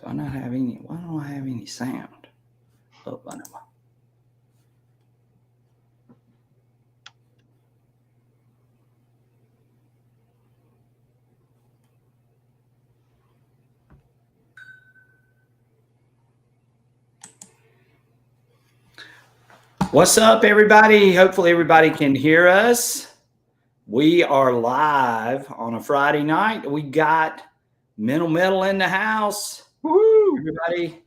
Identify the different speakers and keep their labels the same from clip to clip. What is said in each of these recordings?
Speaker 1: Do I not have any? Why don't I have any sound? Oh, I know. What's up, everybody? Hopefully, everybody can hear us. We are live on a Friday night. We got Mental Metal in the house.
Speaker 2: Woo!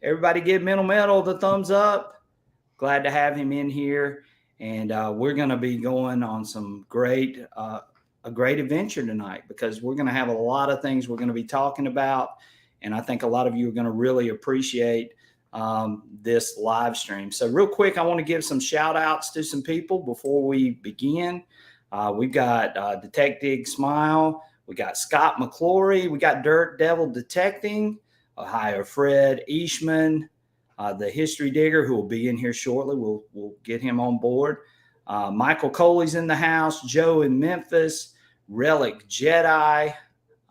Speaker 1: Everybody give Mental Metal the thumbs up. Glad to have him in here. And we're going to be going on some a great adventure tonight because we're going to have a lot of things we're going to be talking about. And I think a lot of you are going to really appreciate this live stream. So real quick, I want to give some shout outs to some people before we begin. We've got Detective Smile. We got Scott McClory. We got Dirt Devil Detecting. Ohio Fred Eastman. The History Digger, who will be in here shortly. We'll get him on board. Michael Coley's in the house. Joe in Memphis. Relic Jedi.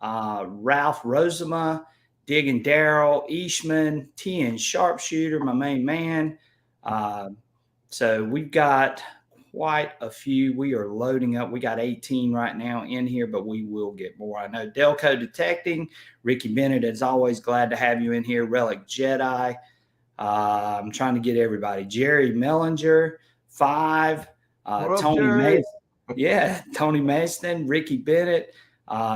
Speaker 1: Ralph Rosema. Digging Daryl Eastman. T.N. Sharpshooter, my main man. So we've got quite a few. We are loading up. We got 18 right now in here, but we will get more. I know Delco Detecting. Ricky Bennett, as always, glad to have you in here. Relic Jedi. I'm trying to get everybody. Jerry Mellinger, 5. Tony Mason. Yeah, Tony Mason, Ricky Bennett.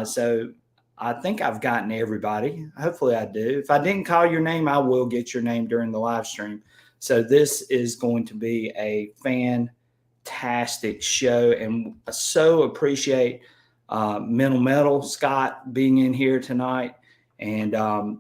Speaker 1: So I think I've gotten everybody. Hopefully I do. If I didn't call your name, I will get your name during the live stream. So this is going to be a fantastic show. And I so appreciate Mental Metal, Scott, being in here tonight. And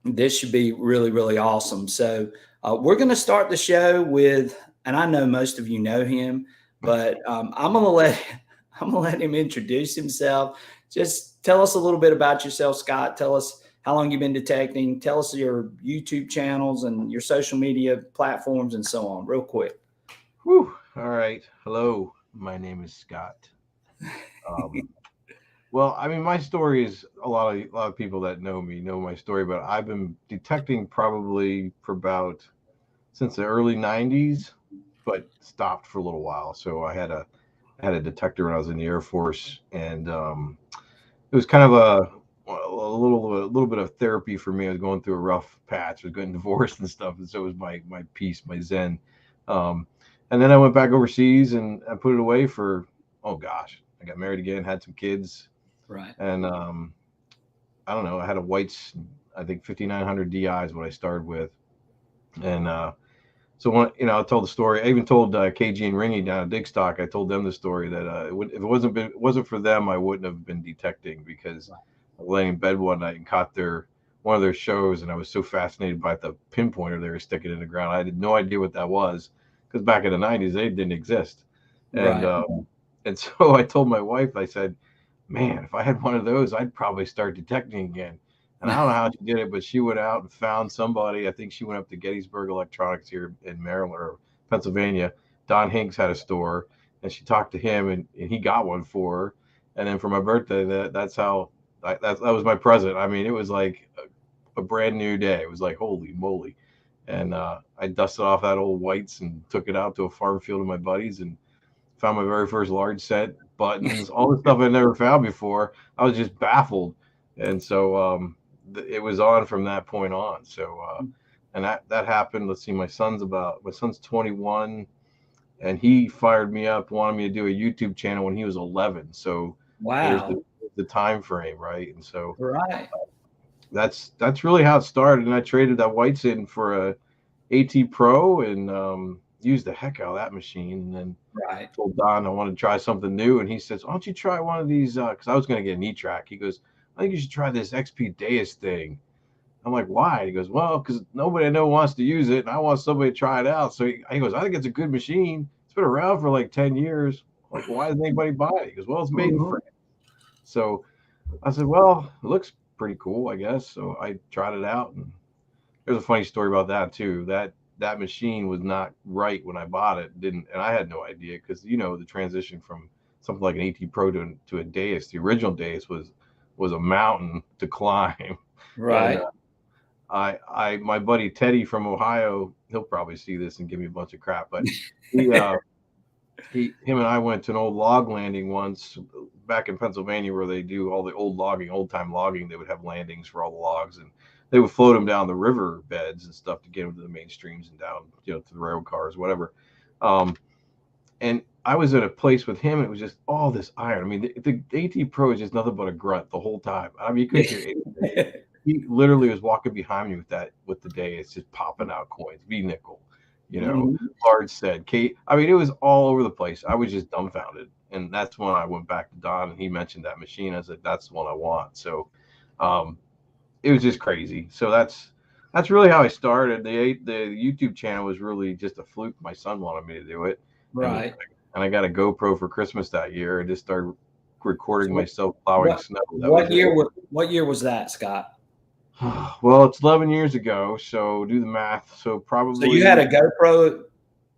Speaker 1: this should be really, really awesome. So we're going to start the show with, and I know most of you know him, but I'm going to let him introduce himself. Just tell us a little bit about yourself, Scott. Tell us how long you've been detecting. Tell us your YouTube channels and your social media platforms and so on, real quick.
Speaker 2: Whew. All right. Hello, my name is Scott. Well, I mean, my story is a lot of people that know me know my story, but I've been detecting probably since the early '90s, but stopped for a little while. So I had a detector when I was in the Air Force, and it was kind of a little bit of therapy for me. I was going through a rough patch. I was getting divorced and stuff, and so it was my peace, my zen. And then I went back overseas and I put it away for, oh gosh, I got married again, had some kids.
Speaker 1: Right.
Speaker 2: And I don't know, I had a White's, I think 5900 DI is what I started with. And so when, I told the story, I even told KG and Ringy down at Digstock, I told them the story that if it wasn't for them, I wouldn't have been detecting, because I was laying in bed one night and caught one of their shows, and I was so fascinated by the pinpointer they were sticking in the ground. I had no idea what that was, because back in the '90s they didn't exist. And and so I told my wife, I said, man, if I had one of those, I'd probably start detecting again. And I don't know how she did it, but she went out and found somebody. I think she went up to Gettysburg Electronics here in Maryland or Pennsylvania. Don Hinks had a store, and she talked to him, and he got one for her. And then for my birthday, that was my present. I mean, it was like a brand new day. It was like, holy moly. And I dusted off that old White's and took it out to a farm field of my buddies and found my very first large set, buttons, all the stuff I never found before. I was just baffled. And so it was on from that point on. So and that happened. Let's see, my son's 21, and he fired me up, wanted me to do a YouTube channel when he was 11. So
Speaker 1: wow,
Speaker 2: there's the time frame, right? And so
Speaker 1: right,
Speaker 2: that's really how it started. And I traded that White's in for a AT Pro and used the heck out of that machine. And then told Don I wanted to try something new, and he says, "Why don't you try one of these?" Because I was going to get an E-Track. He goes, "I think you should try this XP Deus thing." I'm like, "Why?" He goes, "Well, because nobody I know wants to use it, and I want somebody to try it out." So he goes, "I think it's a good machine. It's been around for like 10 years. I'm like, why doesn't anybody buy it?" He goes, "Well, it's made in France." So I said, "Well, it looks pretty cool, I guess." So I tried it out, and there's a funny story about that too. That machine was not right when I bought it. And I had no idea, because the transition from something like an AT Pro to a Deus, the original Deus was a mountain to climb.
Speaker 1: Right.
Speaker 2: my buddy Teddy from Ohio, he'll probably see this and give me a bunch of crap, but him and I went to an old log landing once back in Pennsylvania where they do all the old time logging. They would have landings for all the logs, and they would float them down the river beds and stuff to get them to the main streams and down, to the railroad cars, whatever. And I was at a place with him, and it was just all this iron. I mean, the AT Pro is just nothing but a grunt the whole time. I mean, you couldn't hear anything. He literally was walking behind me with the day. It's just popping out coins, V nickel, hard said, Kate. I mean, it was all over the place. I was just dumbfounded. And that's when I went back to Don and he mentioned that machine. I said, that's the one I want. So it was just crazy. So that's really how I started. The YouTube channel was really just a fluke. My son wanted me to do it.
Speaker 1: Right.
Speaker 2: And I got a GoPro for Christmas that year. I just started recording myself plowing snow.
Speaker 1: What year was that, Scott?
Speaker 2: Well, it's 11 years ago, so do the math. So probably.
Speaker 1: So you had a GoPro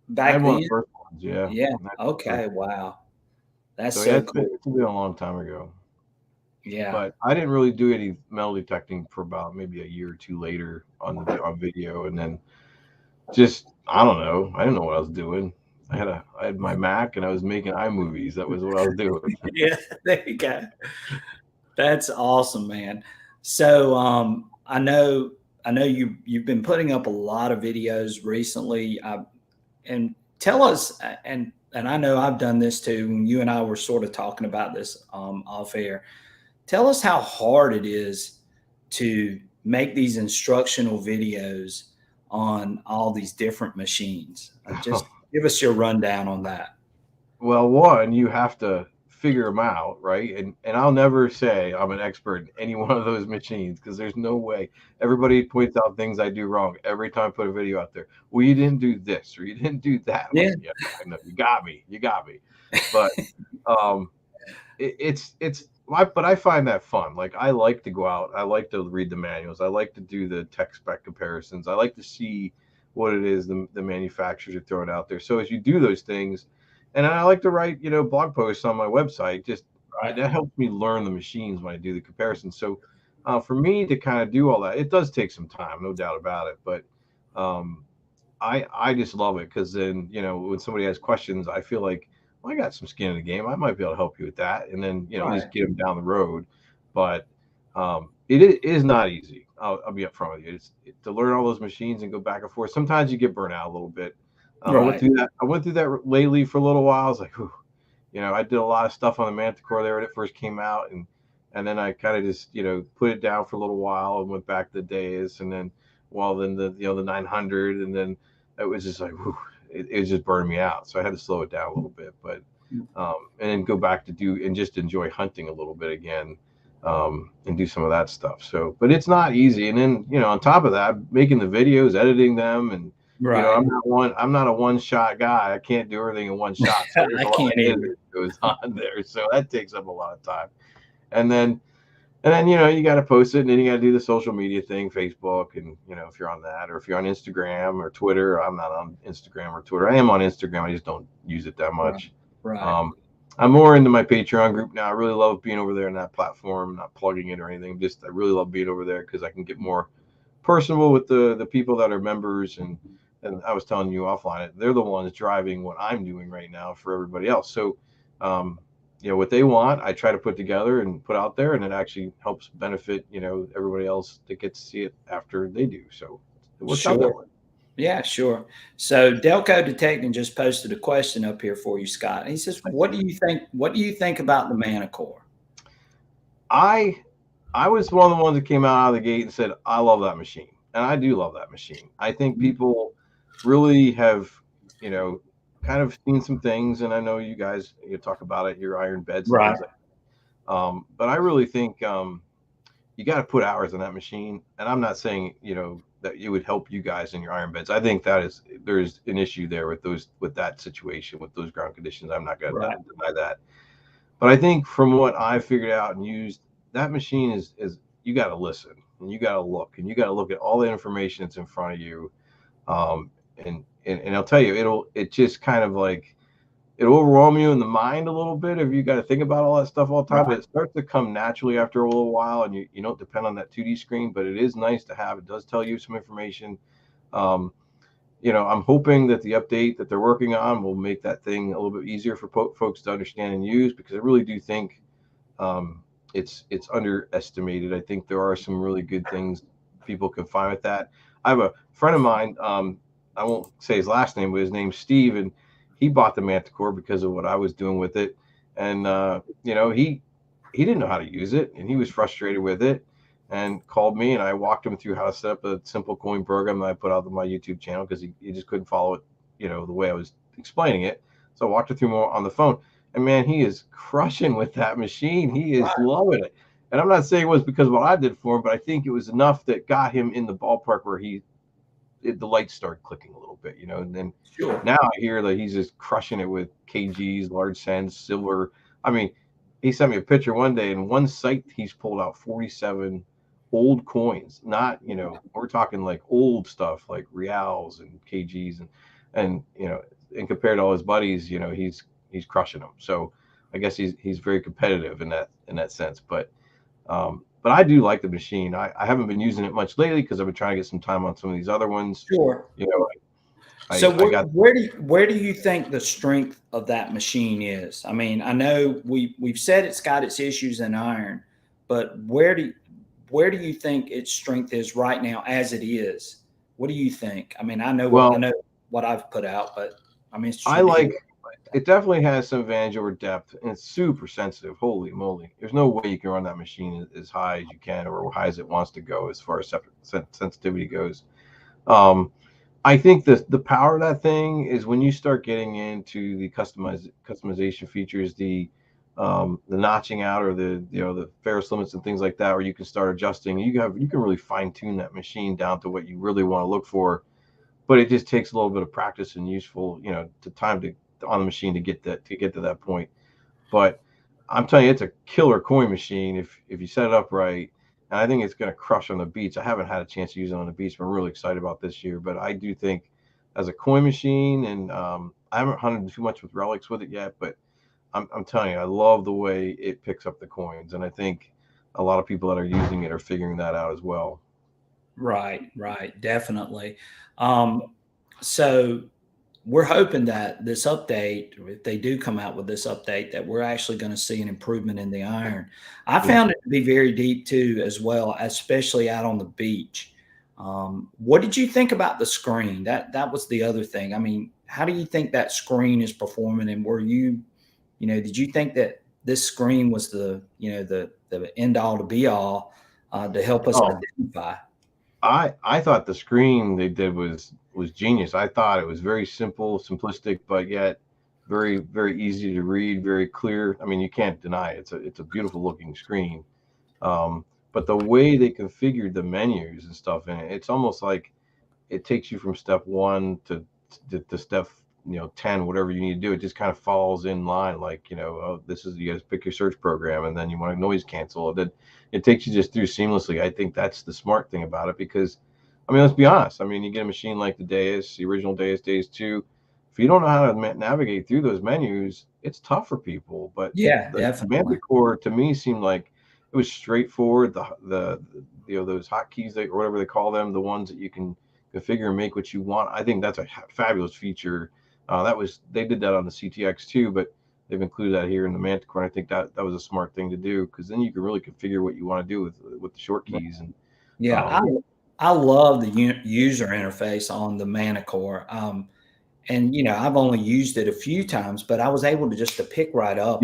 Speaker 1: back then?
Speaker 2: One of the first ones, yeah.
Speaker 1: Yeah. Okay. Wow. That's
Speaker 2: so
Speaker 1: so
Speaker 2: cool. It's been a long time ago.
Speaker 1: Yeah.
Speaker 2: But I didn't really do any metal detecting for about maybe a year or two later on video, and then just I don't know. I didn't know what I was doing. I had my Mac and I was making iMovies. That was what I was doing.
Speaker 1: Yeah, there you go. That's awesome, man. So I know you've been putting up a lot of videos recently. And tell us, and I know I've done this too, when you and I were sort of talking about this off air. Tell us how hard it is to make these instructional videos on all these different machines. Just give us your rundown on that.
Speaker 2: Well, one, you have to figure them out, right? And I'll never say I'm an expert in any one of those machines because there's no way. Everybody points out things I do wrong every time I put a video out there. Well, you didn't do this or you didn't do that.
Speaker 1: Yeah,
Speaker 2: like, yeah, I know, you got me. But but I find that fun. Like I like to go out. I like to read the manuals. I like to do the tech spec comparisons. I like to see what it is the manufacturers are throwing out there. So as you do those things, and I like to write, blog posts on my website. Just that helps me learn the machines when I do the comparison. So for me to kind of do all that, it does take some time, no doubt about it. But I just love it because then when somebody has questions, I feel like, well, I got some skin in the game. I might be able to help you with that, and then just get them down the road. But it is not easy. I'll be upfront with you. It's to learn all those machines and go back and forth. Sometimes you get burnt out a little bit. I went through that lately for a little while. I was like, whew. I did a lot of stuff on the Manticore there when it first came out, and then I kind of just put it down for a little while and went back to the Deus, and then the 900, and then it was just like, whew, it was just burning me out. So I had to slow it down a little bit, but and then go back to do and just enjoy hunting a little bit again. And do some of that stuff. So, but it's not easy. And then, on top of that, making the videos, editing them, and I'm not a one-shot guy. I can't do everything in one shot. So
Speaker 1: I can't either.
Speaker 2: Goes on there, so that takes up a lot of time. And then you got to post it, and then you got to do the social media thing, Facebook, and if you're on that, or if you're on Instagram or Twitter. I'm not on Instagram or Twitter. I am on Instagram. I just don't use it that much.
Speaker 1: Right.
Speaker 2: I'm more into my Patreon group now. I really love being over there in that platform, not plugging it or anything. Just I really love being over there because I can get more personable with the people that are members. And I was telling you offline, they're the ones driving what I'm doing right now for everybody else. So, what they want, I try to put together and put out there, and it actually helps benefit, everybody else that gets to see it after they do. So it works out that way.
Speaker 1: Yeah, sure. So Delco Detecting just posted a question up here for you, Scott. He says, "What do you think? What do you think about the Manticore?"
Speaker 2: I was one of the ones that came out of the gate and said, "I love that machine," and I do love that machine. I think people really have, kind of seen some things, and I know you guys talk about it, your iron beds,
Speaker 1: right?
Speaker 2: But I really think you got to put hours in that machine, and I'm not saying that it would help you guys in your iron beds. I think there's an issue there with that situation, with those ground conditions. I'm not going to deny that. But I think from what I figured out and used, that machine is you got to listen, and you got to look, and you got to look at all the information that's in front of you. And I'll tell you, it just kind of like it'll overwhelm you in the mind a little bit if you got to think about all that stuff all the time.
Speaker 1: Right.
Speaker 2: But it starts to come naturally after a little while, and you don't depend on that 2D screen. But it is nice to have. It does tell you some information. I'm hoping that the update that they're working on will make that thing a little bit easier for folks to understand and use, because I really do think it's underestimated. I think there are some really good things people can find with that. I have a friend of mine. I won't say his last name, but his name's Steve, and he bought the Manticore because of what I was doing with it, and he didn't know how to use it, and he was frustrated with it, and called me, and I walked him through how to set up a simple coin program that I put out on my YouTube channel, because he just couldn't follow it, the way I was explaining it. So I walked it through more on the phone, and man, he is crushing with that machine. He is loving it. And I'm not saying it was because of what I did for him, but I think it was enough that got him in the ballpark where the lights started clicking a little bit, and then now I hear that he's just crushing it with kgs, large cents, silver. I mean, he sent me a picture one day, and one site he's pulled out 47 old coins. Not, we're talking like old stuff like reals and kgs, and and compared to all his buddies, he's crushing them. So I guess he's very competitive in that sense. But I do like the machine. I haven't been using it much lately because I've been trying to get some time on some of these other ones.
Speaker 1: Sure. So where do you think the strength of that machine is? I mean, I know we've said it's got its issues in iron, but where do you think its strength is right now as it is? What do you think? I mean, I know what I've put out, but I mean,
Speaker 2: it definitely has some advantage over depth, and it's super sensitive. Holy moly. There's no way you can run that machine as high as you can, or high as it wants to go as far as sensitivity goes. I think the power of that thing is when you start getting into the customization features, the notching out, or the Ferris limits and things like that, where you can start adjusting. You can really fine tune that machine down to what you really want to look for, but it just takes a little bit of practice and useful, time on the machine to get to that point. But I'm telling you, it's a killer coin machine if you set it up right. And I think it's going to crush on the beach. I haven't had a chance to use it on the beach, but I'm really excited about this year. But I do think as a coin machine, and I haven't hunted too much with relics with it yet, but I'm telling you, I love the way it picks up the coins. And I think a lot of people that are using it are figuring that out as well.
Speaker 1: Right, definitely. So we're hoping that this update, if they do come out with this update, that we're actually going to see an improvement in the iron. I found it to be very deep too, as well, especially out on the beach. What did you think about the screen? That was the other thing. I mean, how do you think that screen is performing? And were you, did you think that this screen was the end all to be all to help us identify?
Speaker 2: I thought the screen they did was genius. I thought it was very simple, simplistic, but yet very, very easy to read, very clear. I mean, you can't deny it. It's a beautiful looking screen. But the way they configured the menus and stuff in it, it's almost like it takes you from step 1 to step 10, whatever you need to do. It just kind of falls in line, like, this is, you guys pick your search program, and then you want to noise cancel. Then it takes you just through seamlessly. I think that's the smart thing about it, because I mean, let's be honest. I mean, you get a machine like the Deus, the original Deus 2. If you don't know how to navigate through those menus, it's tough for people. But the Manticore, to me, seemed like it was straightforward. The those hotkeys, or whatever they call them, the ones that you can configure and make what you want. I think that's a fabulous feature. They did that on the CTX too, but they've included that here in the Manticore. And I think that was a smart thing to do, because then you can really configure what you want to do with the short keys. And
Speaker 1: I love the user interface on the Manticore. And I've only used it a few times, but I was able to pick right up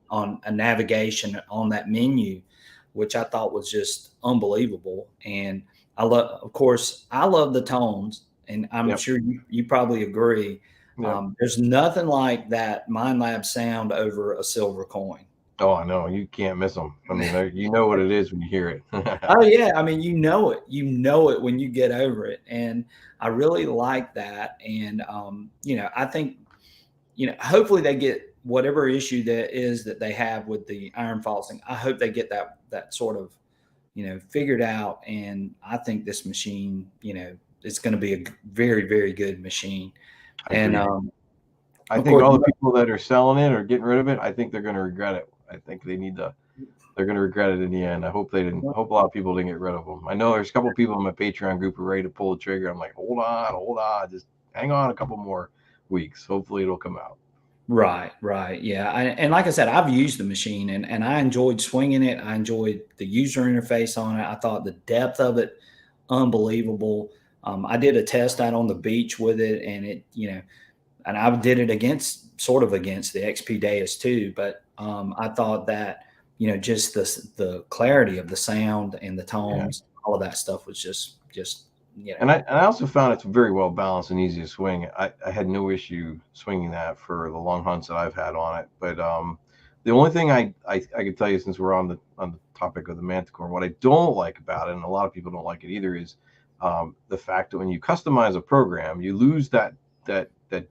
Speaker 1: on a navigation on that menu, which I thought was just unbelievable. And of course, I love the tones, and I'm sure you probably agree. There's nothing like that MindLab sound over a silver coin.
Speaker 2: Oh, I know. You can't miss them. I mean, you know what it is when you hear it.
Speaker 1: Oh yeah, I mean, you know it when you get over it, and I really like that. And I think hopefully they get whatever issue that they have with the iron falsing. I hope they get that sort of figured out, and I think this machine is going to be a very, very good machine. And
Speaker 2: I
Speaker 1: Of
Speaker 2: think
Speaker 1: course,
Speaker 2: all the people that are selling it or getting rid of it, I think they're going to regret it. I think they need to. They're going to regret it in the end. I hope they didn't. I hope a lot of people didn't get rid of them. I know there's a couple of people in my Patreon group who are ready to pull the trigger. I'm like, hold on, just hang on a couple more weeks. Hopefully, it'll come out.
Speaker 1: right, right, yeah. And like I said, I've used the machine and I enjoyed swinging it. I enjoyed the user interface on it. I thought the depth of it, unbelievable. I did a test out on the beach with it, and it, and I did it sort of against the XP Deus too. But I thought that, just the clarity of the sound and the tones, all of that stuff was just.
Speaker 2: And I also found it's very well balanced and easy to swing. I had no issue swinging that for the long hunts that I've had on it. But the only thing I can tell you, since we're on the topic of the Manticore, what I don't like about it, and a lot of people don't like it either, is the fact that when you customize a program, you lose that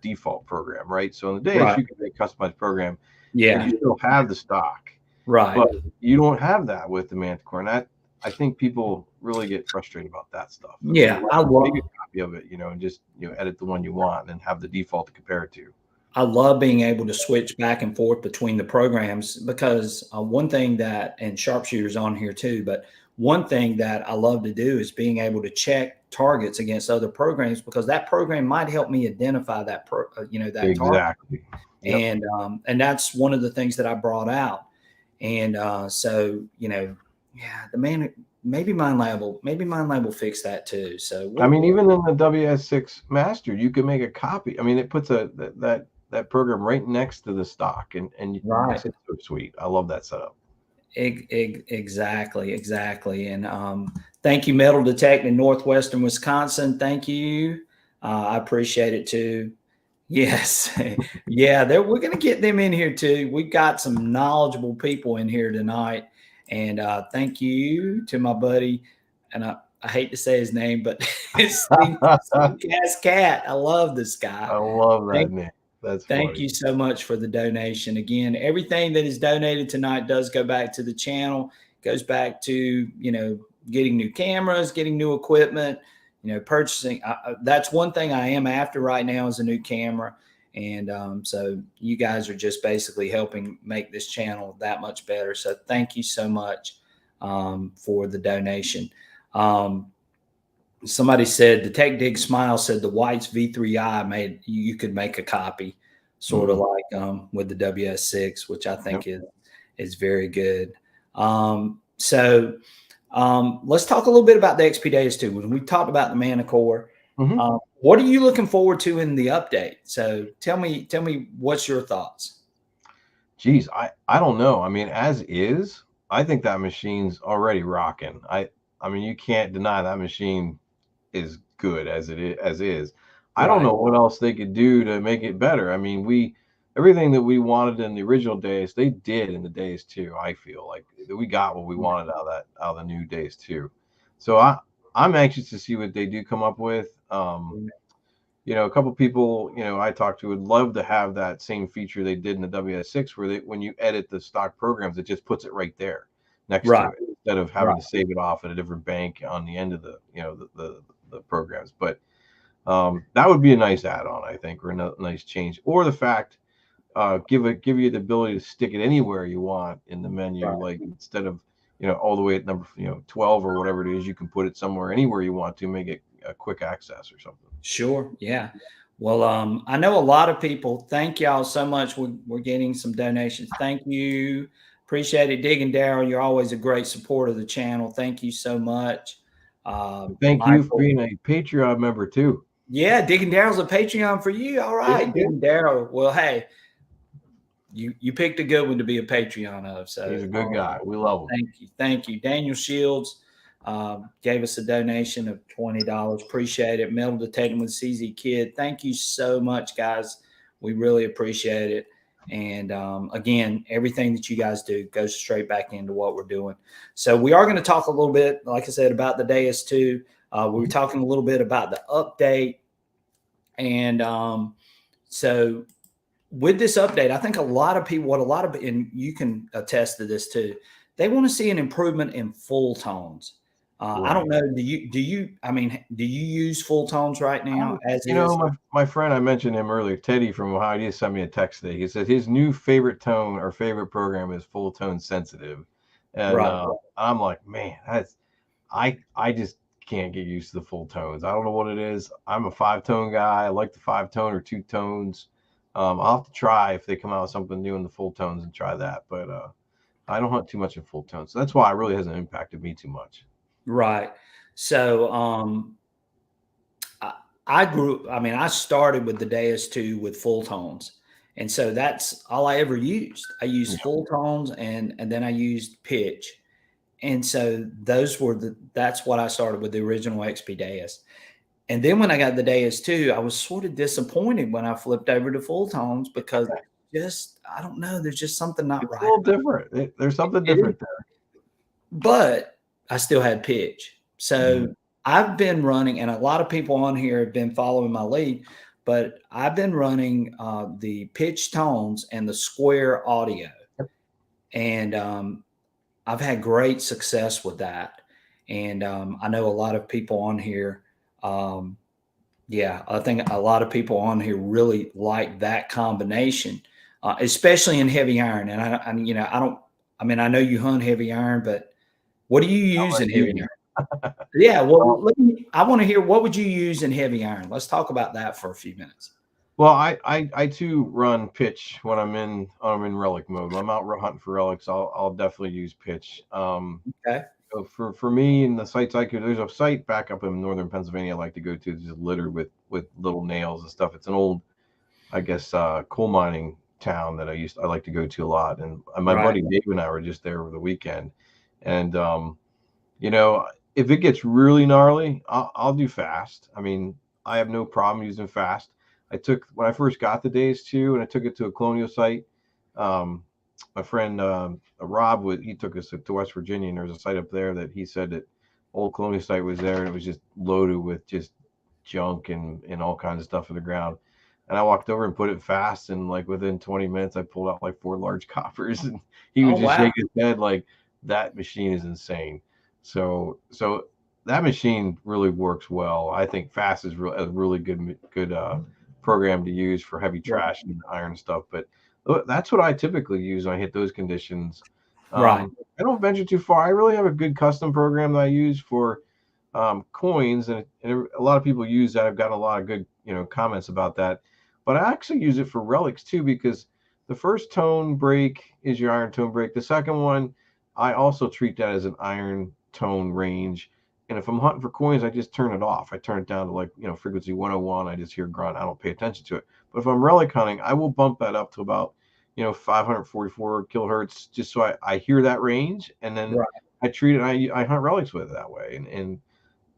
Speaker 2: default program, right? So in the days you can make a customized program, and you still have the stock,
Speaker 1: right?
Speaker 2: But you don't have that with the Manticore, and I think people really get frustrated about that stuff.
Speaker 1: Yeah, I love
Speaker 2: make a copy of it, and just edit the one you want and have the default to compare it to.
Speaker 1: I love being able to switch back and forth between the programs, because one thing that, and sharpshooters on here too, but one thing that I love to do is being able to check targets against other programs, because that program might help me identify that that
Speaker 2: exactly.
Speaker 1: target. Yep. And that's one of the things that I brought out. And so maybe mine lab will fix that too. So
Speaker 2: I mean, even in the WS6 Master, you can make a copy. I mean, it puts that program right next to the stock, and
Speaker 1: right.
Speaker 2: It's so sweet. I love that setup.
Speaker 1: Exactly. And thank you, Metal Detect in Northwestern Wisconsin. Thank you. I appreciate it too. Yes. Yeah, we're going to get them in here too. We've got some knowledgeable people in here tonight. And thank you to my buddy, and I hate to say his name, but it's Cat. I love this guy.
Speaker 2: I love that name.
Speaker 1: Thank you so much for the donation. Again, everything that is donated tonight does go back to the channel. Goes back to, getting new cameras, getting new equipment, purchasing. That's one thing I am after right now, is a new camera. And so you guys are just basically helping make this channel that much better. So thank you so much for the donation. Somebody said, the Tech Dig Smile said the White's V3i you could make a copy, sort of like with the WS6, which I think is very good. So let's talk a little bit about the XP Deus 2. When we talked about the Manticore, what are you looking forward to in the update? So tell me what's your thoughts?
Speaker 2: Geez, I don't know. I mean, as is, I think that machine's already rocking. I mean, you can't deny that machine is good as is. I don't know what else they could do to make it better. I mean, everything that we wanted in the original Deus, they did in the Deus 2. I feel like we got what we wanted out of the new Deus 2. So I'm anxious to see what they do come up with. A couple people, I talked to would love to have that same feature they did in the WS6, where when you edit the stock programs, it just puts it right there next to it, instead of having to save it off at a different bank on the end of the programs. But that would be a nice add-on, I think, or a nice change. Or the fact, give you the ability to stick it anywhere you want in the menu, like instead of all the way at number 12 or whatever it is, you can put it somewhere, anywhere you want to, make it a quick access or something.
Speaker 1: Sure. Yeah. Well, I know a lot of people. Thank y'all so much. We're getting some donations. Thank you. Appreciate it. Dig and Daryl, you're always a great support of the channel. Thank you so much.
Speaker 2: Thank you for being a Patreon member too.
Speaker 1: Yeah, Dig and Daryl's a Patreon for you. All right, Dig and Daryl. Well, hey, you picked a good one to be a Patreon of. So
Speaker 2: he's a good guy. We love him.
Speaker 1: Thank you. Daniel Shields gave us a donation of $20. Appreciate it. Metal Detecting with CZ Kid. Thank you so much, guys. We really appreciate it. And again, everything that you guys do goes straight back into what we're doing. So we are going to talk a little bit, like I said, about the Deus 2. We were talking a little bit about the update. And so with this update, I think a lot of people, and you can attest to this too, they want to see an improvement in full tones. I don't know. Do you? I mean, do you use full tones right now? As
Speaker 2: You
Speaker 1: is?
Speaker 2: know, my friend, I mentioned him earlier, Teddy from Ohio, he just sent me a text today. He said his new favorite tone or favorite program is full tone sensitive. And
Speaker 1: Right.
Speaker 2: I'm like, man, I just can't get used to the full tones. I don't know what it is. I'm a 5-tone guy. I like the 5-tone or 2 tones. I'll have to try if they come out with something new in the full tones and try that. But I don't hunt too much in full tones. So that's why it really hasn't impacted me too much.
Speaker 1: Right. So, I grew. I mean, I started with the Deus II with full tones, and so that's all I ever used. I used full tones, and then I used pitch, and so those were that's what I started with, the original XP Deus. And then when I got the Deus II, I was sort of disappointed when I flipped over to full tones because just I don't know, there's just something not
Speaker 2: It's a
Speaker 1: right.
Speaker 2: little different. There's something different there.
Speaker 1: But I still had pitch. So
Speaker 2: Mhm.
Speaker 1: I've been running, and a lot of people on here have been following my lead, but I've been running the pitch tones and the square audio. And I've had great success with that. And I know a lot of people on here. Yeah, I think a lot of people on here really like that combination, especially in heavy iron. And you know, I don't. I mean, I know you hunt heavy iron, but what do you use in heavy iron? Yeah, well, I want to hear what would you use in heavy iron? Let's talk about that for a few minutes.
Speaker 2: Well, I too run pitch when I'm in relic mode. When I'm out hunting for relics, I'll definitely use pitch.
Speaker 1: Okay.
Speaker 2: So for me and the sites there's a site back up in northern Pennsylvania I like to go to. It's just littered with little nails and stuff. It's an old, I guess, coal mining town that I like to go to a lot. And my
Speaker 1: Right.
Speaker 2: buddy Dave and I were just there over the weekend. And you know, if it gets really gnarly, I'll do fast. I mean, I have no problem using fast. When I first got the Deus II and I took it to a colonial site. My friend Rob he took us to West Virginia, and there was a site up there that he said that old colonial site was there, and it was just loaded with just junk and all kinds of stuff in the ground. And I walked over and put it fast, and like within 20 minutes, I pulled out like 4 large coppers, and he
Speaker 1: Oh
Speaker 2: was just
Speaker 1: wow.
Speaker 2: shaking his head like that machine is insane. So that machine really works well. I think fast is a really good program to use for heavy
Speaker 1: Right.
Speaker 2: trash and iron stuff. But that's what I typically use when I hit those conditions.
Speaker 1: Right.
Speaker 2: I don't venture too far. I really have a good custom program that I use for coins, and a lot of people use that. I've gotten a lot of good comments about that. But I actually use it for relics too, because the first tone break is your iron tone break. The second one, I also treat that as an iron tone range. And if I'm hunting for coins, I just turn it off. I turn it down to like frequency 101. I just hear grunt. I don't pay attention to it. But if I'm relic hunting, I will bump that up to about 544 kilohertz, just so I hear that range, and then
Speaker 1: Right.
Speaker 2: I treat it. I hunt relics with it that way, and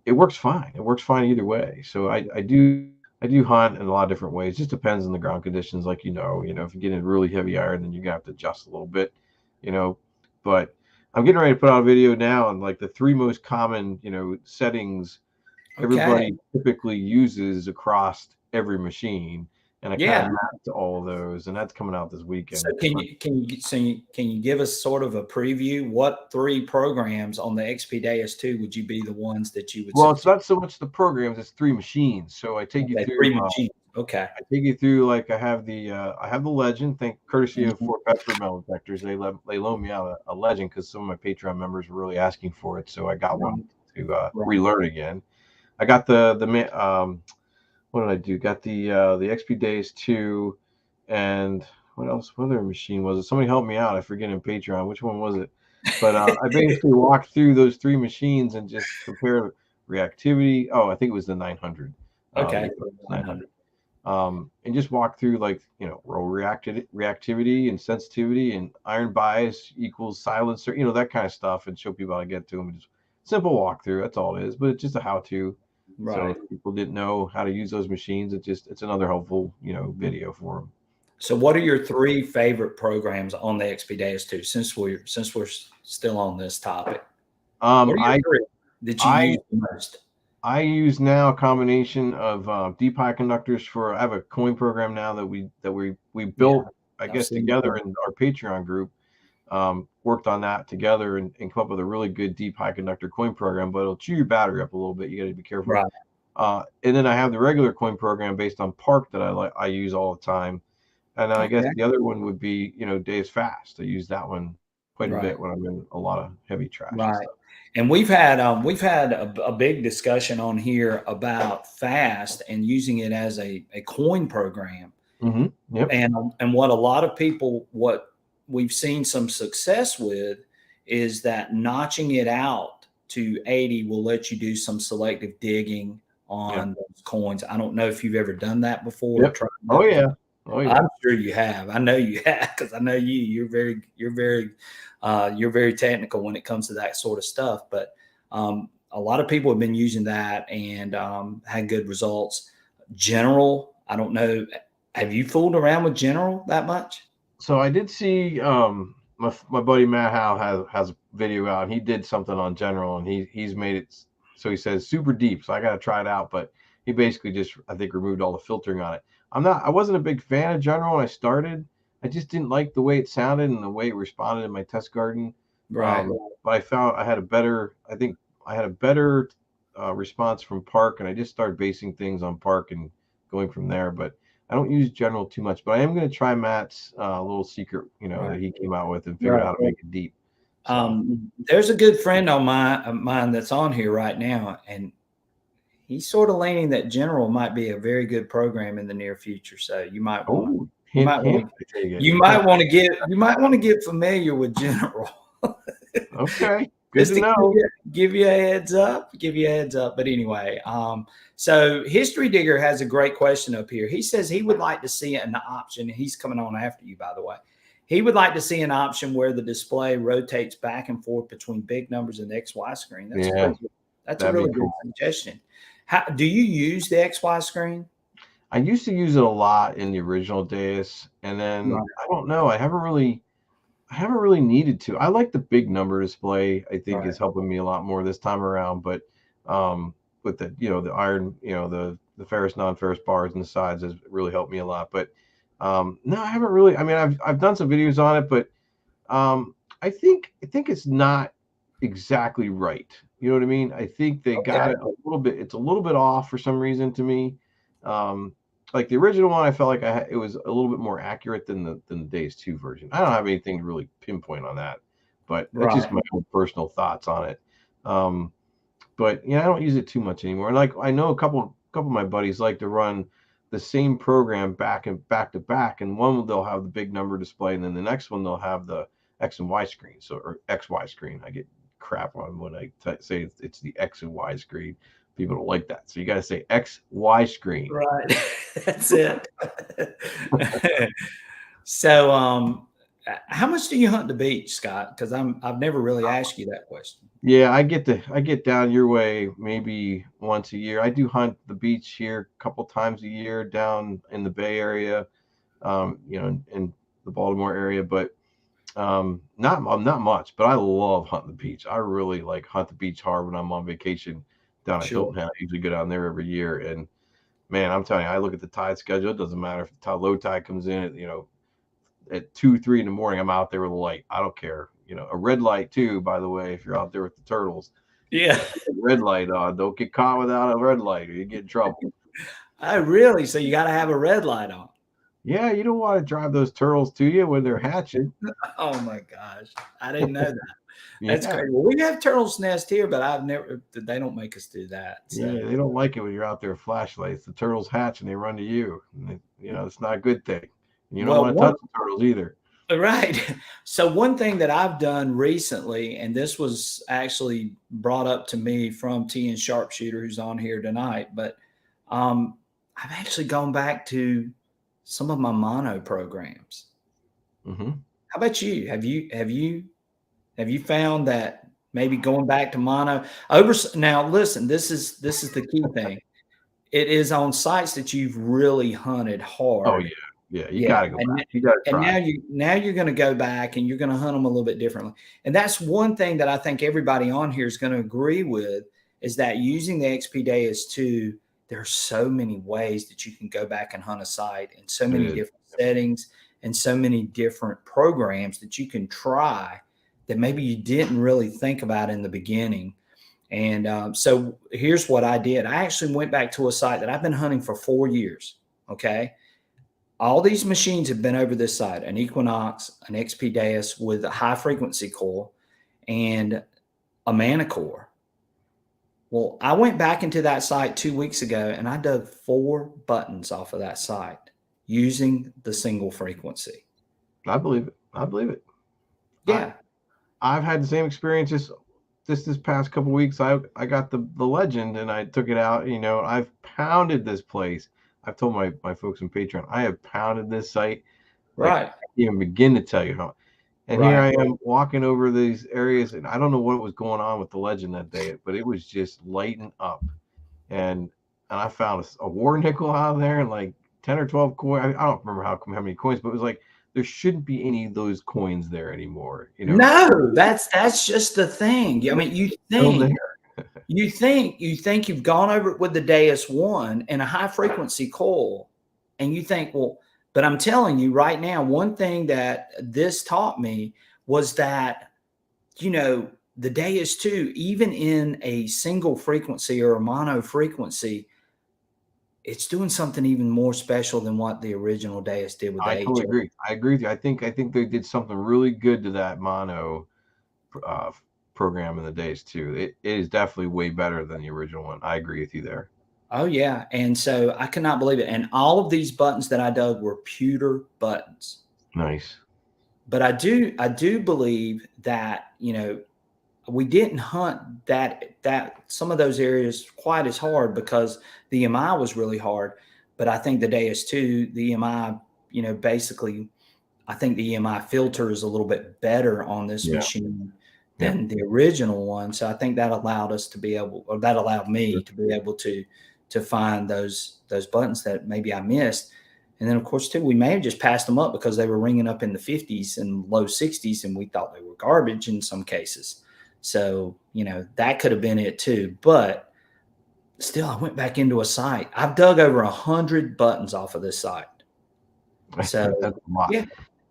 Speaker 2: it works fine. It works fine either way. So I do hunt in a lot of different ways. It just depends on the ground conditions, like if you get in really heavy iron, then you're gonna have to adjust a little bit, you know. But I'm getting ready to put out a video now on like the 3 most common settings
Speaker 1: Okay.
Speaker 2: everybody typically uses across every machine, and I kind
Speaker 1: Yeah.
Speaker 2: of mapped all of those, and that's coming out this
Speaker 1: So
Speaker 2: weekend.
Speaker 1: can you give us sort of a preview? What 3 programs on the XP Deus II would you be the ones that you would
Speaker 2: Well, it's
Speaker 1: suggest?
Speaker 2: not so much the programs; it's 3 machines. So I take you
Speaker 1: Okay,
Speaker 2: through.
Speaker 1: 3 machines. Okay.
Speaker 2: I take you through like I have the Legend. Thank courtesy of
Speaker 1: Mhm.
Speaker 2: Fort Bedford Metal Detectors. They loaned me out a Legend because some of my Patreon members were really asking for it, so I got one to
Speaker 1: Right.
Speaker 2: relearn again. I got what did I do? Got the XP Days 2, and what else? What other machine was it? Somebody help me out. I forget in Patreon. Which one was it? But I basically walked through those 3 machines and just compare reactivity. Oh, I think it was the 900.
Speaker 1: Okay.
Speaker 2: It was 900. And just walk through like roll reactivity and sensitivity and iron bias equals silencer, that kind of stuff, and show people how to get to them. Just simple walkthrough. That's all it is. But it's just a how-to. So
Speaker 1: Right.
Speaker 2: if people didn't know how to use those machines, it's another helpful video for them.
Speaker 1: So what are your 3 favorite programs on the XP Deus II, since we're still on this topic? What are your
Speaker 2: I
Speaker 1: 3 that you
Speaker 2: I
Speaker 1: use the most?
Speaker 2: I use now a combination of deep high conductors for. I have a coin program now that we
Speaker 1: Yeah,
Speaker 2: built, I
Speaker 1: I've
Speaker 2: guess,
Speaker 1: seen
Speaker 2: together in our Patreon group. worked on that together and come up with a really good deep high conductor coin program, but it'll chew your battery up a little bit. You got to be careful.
Speaker 1: Right.
Speaker 2: And then I have the regular coin program based on Park that I use all the time. And then I guess the other one would be, Deus Fast. I use that one quite a bit when I'm in a lot of heavy trash.
Speaker 1: Right.
Speaker 2: And stuff.
Speaker 1: And we've had a big discussion on here about Fast and using it as a coin program.
Speaker 2: Mm-hmm. Yep.
Speaker 1: And what a lot of people, what we've seen some success with is that notching it out to 80 will let you do some selective digging on those coins. I don't know if you've ever done that before.
Speaker 2: Yep. Oh yeah. Oh yeah.
Speaker 1: I'm sure you have. I know you have, because I know you're very technical when it comes to that sort of stuff. But a lot of people have been using that and had good results. General, I don't know. Have you fooled around with General that much?
Speaker 2: So I did see my buddy Matt Howe has a video out, and he did something on General, and he's made it so he says super deep. So I got to try it out, but he basically just, I think, removed all the filtering on it. I wasn't a big fan of General when I started. I just didn't like the way it sounded and the way it responded in my test garden.
Speaker 1: Right.
Speaker 2: But I found I had a better response from Park, and I just started basing things on Park and going from there. But I don't use General too much, but I am going to try Matt's little secret, that he came out with and figure out how to make it deep. So.
Speaker 1: There's a good friend of mine that's on here right now, and he's sort of leaning that General might be a very good program in the near future. So you might want to get familiar with General.
Speaker 2: Okay. Good to know.
Speaker 1: Give you a heads up. But anyway, so History Digger has a great question up here. He says he would like to see an option. He's coming on after you, by the way. He would like to see an option where the display rotates back and forth between big numbers and the XY screen. That's a really good suggestion. Do you use the XY screen?
Speaker 2: I used to use it a lot in the original Deus, and then I don't know. I haven't really needed to. I like the big number display. I think is helping me a lot more this time around. But with the the iron, the ferrous non-ferrous bars on the sides has really helped me a lot. But no, I haven't really. I mean, I've done some videos on it, but I think it's not exactly right. You know what I mean? I think they got it a little bit. It's a little bit off for some reason to me. Like the original one, I felt like it was a little bit more accurate than the Deus II version. I don't have anything to really pinpoint on that, but that's just my own personal thoughts on it. But I don't use it too much anymore. And like I know a couple of my buddies like to run the same program back to back, and one they'll have the big number display, and then the next one they'll have the X and Y screen. Or XY screen. I get crap on when I say it's the X and Y screen. People don't like that, so you got to say XY screen.
Speaker 1: Right. That's it. So, how much do you hunt the beach, Scott? Because I've never really asked you that question.
Speaker 2: Yeah, I get down your way maybe once a year. I do hunt the beach here a couple times a year down in the Bay Area, in the Baltimore area, but not much. But I love hunting the beach. I really like hunt the beach hard when I'm on vacation down at Hilton Head. I usually go down there every year, and man, I'm telling you, I look at the tide schedule. It doesn't matter if the low tide comes in at 2-3 in the morning. I'm out there with a light. I don't care. A red light too, by the way, if you're out there with the turtles.
Speaker 1: Yeah.
Speaker 2: Red light on. Don't get caught without a red light or you get in trouble.
Speaker 1: Oh, really? So you got to have a red light on.
Speaker 2: Yeah, you don't want to drive those turtles to you when they're hatching.
Speaker 1: Oh my gosh. I didn't know that. That's crazy. Well, we have turtles' nest here, but they don't make us do that. So.
Speaker 2: Yeah, they don't like it when you're out there with flashlights. The turtles hatch and they run to you. And it's not a good thing. You don't want to touch the turtles either.
Speaker 1: Right. So one thing that I've done recently, and this was actually brought up to me from T and Sharpshooter, who's on here tonight, but I've actually gone back to some of my mono programs.
Speaker 2: Mm-hmm.
Speaker 1: How about you? Have you found that maybe going back to mono now? Listen, this is the key thing. It is on sites that you've really hunted hard.
Speaker 2: Oh yeah. Yeah, you got to go back. You got to try.
Speaker 1: And now you're going to go back and you're going to hunt them a little bit differently. And that's one thing that I think everybody on here is going to agree with, is that using the XP Deus II, there are so many ways that you can go back and hunt a site in so many different settings and so many different programs that you can try that maybe you didn't really think about in the beginning. And so here's what I did. I actually went back to a site that I've been hunting for 4 years. Okay. All these machines have been over this site, an Equinox, an XP Deus with a high frequency coil, and a Manticore. Well, I went back into that site 2 weeks ago and I dug 4 buttons off of that site using the single frequency.
Speaker 2: I believe it. I believe it.
Speaker 1: Yeah.
Speaker 2: I've had the same experiences this past couple weeks. I got the Legend and I took it out. You know, I've pounded this place. I've told my folks on Patreon, I have pounded this site. Like,
Speaker 1: Right.
Speaker 2: I can't even begin to tell you how. And here I am walking over these areas, and I don't know what was going on with the Legend that day, but it was just lighting up. And I found a war nickel out there and like 10 or 12 coins. I don't remember how many coins, but it was like there shouldn't be any of those coins there anymore. You know?
Speaker 1: No, that's just the thing. I mean, you think you've gone over it with the Deus I and a high frequency coil, and you think, well, but I'm telling you right now, one thing that this taught me was that, you know, the Deus II, even in a single frequency or a mono frequency, it's doing something even more special than what the original Deus did with the
Speaker 2: I totally agree. I agree with you. I think they did something really good to that mono program in the Deus II. It is definitely way better than the original one. I agree with you there.
Speaker 1: Oh yeah. And so I cannot believe it. And all of these buttons that I dug were pewter buttons.
Speaker 2: Nice.
Speaker 1: But I do believe that, you know, we didn't hunt that some of those areas quite as hard because the EMI was really hard. But I think the Deus II, the EMI, you know, basically, I think the EMI filter is a little bit better on this machine than the original one. So I think that allowed us to be able, or that allowed me to be able to find those buttons that maybe I missed. And then of course too, we may have just passed them up because they were ringing up in the 50s and low 60s and we thought they were garbage in some cases. So, you know, that could have been it too. But still, I went back into a site. I've dug over 100 buttons off of this site. So
Speaker 2: that's a lot.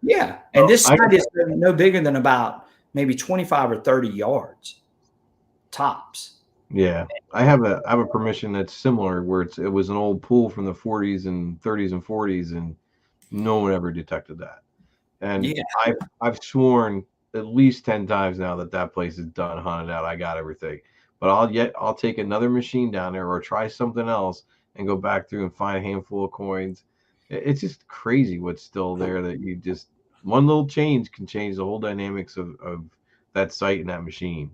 Speaker 1: Yeah. And this site is no bigger than about maybe 25 or 30 yards tops.
Speaker 2: Yeah, I have a permission that's similar where it was an old pool from the 40s and 30s and 40s, and no one ever detected that. And I've sworn at least 10 times now that place is done, hunted out. I got everything, but I'll take another machine down there or try something else and go back through and find a handful of coins. It's just crazy what's still there that you just one little change can change the whole dynamics of that site and that machine.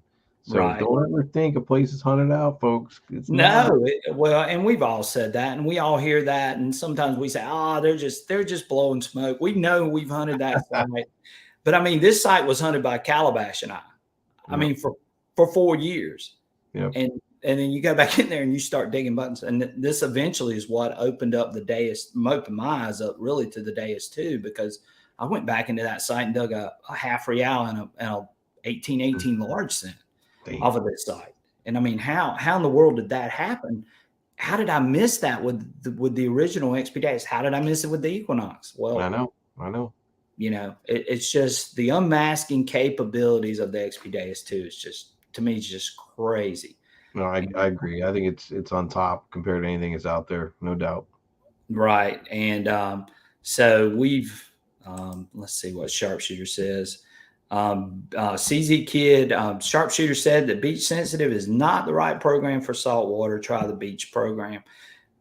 Speaker 2: So don't ever think a place is hunted out, folks. It's
Speaker 1: well, and we've all said that, and we all hear that, and sometimes we say, "Oh, they're just blowing smoke." We know we've hunted that site, but I mean, this site was hunted by Calabash and I. I mean, for 4 years, and then you go back in there and you start digging buttons, and this eventually is what opened up the Deus, opened my eyes up really to the Deus II, because I went back into that site and dug a half real and a 1818 large cent off of this site. And I mean, how in the world did that happen? How did I miss that with the original XP Deus? How did I miss it with the Equinox? Well,
Speaker 2: I know.
Speaker 1: You know, it's just the unmasking capabilities of the XP Deus II is just, to me, it's just crazy.
Speaker 2: No, I agree. I think it's on top compared to anything that's out there, no doubt.
Speaker 1: Right. And so we've let's see what Sharpshooter says. CZ Kid, Sharpshooter said that Beach Sensitive is not the right program for saltwater. Try the Beach program.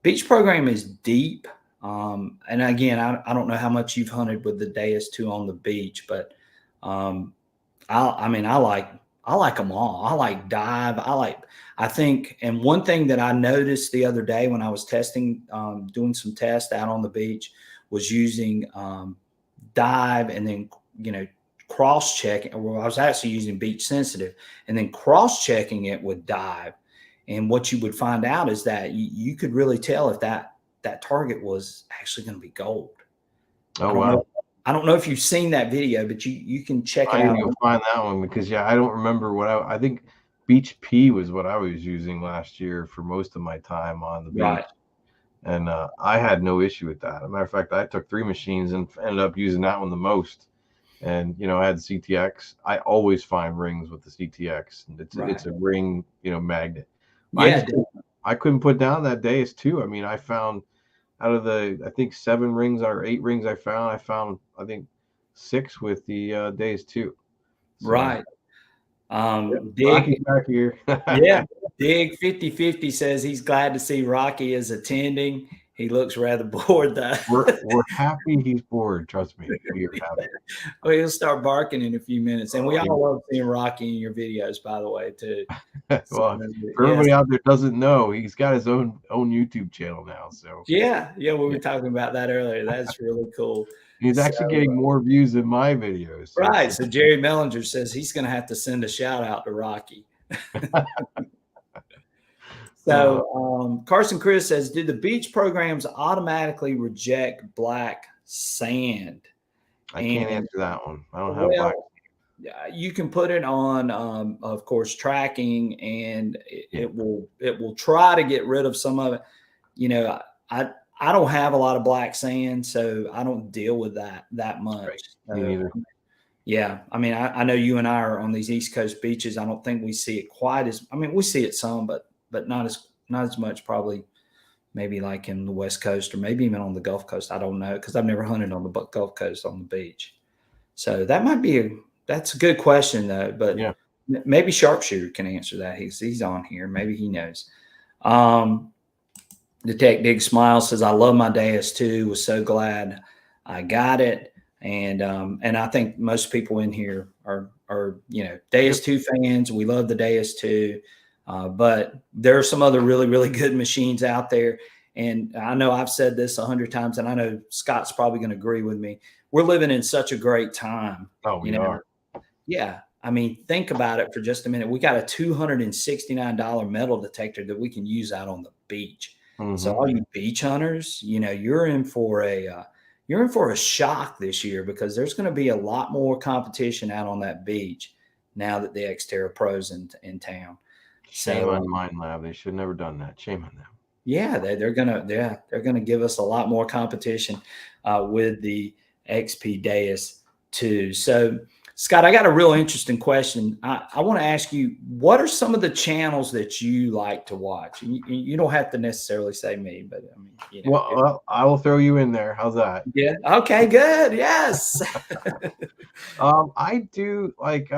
Speaker 1: Beach program is deep. And again, I don't know how much you've hunted with the Deus II on the beach, but I like them all. I like dive. I think, and one thing that I noticed the other day when I was testing, doing some tests out on the beach, was using dive and then, you know, cross-checking. Well, I was actually using Beach Sensitive and then cross-checking it with dive. And what you would find out is that you could really tell if that target was actually going to be gold.
Speaker 2: Oh, wow.
Speaker 1: I don't know if you've seen that video, but you can check it out.
Speaker 2: I need to find that one because, I don't remember what I think Beach P was what I was using last year for most of my time on the beach.
Speaker 1: Right.
Speaker 2: And I had no issue with that. As a matter of fact, I took 3 machines and ended up using that one the most. And I had the CTX. I always find rings with the CTX. It's a ring, magnet.
Speaker 1: Yeah.
Speaker 2: I couldn't put down that Deus II. I mean, I found out of the, I think 7 rings or 8 rings I found I think 6 with the Deus II. So,
Speaker 1: right.
Speaker 2: Rocky's back here.
Speaker 1: Yeah. Dig 5050 says he's glad to see Rocky is attending. He looks rather bored though.
Speaker 2: We're happy he's bored. Trust me, we are happy.
Speaker 1: Well, he'll start barking in a few minutes, and we all love seeing Rocky in your videos, by the way, too.
Speaker 2: Well, for everybody out there doesn't know, he's got his own YouTube channel now. So
Speaker 1: yeah, we were talking about that earlier. That's really cool.
Speaker 2: He's actually getting more views than my videos.
Speaker 1: So. Right. So Jerry Mellinger says he's going to have to send a shout out to Rocky. So Carson Chris says, do the beach programs automatically reject black sand?
Speaker 2: I can't answer that one. I don't have black.
Speaker 1: You can put it on, of course, tracking, and it will try to get rid of some of it. I don't have a lot of black sand, so I don't deal with that much.
Speaker 2: Right. Me neither.
Speaker 1: Yeah, I mean, I know you and I are on these East Coast beaches. I don't think we see it quite as. I mean, we see it some, but not as much. Probably, maybe like in the West Coast or maybe even on the Gulf Coast. I don't know because I've never hunted on the Gulf Coast on the beach. So that might be that's a good question though. But
Speaker 2: yeah,
Speaker 1: maybe Sharpshooter can answer that. He's on here. Maybe he knows. Detect Big Smile says, I love my Deus II. Was so glad I got it. And I think most people in here are Deus II fans. We love the Deus II. But there are some other really, really good machines out there. And I know I've said this 100 times, and I know Scott's probably going to agree with me. We're living in such a great time.
Speaker 2: Oh, we are.
Speaker 1: Yeah. I mean, think about it for just a minute. We got a $269 metal detector that we can use out on the beach. Mm-hmm. So all you beach hunters, you're in for a shock this year because there's going to be a lot more competition out on that beach now that the X-Terra Pro's in town.
Speaker 2: Shame on Mind Lab. They should have never done that. Shame on them.
Speaker 1: Yeah, they're gonna give us a lot more competition with the XP Deus II. So, Scott, I got a real interesting question. I want to ask you, what are some of the channels that you like to watch? You don't have to necessarily say me, but I mean,
Speaker 2: well, I will throw you in there. How's that?
Speaker 1: Yeah. Okay. Good. Yes.
Speaker 2: I do like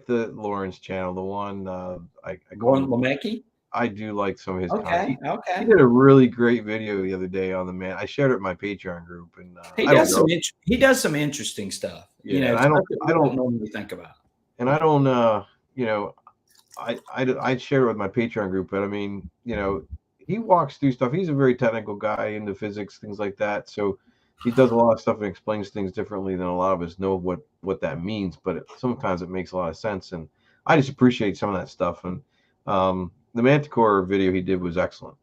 Speaker 2: the Lawrence channel, the one
Speaker 1: Gordon Lemecki.
Speaker 2: I do like some of his
Speaker 1: content. Okay.
Speaker 2: He did a really great video the other day on the man. I shared it in my Patreon group, and
Speaker 1: he does some interesting stuff.
Speaker 2: Yeah,
Speaker 1: I don't normally think about.
Speaker 2: And I don't, I share it with my Patreon group, but I mean, he walks through stuff. He's a very technical guy into physics, things like that. So he does a lot of stuff and explains things differently than a lot of us know what that means. But sometimes it makes a lot of sense, and I just appreciate some of that stuff. And the Manticore video he did was excellent.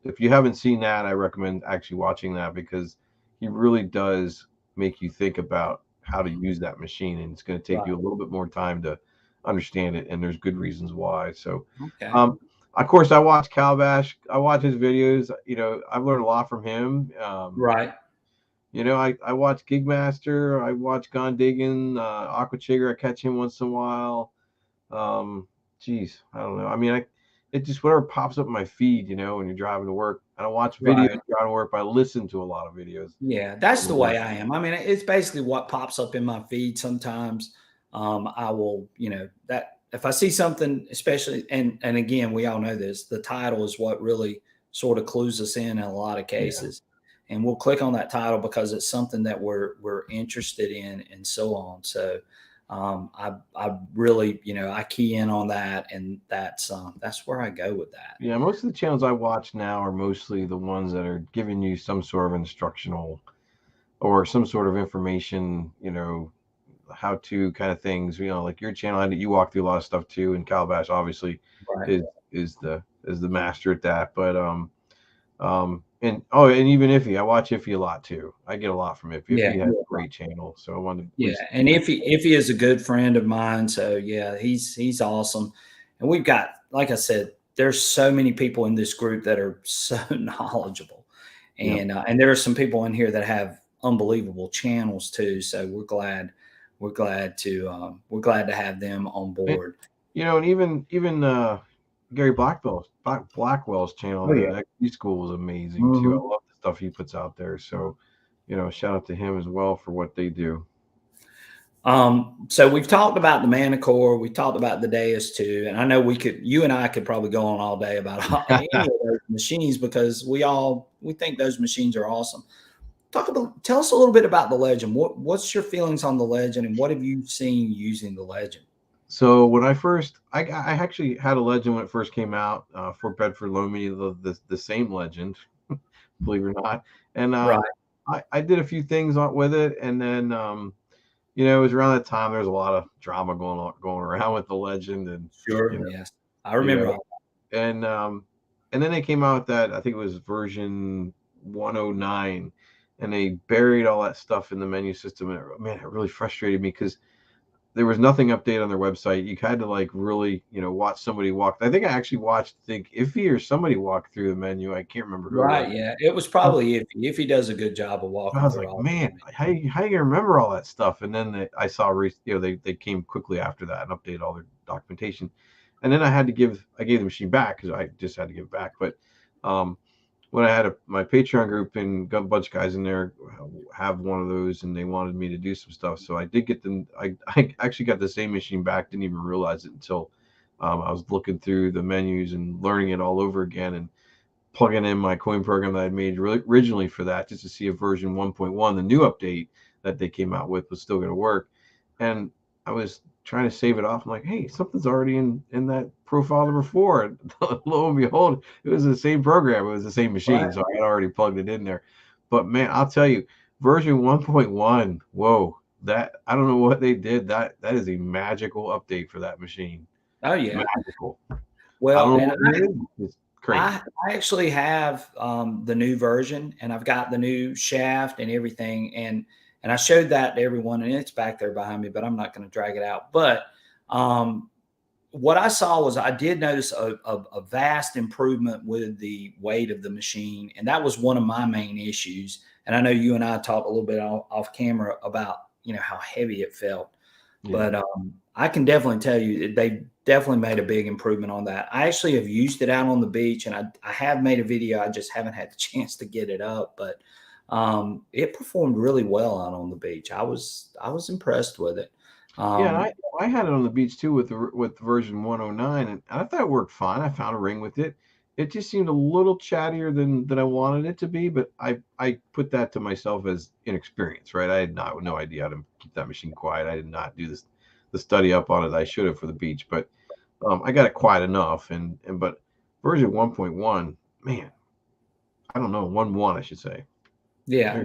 Speaker 2: If you haven't seen that, I recommend actually watching that because he really does make you think about how to use that machine, and it's going to take you a little bit more time to understand it, and there's good reasons why. So, of course, I watch Calabash. I watch his videos. I've learned a lot from him.
Speaker 1: Right.
Speaker 2: I watch Gigmaster. I watch Gone Diggin', Aqua Chigger. I catch him once in a while. Geez, I don't know. I mean, it just whatever pops up in my feed, when you're driving to work. I don't watch videos driving to work, but I listen to a lot of videos.
Speaker 1: Yeah, that's the way I am. I mean, it's basically what pops up in my feed sometimes. I will, that if I see something, especially, and again, we all know this, the title is what really sort of clues us in a lot of cases. Yeah. And we'll click on that title because it's something that we're interested in and so on. So I really, I key in on that, and that's where I go with that.
Speaker 2: Yeah, most of the channels I watch now are mostly the ones that are giving you some sort of instructional or some sort of information, how to kind of things. Like your channel, you walk through a lot of stuff too, and Calabash obviously is the master at that. But and even Iffy, I watch Iffy a lot too. I get a lot from Iffy. Iffy has a great channel, so I wanted.
Speaker 1: And Iffy is a good friend of mine. So yeah, he's awesome. And we've got, like I said, there's so many people in this group that are so knowledgeable,
Speaker 2: Yeah.
Speaker 1: and there are some people in here that have unbelievable channels too. So we're glad to have them on
Speaker 2: And,
Speaker 1: board.
Speaker 2: and even Gary Blackwell's channel,
Speaker 1: Oh yeah.
Speaker 2: the XP School, is amazing too. I
Speaker 1: Mhm.
Speaker 2: love the stuff he puts out there. So, shout out to him as well for what they do.
Speaker 1: So we've talked about the Manticore, we talked about the Deus II, and I know you and I could probably go on all day about any of those machines because we think those machines are awesome. Tell us a little bit about the Legend. What's your feelings on the Legend, and what have you seen using the Legend?
Speaker 2: So when I actually had a Legend when it first came out, for Bedford loaned me the same Legend, believe it or not, and
Speaker 1: Right.
Speaker 2: I did a few things with it, and then it was around that time there was a lot of drama going around with the Legend, and you
Speaker 1: Sure.
Speaker 2: know,
Speaker 1: Yes. I
Speaker 2: you
Speaker 1: remember
Speaker 2: know,
Speaker 1: all.
Speaker 2: and then they came out with that. I think it was version 109, and they buried all that stuff in the menu system, and man, it really frustrated me because there was nothing updated on their website. You had to like really, watch somebody walk. I think I actually watched, Iffy or somebody walk through the menu. I can't remember who it was.
Speaker 1: Right. Yeah. It was probably if he does a good job of
Speaker 2: I
Speaker 1: walking
Speaker 2: was
Speaker 1: through
Speaker 2: like,
Speaker 1: all of
Speaker 2: man,
Speaker 1: them.
Speaker 2: how you remember all that stuff? And then I saw, they came quickly after that and updated all their documentation. And then I gave the machine back because I just had to give it back. But um, when I had my Patreon group and got a bunch of guys in there have one of those, and they wanted me to do some stuff, so I did get them. I actually got the same machine back. Didn't even realize it until I was looking through the menus and learning it all over again, and plugging in my coin program that I made originally for that, just to see if version 1.1, the new update that they came out with, was still going to work. And I was trying to save it off. I'm like, hey, something's already in that profile number 4. And lo and behold, it was the same program. It was the same machine.
Speaker 1: Right.
Speaker 2: So I had already plugged it in there. But man, I'll tell you, version 1.1, whoa, that I don't know what they did. That is a magical update for that machine.
Speaker 1: Oh yeah.
Speaker 2: Magical. I
Speaker 1: Well,
Speaker 2: don't know
Speaker 1: and
Speaker 2: what it is. It's crazy.
Speaker 1: I actually have the new version, and I've got the new shaft and everything, and I showed that to everyone, and it's back there behind me, but I'm not going to drag it out. But um, what I saw was I did notice a vast improvement with the weight of the machine, and that was one of my main issues. And I know you and I talked a little bit off camera about how heavy it felt.
Speaker 2: Yeah.
Speaker 1: But I can definitely tell you they definitely made a big improvement on that. I actually have used it out on the beach, and I have made a video. I just haven't had the chance to get it up, but it performed really well out on the beach. I was impressed with it.
Speaker 2: Yeah, and
Speaker 1: Um,
Speaker 2: I had it on the beach too with version 109, and I thought it worked fine. I found a ring with it. It just seemed a little chattier than I wanted it to be, but I put that to myself as inexperience, right? I had no idea how to keep that machine quiet. I did not do the study up on it I should have for the beach, but I got it quiet enough, but version 1.1, man, I don't know, 1.1 I should say.
Speaker 1: yeah,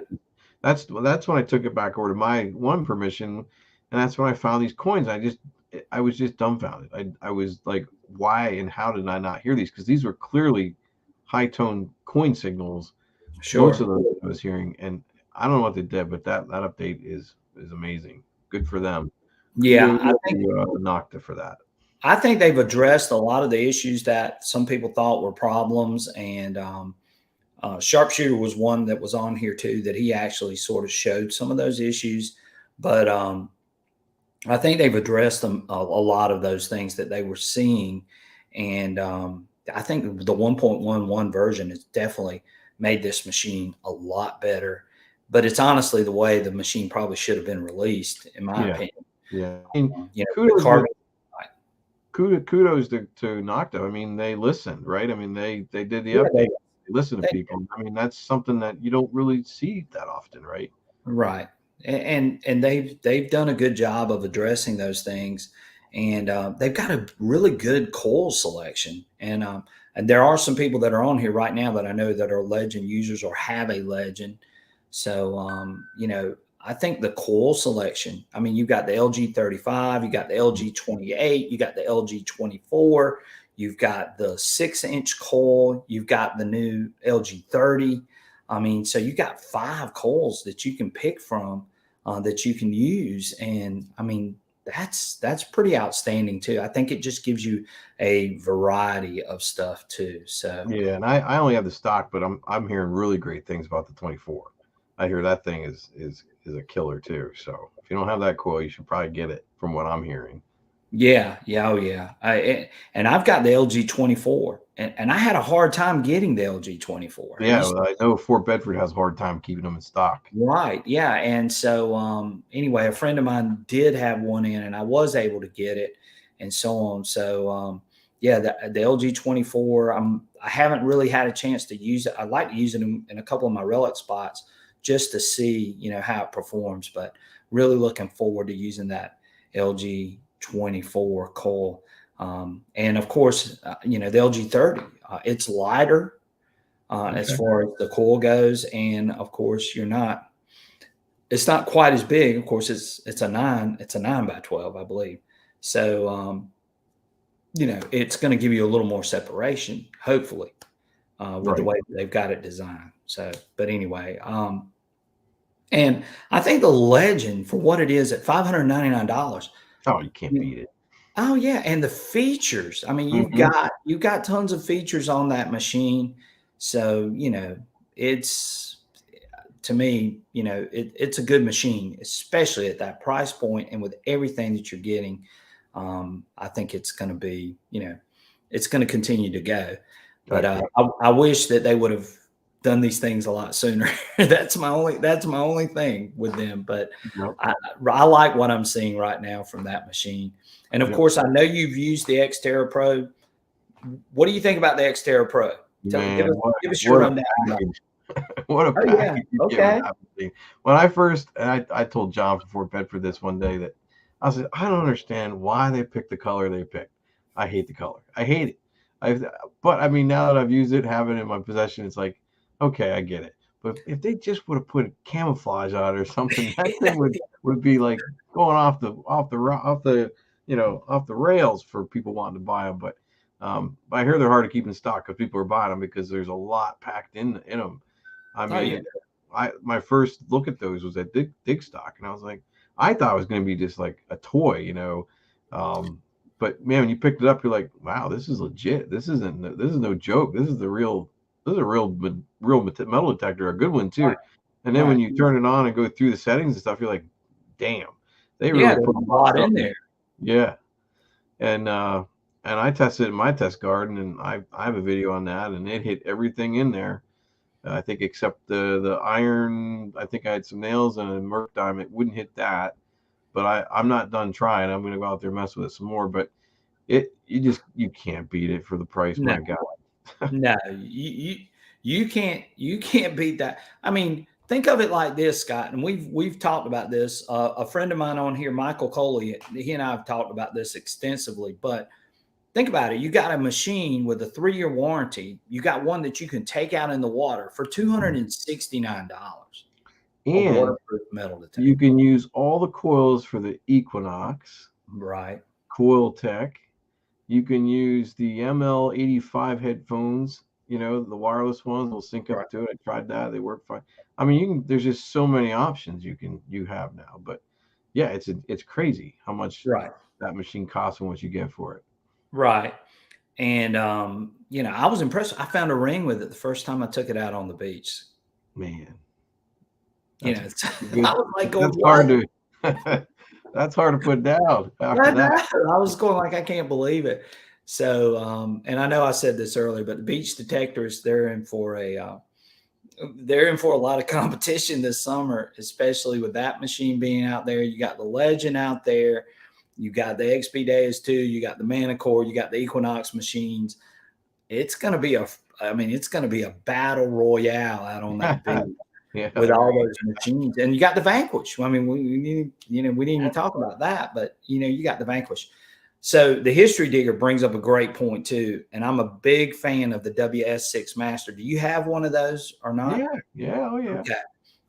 Speaker 2: That's when I took it back over to my one permission, and that's when I found these coins. I was just dumbfounded. I was like, why and how did I not hear these? Because these were clearly high tone coin signals. Most
Speaker 1: sure.
Speaker 2: of them I was hearing, and I don't know what they did, but that update is amazing. Good for them.
Speaker 1: Yeah,
Speaker 2: Kudos to Nokta for that.
Speaker 1: I think they've addressed a lot of the issues that some people thought were problems, and Sharpshooter was one that was on here too, that he actually sort of showed some of those issues. But I think they've addressed a lot of those things that they were seeing. And I think the 1.11 version has definitely made this machine a lot better. But it's honestly the way the machine probably should have been released, in my
Speaker 2: Yeah,
Speaker 1: opinion.
Speaker 2: yeah. I mean,
Speaker 1: The
Speaker 2: kudos
Speaker 1: carbon.
Speaker 2: kudos to Nokta. I mean, they listened, right? I mean, they did the
Speaker 1: Yeah,
Speaker 2: update. They listen to
Speaker 1: they
Speaker 2: people. I mean, that's something that you don't really see that often, right?
Speaker 1: Right. And they've done a good job of addressing those things, and they've got a really good coil selection. And there are some people that are on here right now that I know that are Legend users or have a Legend. So I think the coil selection. I mean, you've got the LG35, you got the LG28, you got the LG24, you've got the 6-inch coil, you've got the new LG30. I mean, so you got 5 coils that you can pick from, that you can use. And I mean, that's pretty outstanding too. I think it just gives you a variety of stuff too. So
Speaker 2: Yeah, and I only have the stock, but I'm hearing really great things about the 24. I hear that thing is a killer too. So if you don't have that coil, you should probably get it from what I'm hearing.
Speaker 1: yeah, oh yeah. And I've got the LG 24, and I had a hard time getting the LG 24. I
Speaker 2: Yeah,
Speaker 1: used
Speaker 2: well, I know Fort Bedford has a hard time keeping them in stock.
Speaker 1: Right. Yeah. And so, anyway, a friend of mine did have one in, and I was able to get it and so on. So, yeah, the LG 24, I haven't really had a chance to use it. I'd like to use it in a couple of my relic spots just to see, how it performs, but really looking forward to using that LG 24 coil. And of course, the LG 30, it's lighter as
Speaker 2: Okay.
Speaker 1: far as the coil goes, and of course it's not quite as big. Of course, it's a 9 by 12, I believe. So it's going to give you a little more separation, hopefully, with the
Speaker 2: Right.
Speaker 1: way they've got it designed. So, but anyway, and I think the Legend, for what it is at $599.
Speaker 2: Oh, you can't beat it.
Speaker 1: Oh yeah, and the features. I mean,
Speaker 2: Mhm.
Speaker 1: you've got tons of features on that machine. So, it's to me, it's a good machine, especially at that price point and with everything that you're getting. I think it's going to be, it's going to continue to go. But
Speaker 2: Yeah.
Speaker 1: I wish that they would have done these things a lot sooner. That's my only thing with them. But
Speaker 2: Yep.
Speaker 1: I like what I'm seeing right now from that machine. And of
Speaker 2: Yep.
Speaker 1: course, I know you've used the X-Terra Pro. What do you think about the Xterra Pro?
Speaker 2: Man,
Speaker 1: Give us your
Speaker 2: what a
Speaker 1: rundown.
Speaker 2: package. What a
Speaker 1: Oh yeah.
Speaker 2: package you get with
Speaker 1: Okay.
Speaker 2: that machine. When I first, and I told John from Fort Bedford this one day that I said, I don't understand why they picked the color they picked. I hate the color. I hate it. But I mean, now that I've used it, have it in my possession, it's like, okay, I get it. But if they just would have put camouflage on it or something, that thing would be like going off the rails for people wanting to buy them. But I hear they're hard to keep in stock because people are buying them because there's a lot packed in them. I
Speaker 1: Oh
Speaker 2: mean,
Speaker 1: yeah.
Speaker 2: my first look at those was at Dig Stock, and I was like, I thought it was going to be just like a toy. But man, when you picked it up, you're like, wow, this is legit. This is no joke. This is a real metal detector, a good one too. And then when
Speaker 1: Right.
Speaker 2: you turn it on and go through the settings and stuff, you're like, damn, they
Speaker 1: Yeah,
Speaker 2: really
Speaker 1: there's
Speaker 2: put
Speaker 1: a
Speaker 2: a lot of
Speaker 1: lot
Speaker 2: stuff
Speaker 1: in
Speaker 2: in.
Speaker 1: there.
Speaker 2: Yeah, and I tested it in my test garden, and I have a video on that, and it hit everything in there. I think except the iron. I think I had some nails and a Merc diamond. It wouldn't hit that, but I'm not done trying. I'm going to go out there and mess with it some more. But you can't beat it for the price.
Speaker 1: No,
Speaker 2: My God.
Speaker 1: no, you can't beat that. I mean, think of it like this, Scott, and we've talked about this. A friend of mine on here, Michael Coley, he and I have talked about this extensively. But think about it. You got a machine with a 3-year warranty. You got one that you can take out in the water for $269. A
Speaker 2: And
Speaker 1: waterproof metal detector.
Speaker 2: you can use all the coils for the Equinox,
Speaker 1: Right.
Speaker 2: Coil Tech. You can use the ML85 headphones, the wireless ones will sync
Speaker 1: Right.
Speaker 2: up to it. I tried that. They work fine. I mean, there's just so many options you have now. But yeah, it's crazy how much
Speaker 1: Right.
Speaker 2: that machine costs and what you get for it.
Speaker 1: Right. And I was impressed. I found a ring with it the first time I took it out on the beach.
Speaker 2: Man,
Speaker 1: You
Speaker 2: that's
Speaker 1: know,
Speaker 2: a good.
Speaker 1: I was like going,
Speaker 2: That's
Speaker 1: what?
Speaker 2: hard to that's hard to put down after that.
Speaker 1: I was going like, I can't believe it. So, and I know I said this earlier, but the beach detectors, they're in for a lot of competition this summer, especially with that machine being out there. You got the Legend out there, you got the XP Deus 2, you got the Manticore, you got the Equinox machines. It's going to be it's going to be a battle royale out on that beach
Speaker 2: Yeah,
Speaker 1: with
Speaker 2: there
Speaker 1: all
Speaker 2: you
Speaker 1: those machines. And you got the Vanquish. I mean, we didn't even talk about that, but you got the Vanquish. So the History Digger brings up a great point too, and I'm a big fan of the WS6 Master. Do you have one of those or
Speaker 2: go.
Speaker 1: not?
Speaker 2: Yeah, oh yeah.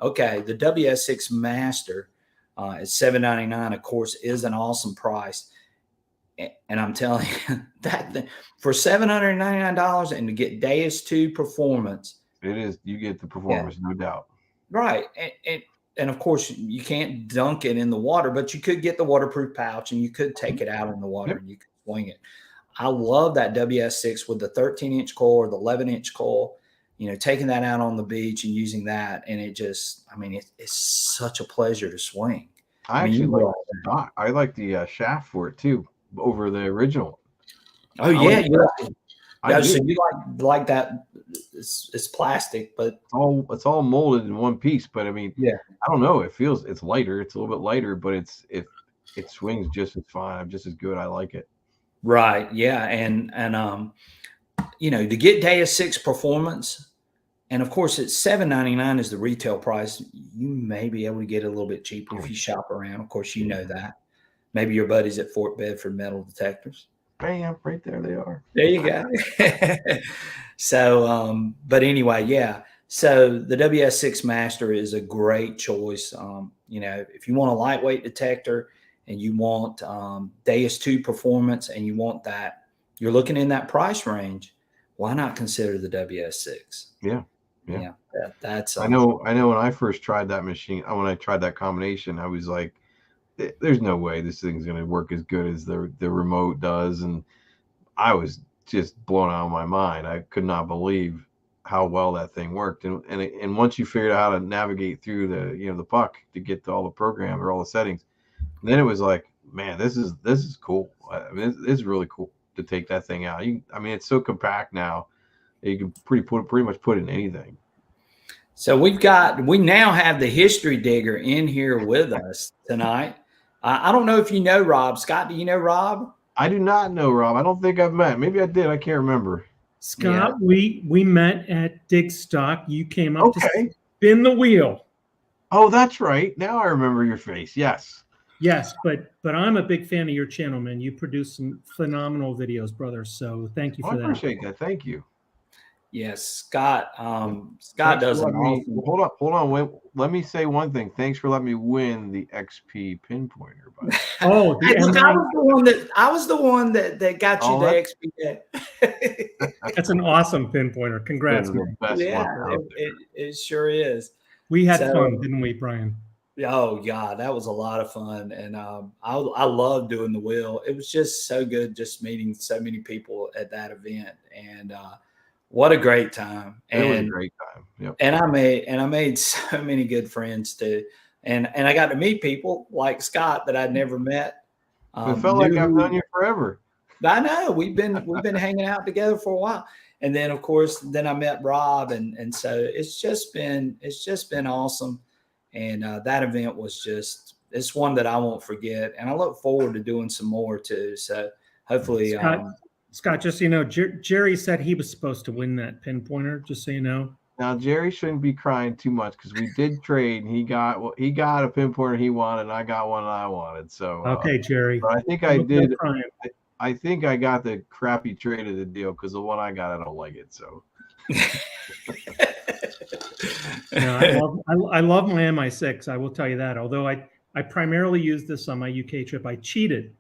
Speaker 1: Okay. The WS6 Master at $799, of course, is an awesome price. And I'm telling you that for $799 and to get Deus 2 performance,
Speaker 2: It is. You get the
Speaker 1: yeah,
Speaker 2: performance, no doubt.
Speaker 1: right. And and of course you can't dunk it in the water, but you could get the waterproof pouch and you could take it out in the water and you could swing it. I love that WS6 with the 13-inch coil or the 11-inch coil, you know, taking that out on the beach and using that. And it just, I mean, it's such a pleasure to swing.
Speaker 2: I actually like the shaft for it too, over the original.
Speaker 1: Oh yeah,
Speaker 2: so
Speaker 1: you like that? It's plastic, but
Speaker 2: it's all molded in one piece. But I mean,
Speaker 1: yeah,
Speaker 2: I don't know. It's lighter. It's a little bit lighter, but it swings just as fine, just as good. I like it.
Speaker 1: Right. Yeah, and you know, to get Deus 6 performance, and of course it's $799 is the retail price. You may be able to get it a little bit cheaper if you shop around. Of course, you know that. Maybe your buddies at Fort Bedford Metal Detectors.
Speaker 2: Bam, right there they are.
Speaker 1: There you go. So, but anyway, yeah. So the WS6 Master is a great choice. You know, if you want a lightweight detector and you want Deus II performance and you want that, you're looking in that price range, why not consider the WS6?
Speaker 2: Yeah.
Speaker 1: That's
Speaker 2: I know when I first tried that machine, when I tried that combination, I was like, there's no way this thing's going to work as good as the remote does. And I was just blown out of my mind. I could not believe how well that thing worked. And once you figured out how to navigate through the puck to get to all the program or all the settings, then it was like, man, this is cool. I mean, it's really cool to take that thing out. I mean, it's so compact now that you can pretty much put in anything.
Speaker 1: So we now have the history digger in here with us tonight. I don't know if you know Rob. Scott, do you know Rob?
Speaker 2: I do not know Rob. I don't think I've met. Maybe I did. I can't remember.
Speaker 3: Scott, we met at Dig Stock. You came up to spin the wheel.
Speaker 2: Oh, that's right. Now I remember your face. Yes.
Speaker 3: Yes, but I'm a big fan of your channel, man. You produce some phenomenal videos, brother. So thank you for that.
Speaker 2: I appreciate that. Thank you.
Speaker 1: Yes, Scott. Scott does an awesome.
Speaker 2: Hold on. Let me say one thing. Thanks for letting me win the XP pinpointer.
Speaker 3: Oh,
Speaker 1: I was the one that got you the XP.
Speaker 3: That's an awesome pinpointer. Congrats, man.
Speaker 1: It sure is.
Speaker 3: We had fun, didn't we, Brian?
Speaker 1: Oh God, that was a lot of fun, and I love doing the wheel. It was just so good, just meeting so many people at that event, and what a great time!
Speaker 2: It was a great time. Yep.
Speaker 1: And I made so many good friends too, and I got to meet people like Scott that I'd never met.
Speaker 2: It felt like I've known you forever.
Speaker 1: I know we've been hanging out together for a while, and then of course I met Rob, and so it's just been awesome. And that event was it's one that I won't forget. And I look forward to doing some more too. So hopefully.
Speaker 3: Scott, just so you know, Jerry said he was supposed to win that pinpointer, just so you know.
Speaker 2: Now, Jerry shouldn't be crying too much because we did trade. He got a pinpointer he wanted, and I got one I wanted. So
Speaker 3: okay, Jerry.
Speaker 2: But I think I did. I think I got the crappy trade of the deal because the one I got, I don't like it. So.
Speaker 3: I love my MI6. I will tell you that. Although I primarily used this on my UK trip, I cheated.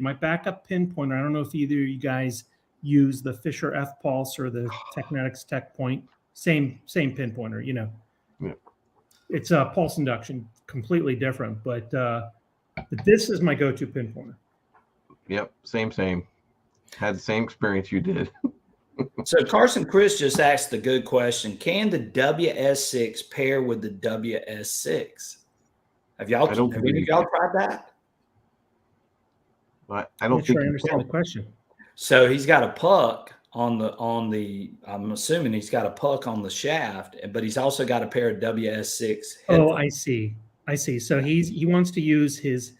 Speaker 3: My backup pinpointer. I don't know if either of you guys use the Fisher F Pulse or the Technetics Tech Point. Same pinpointer. You know, it's a pulse induction, completely different. But this is my go-to pinpointer.
Speaker 2: Yep, same. Had the same experience you did.
Speaker 1: So Carson Chris just asked a good question. Can the WS6 pair with the WS6? Have any of y'all tried that?
Speaker 2: I don't think
Speaker 3: I understand the question.
Speaker 1: So he's got a puck on the I'm assuming he's got a puck on the shaft, but he's also got a pair of WS6 headphones.
Speaker 3: Oh, I see. So he wants to use his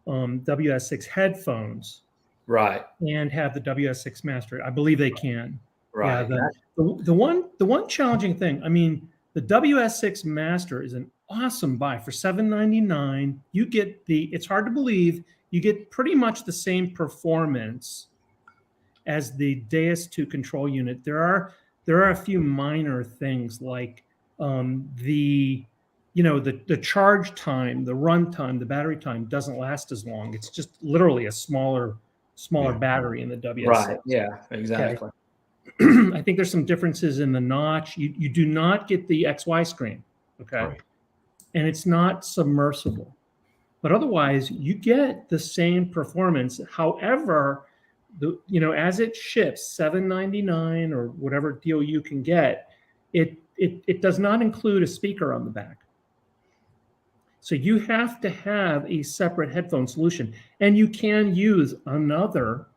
Speaker 3: WS6 headphones.
Speaker 1: Right.
Speaker 3: And have the WS6 Master. I believe they can.
Speaker 1: Right.
Speaker 3: Yeah, the one challenging thing, I mean, the WS6 Master is an awesome buy for $799. You get it's hard to believe, you get pretty much the same performance as the Deus II control unit. There are a few minor things like the charge time, the run time, the battery time doesn't last as long. It's just literally a smaller battery in the WS6.
Speaker 1: Right. Yeah, exactly.
Speaker 3: Okay. I think there's some differences in the notch. You do not get the XY screen. Okay. and it's not submersible. But otherwise, you get the same performance. However, as it ships $799 or whatever deal you can get, it does not include a speaker on the back. So you have to have a separate headphone solution, and you can use another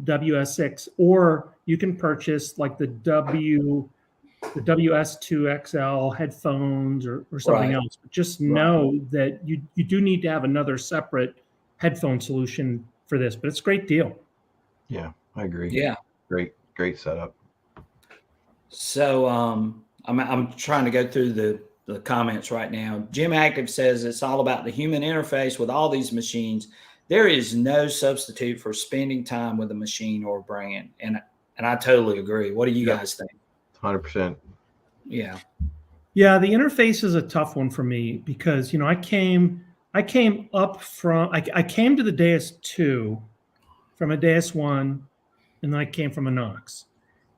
Speaker 3: WS6, or you can purchase like the WS2 XL headphones or something else. But just know that you do need to have another separate headphone solution for this. But it's a great deal.
Speaker 2: Yeah, I agree.
Speaker 1: Yeah,
Speaker 2: great setup.
Speaker 1: So I'm trying to go through the comments right now. Jim Active says it's all about the human interface with all these machines. There is no substitute for spending time with a machine or a brand, and I totally agree. What do you guys think?
Speaker 2: 100%.
Speaker 1: Yeah.
Speaker 3: Yeah, the interface is a tough one for me because I came up from I came to the Deus II from a Deus 1, and then I came from a Nox.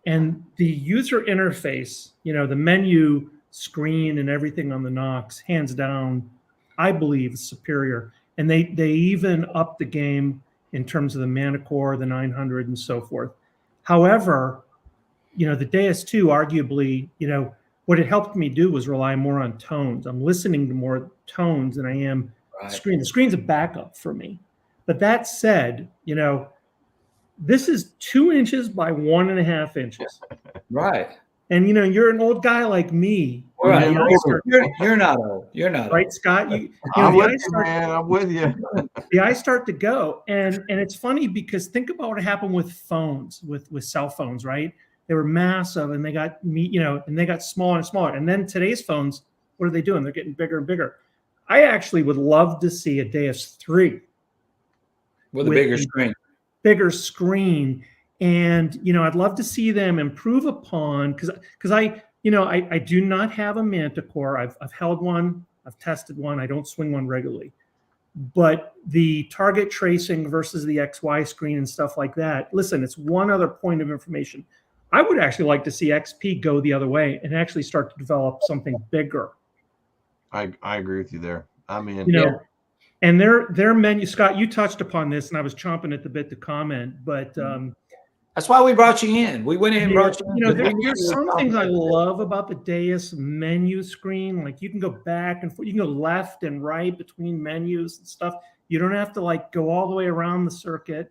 Speaker 3: And the user interface, the menu screen and everything on the Nox, hands down, I believe is superior. And they even upped the game in terms of the Manticore, the 900, and so forth. However, the Deus II, arguably, what it helped me do was rely more on tones. I'm listening to more tones than I am screen. The screen's a backup for me. But that said, this is 2 inches by 1.5 inches.
Speaker 1: Right.
Speaker 3: And you're an old guy like me.
Speaker 1: Right. You're not old. You're not
Speaker 3: right,
Speaker 1: old.
Speaker 3: Scott.
Speaker 2: I'm with you, man. I'm with you.
Speaker 3: The eyes start to go, and it's funny because think about what happened with phones, with cell phones, right? They were massive, and they got and they got smaller and smaller. And then today's phones, what are they doing? They're getting bigger and bigger. I actually would love to see a Deus 3
Speaker 1: with a bigger screen.
Speaker 3: Bigger screen. And, I'd love to see them improve upon, because I do not have a Manticore. I've held one. I've tested one. I don't swing one regularly. But the target tracing versus the XY screen and stuff like that, listen, it's one other point of information. I would actually like to see XP go the other way and actually start to develop something bigger.
Speaker 2: I agree with you there. I mean,
Speaker 3: and their menu, Scott, you touched upon this, and I was chomping at the bit to comment, but
Speaker 1: that's why we brought you in. We went in and brought you in.
Speaker 3: There's some things I love about the Deus menu screen. Like you can go back and forth, you can go left and right between menus and stuff. You don't have to go all the way around the circuit.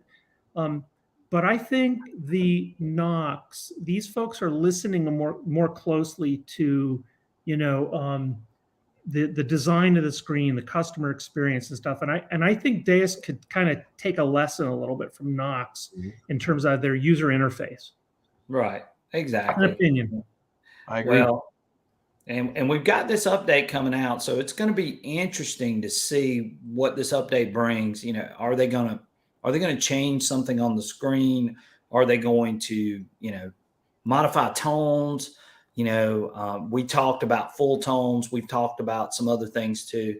Speaker 3: But I think the Nox, these folks are listening more closely to, the design of the screen, the customer experience and stuff. And I think Deus could kind of take a lesson a little bit from Nox in terms of their user interface.
Speaker 1: Right. Exactly.
Speaker 3: My opinion.
Speaker 2: I agree.
Speaker 1: Well, and we've got this update coming out, so it's going to be interesting to see what this update brings. Are they going to change something on the screen? Are they going to, modify tones? We talked about full tones. We've talked about some other things too.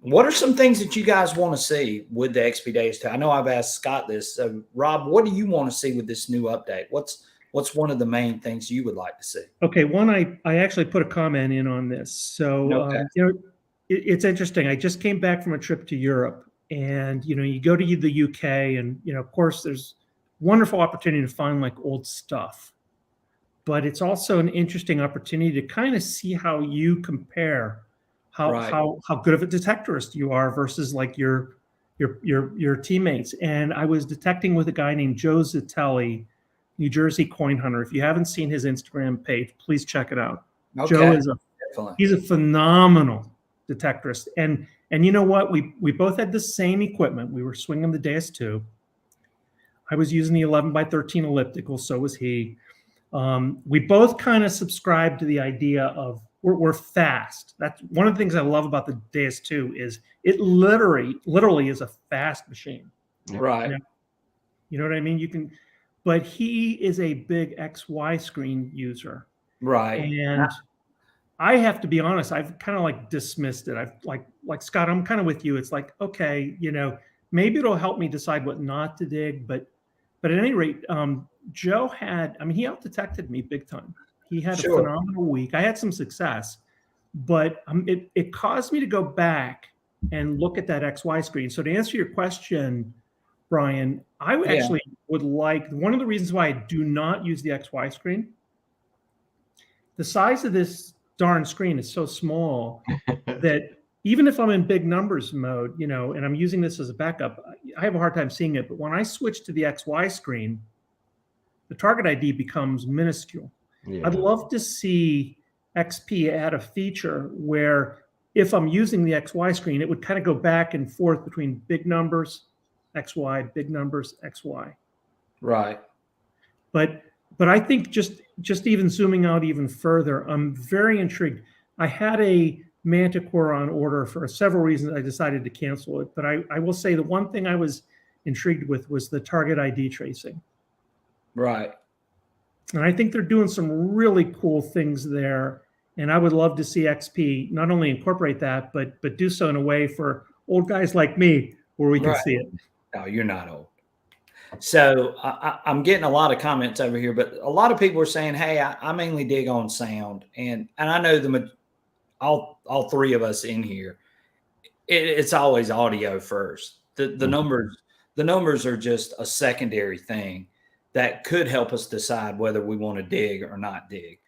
Speaker 1: What are some things that you guys want to see with the XP Deus II? I know I've asked Scott this. So, Rob, what do you want to see with this new update? What's one of the main things you would like to see? Okay,
Speaker 3: one, I actually put a comment in on this. So, it's interesting. I just came back from a trip to Europe, and you go to the UK, and of course, there's wonderful opportunity to find old stuff. But it's also an interesting opportunity to kind of see how you compare how good of a detectorist you are versus your teammates. And I was detecting with a guy named Joe Zitelli, New Jersey Coin Hunter. If you haven't seen his Instagram page, please check it out. Okay. Joe he's a phenomenal detectorist. And you know what? We both had the same equipment. We were swinging the Deus II. I was using the 11x13 elliptical. So was he. We both kind of subscribe to the idea of we're fast. That's one of the things I love about the Deus II is it literally is a fast machine.
Speaker 1: Right.
Speaker 3: You know what I mean? But he is a big XY screen user.
Speaker 1: Right.
Speaker 3: And I have to be honest, I've kind of dismissed it. I've like Scott, I'm kind of with you. It's okay, maybe it'll help me decide what not to dig, but at any rate, Joe he out-detected me big time. He had a phenomenal week. I had some success, but it caused me to go back and look at that XY screen. So to answer your question, Brian, I actually would like, one of the reasons why I do not use the XY screen, the size of this darn screen is so small that even if I'm in big numbers mode, you know, and I'm using this as a backup, I have a hard time seeing it. But when I switch to the XY screen, the target ID becomes minuscule.
Speaker 2: Yeah.
Speaker 3: I'd love to see XP add a feature where if I'm using the XY screen, it would kind of go back and forth between big numbers, XY, big numbers, XY.
Speaker 1: Right.
Speaker 3: But I think just even zooming out even further, I'm very intrigued. I had a Manticore on order for several reasons. I decided to cancel it, but I will say the one thing I was intrigued with was the target ID tracing.
Speaker 1: Right.
Speaker 3: And I think they're doing some really cool things there. And I would love to see XP not only incorporate that, but do so in a way for old guys like me where we can see it.
Speaker 1: No, you're not old. So I'm getting a lot of comments over here, but a lot of people are saying, hey, I mainly dig on sound. And I know all three of us in here, it's always audio first. The numbers are just a secondary thing that could help us decide whether we want to dig or not dig.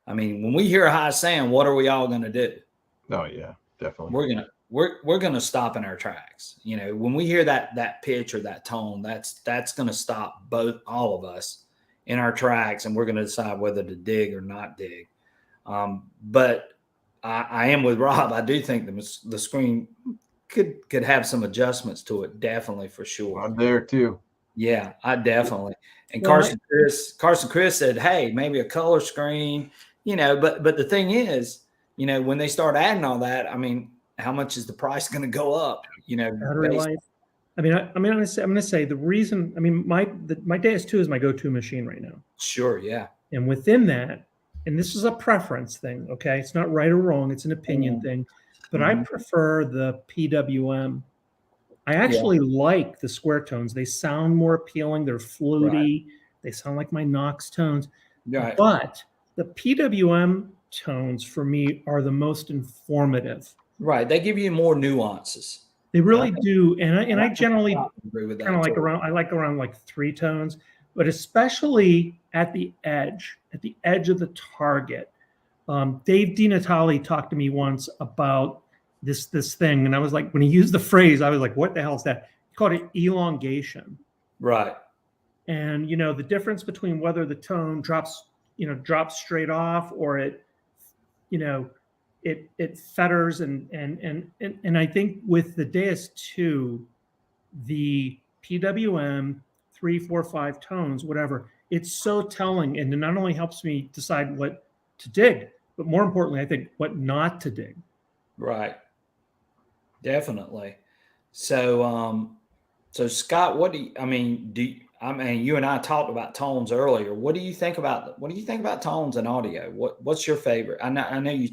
Speaker 1: I mean, when we hear a high sound, what are we all going to do?
Speaker 2: Oh yeah, definitely.
Speaker 1: We're gonna stop in our tracks. You know, when we hear that pitch or that tone, that's gonna stop all of us in our tracks, and we're gonna decide whether to dig or not dig. But I am with Rob. I do think the screen could have some adjustments to it, definitely, for sure.
Speaker 2: I'm there too.
Speaker 1: Yeah, I definitely. And Carson Chris said, hey, maybe a color screen, you know, but the thing is, you know, when they start adding all that, I mean, how much is the price going to go up? You know,
Speaker 3: battery life. I'm going to say the reason. I mean, my Deus II is my go-to machine right now.
Speaker 1: Sure, yeah.
Speaker 3: And within that, and this is a preference thing, okay? It's not right or wrong. It's an opinion thing. But I prefer the PWM. I actually like the square tones. They sound more appealing. They're fluty. Right. They sound like my Knox tones.
Speaker 1: Right.
Speaker 3: But the PWM tones for me are the most informative.
Speaker 1: Right. They give you more nuances.
Speaker 3: They really do. And I generally kind of like around like 3 tones, but especially at the edge of the target. Dave DiNatale talked to me once about this thing, and I was like, when he used the phrase, I was like, what the hell is that? He called it elongation.
Speaker 1: Right.
Speaker 3: And you know, the difference between whether the tone drops straight off or it feathers and I think with the Deus II, the PWM 3, 4, 5 tones, whatever, it's so telling, and it not only helps me decide what to dig, but more importantly, I think what not to dig.
Speaker 1: Right. Definitely. So, so Scott, you and I talked about tones earlier. What do you think about tones and audio? What's your favorite? I know you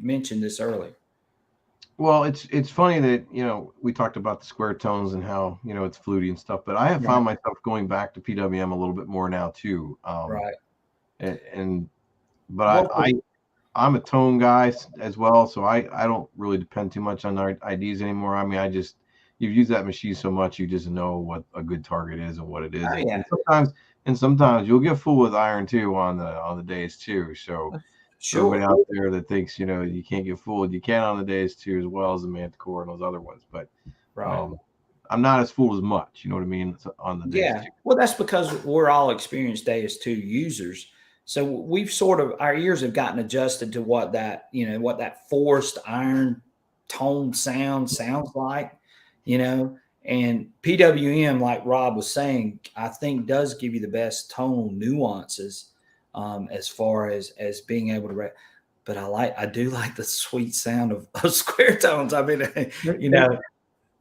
Speaker 1: mentioned this earlier.
Speaker 2: Well, it's funny that, you know, we talked about the square tones and how, you know, it's fluty and stuff, but I have found myself going back to PWM a little bit more now too.
Speaker 1: Right.
Speaker 2: But I'm a tone guy as well, so I don't really depend too much on our IDs anymore. I mean, you've used that machine so much, you just know what a good target is and what it is. And sometimes you'll get fooled with iron too on the Deus II. So everybody out there that thinks, you know, you can't get fooled, you can on the Deus II as well as the Manticore and those other ones. But I'm not as fooled as much, you know what I mean, on the Deus II.
Speaker 1: Well, that's because we're all experienced Deus II users. So we've our ears have gotten adjusted to what that forced iron tone sounds like, you know, and PWM, like Rob was saying, I think does give you the best tone nuances as far as being able to, but I do like the sweet sound of square tones. I mean, you know,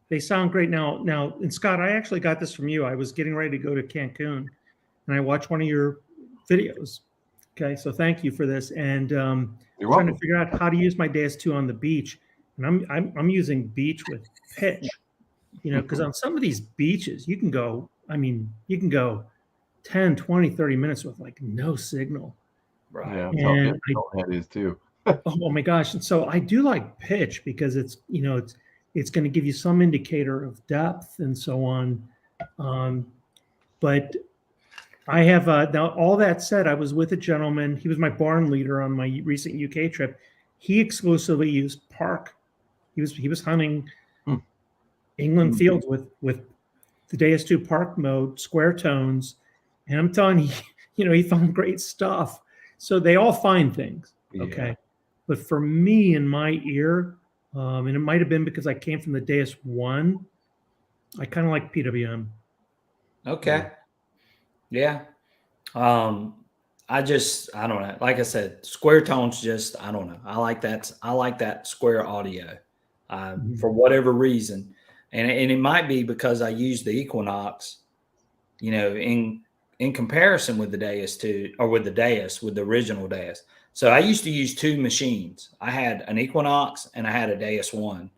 Speaker 3: they sound great now. And Scott, I actually got this from you. I was getting ready to go to Cancun and I watched one of your videos. Okay, so thank you for this. And
Speaker 2: you're
Speaker 3: trying
Speaker 2: welcome.
Speaker 3: to figure out how to use my Deus II on the beach, and I'm using beach with pitch, you know, because on some of these beaches you can go 10, 20, 30 minutes with like no signal.
Speaker 1: Right.
Speaker 2: Yeah, and that is too.
Speaker 3: Oh my gosh. And so I do like pitch because it's, it's going to give you some indicator of depth and so on. But I have now. All that said, I was with a gentleman. He was my barn leader on my recent UK trip. He exclusively used park. He was hunting England fields with the Deus II park mode, square tones, and I'm telling you, he found great stuff. So they all find things, okay.
Speaker 2: Yeah.
Speaker 3: But for me, in my ear, and it might have been because I came from the Deus I, I kind of like PWM.
Speaker 1: Okay. Yeah. I don't know. Like I said, square tones I don't know. I like that square audio for whatever reason. And it might be because I use the Equinox, in comparison with the Deus II or with the original Deus. So I used to use two machines. I had an Equinox and I had a Deus I.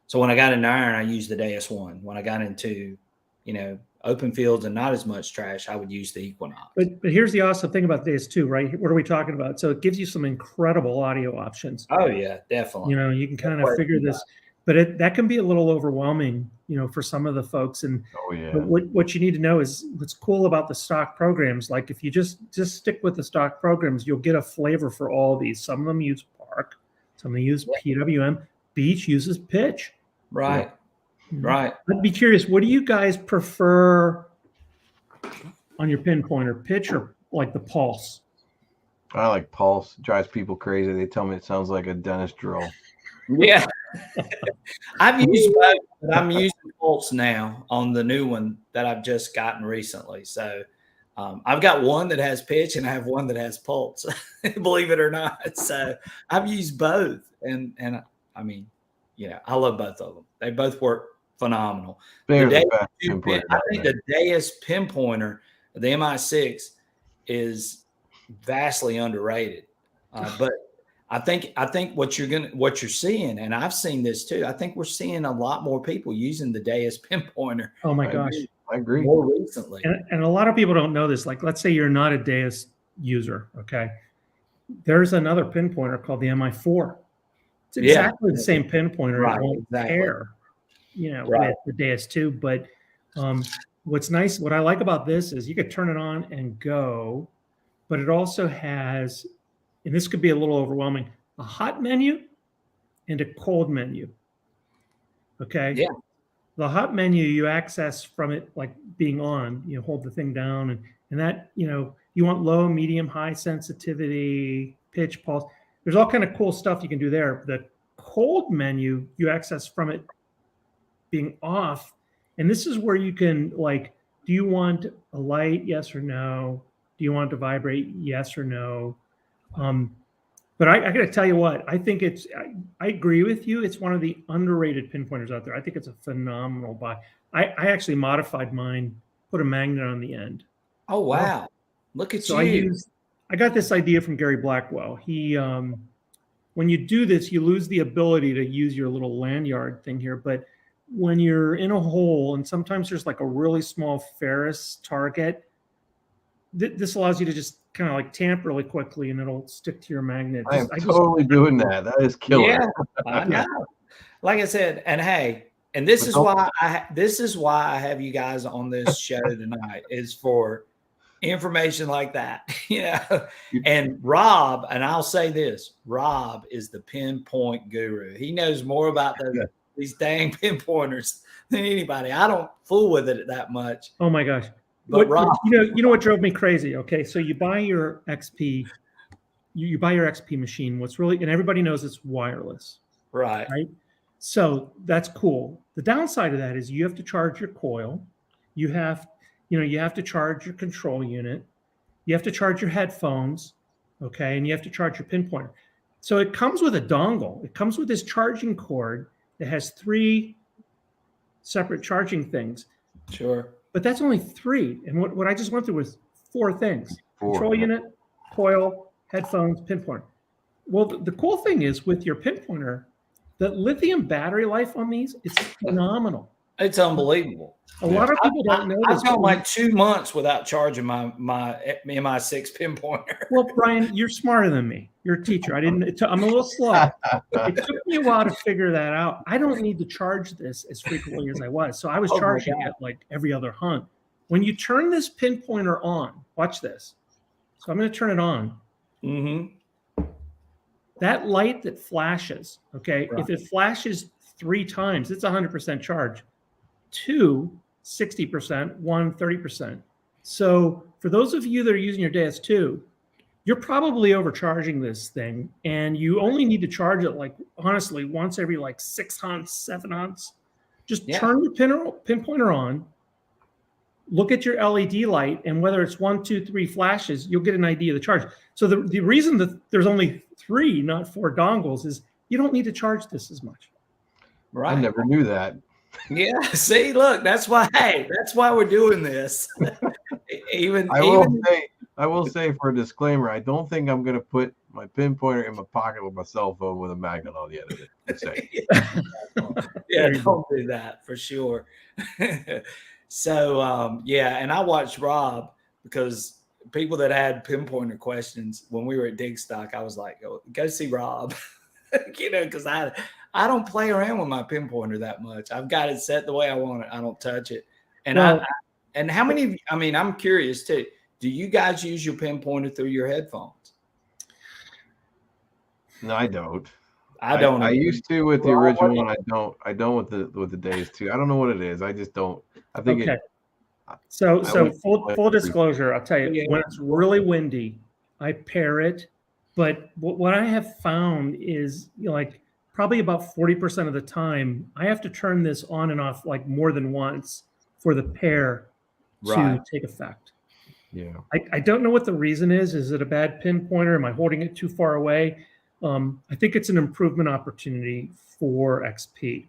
Speaker 1: So when I got into iron, I used the Deus I. When I got into, open fields and not as much trash, I would use the Equinox. But
Speaker 3: here's the awesome thing about Deus II, right? What are we talking about? So it gives you some incredible audio options.
Speaker 1: Oh yeah, definitely.
Speaker 3: You can kind of figure this, but that can be a little overwhelming, for some of the folks. And but what you need to know is what's cool about the stock programs. Like if you just stick with the stock programs, you'll get a flavor for all these. Some of them use Park, some of them use PWM. Beach uses pitch.
Speaker 1: Right. Right.
Speaker 3: I'd be curious, what do you guys prefer on your pinpointer, pitch or like the pulse?
Speaker 2: I like pulse. It drives people crazy. They tell me it sounds like a dentist drill.
Speaker 1: Yeah. I've used both, but I'm using pulse now on the new one that I've just gotten recently. So I've got one that has pitch and I have one that has pulse, believe it or not. So I've used both. And I mean, I love both of them. They both work phenomenal. I think the Deus pinpointer, the MI6, is vastly underrated. But I think what you're seeing, and I've seen this too. I think we're seeing a lot more people using the Deus pinpointer.
Speaker 3: Oh my gosh,
Speaker 2: I agree.
Speaker 1: More recently,
Speaker 3: and a lot of people don't know this. Like, let's say you're not a Deus user. Okay, there's another pinpointer called the MI4. It's exactly the same pinpointer.
Speaker 1: Right,
Speaker 3: it won't pair, with the Deus II. But what's nice, what I like about this is you could turn it on and go, but it also has, and this could be a little overwhelming, a hot menu and a cold menu. Okay.
Speaker 1: Yeah.
Speaker 3: The hot menu you access from it like being on, hold the thing down and that, you want low, medium, high sensitivity, pitch, pulse. There's all kind of cool stuff you can do there. The cold menu you access from it being off. And this is where you can like, do you want a light? Yes or no? Do you want it to vibrate? Yes or no? But I got to tell you what, I think I agree with you. It's one of the underrated pinpointers out there. I think it's a phenomenal buy. I actually modified mine, put a magnet on the end.
Speaker 1: Oh, wow. Look at you.
Speaker 3: I got this idea from Gary Blackwell. He, when you do this, you lose the ability to use your little lanyard thing here. But when you're in a hole, and sometimes there's like a really small ferrous target, this allows you to just kind of like tamp really quickly and it'll stick to your magnet.
Speaker 2: I am totally doing that. That is killer.
Speaker 1: Yeah, I know. Like I said, and hey, and this is why I have you guys on this show tonight, is for information like that. And Rob, and I'll say this, Rob is the pinpoint guru. He knows more about these dang pinpointers than anybody. I don't fool with it that much.
Speaker 3: Oh my gosh.
Speaker 1: But Rob,
Speaker 3: you know what drove me crazy? Okay, so you buy your XP, you buy your XP machine. What's really, and everybody knows it's wireless,
Speaker 1: right?
Speaker 3: So that's cool. The downside of that is you have to charge your coil, you have to charge your control unit, you have to charge your headphones, okay, and you have to charge your pinpointer. So it comes with a dongle. It comes with this charging cord that has 3 separate charging things.
Speaker 1: Sure.
Speaker 3: But that's only 3. And what I just went through was 4 things. Control unit, coil, headphones, pinpointer. Well, the cool thing is with your pinpointer, the lithium battery life on these is phenomenal.
Speaker 1: It's unbelievable.
Speaker 3: A lot of people don't know this.
Speaker 1: I've gone like 2 months without charging my MI6 pinpointer.
Speaker 3: Well, Brian, you're smarter than me. You're a teacher. I'm a little slow. It took me a while to figure that out. I don't need to charge this as frequently as I was. So I was charging it like every other hunt. When you turn this pinpointer on, watch this. So I'm going to turn it on.
Speaker 1: Mm-hmm.
Speaker 3: That light that flashes, okay,
Speaker 1: Right.
Speaker 3: if it flashes 3 times, it's 100% charge. 2, 60%, 1, 30%. So for those of you that are using your Deus II, you're probably overcharging this thing, and you only need to charge it like, honestly, once every like 6 hunts, 7 hunts. Just turn your pinpointer on, look at your LED light, and whether it's 1, 2, 3 flashes, you'll get an idea of the charge. So the reason that there's only 3, not 4 dongles is you don't need to charge this as much.
Speaker 2: Right. I never knew that.
Speaker 1: Yeah. See, look, that's why we're doing this.
Speaker 2: I will say for a disclaimer, I don't think I'm going to put my pinpointer in my pocket with my cell phone with a magnet on the end of it.
Speaker 1: Yeah, don't do that for sure. So, and I watched Rob because people that had pinpointer questions when we were at Dig Stock, I was like, go see Rob, because I don't play around with my pinpointer that much. I've got it set the way I want it. I don't touch it. And and how many of you, I mean, I'm curious too. Do you guys use your pinpointer through your headphones?
Speaker 2: No, I don't.
Speaker 1: I don't.
Speaker 2: I used to with the original one. I don't with the Deus II. I don't know what it is. I just don't. I think
Speaker 3: So full disclosure, I'll tell you, when it's really windy, I pair it. But what I have found is, like, probably about 40% of the time, I have to turn this on and off like more than once for the pair to take effect.
Speaker 2: Yeah.
Speaker 3: I don't know what the reason is. Is it a bad pinpointer? Am I holding it too far away? I think it's an improvement opportunity for XP.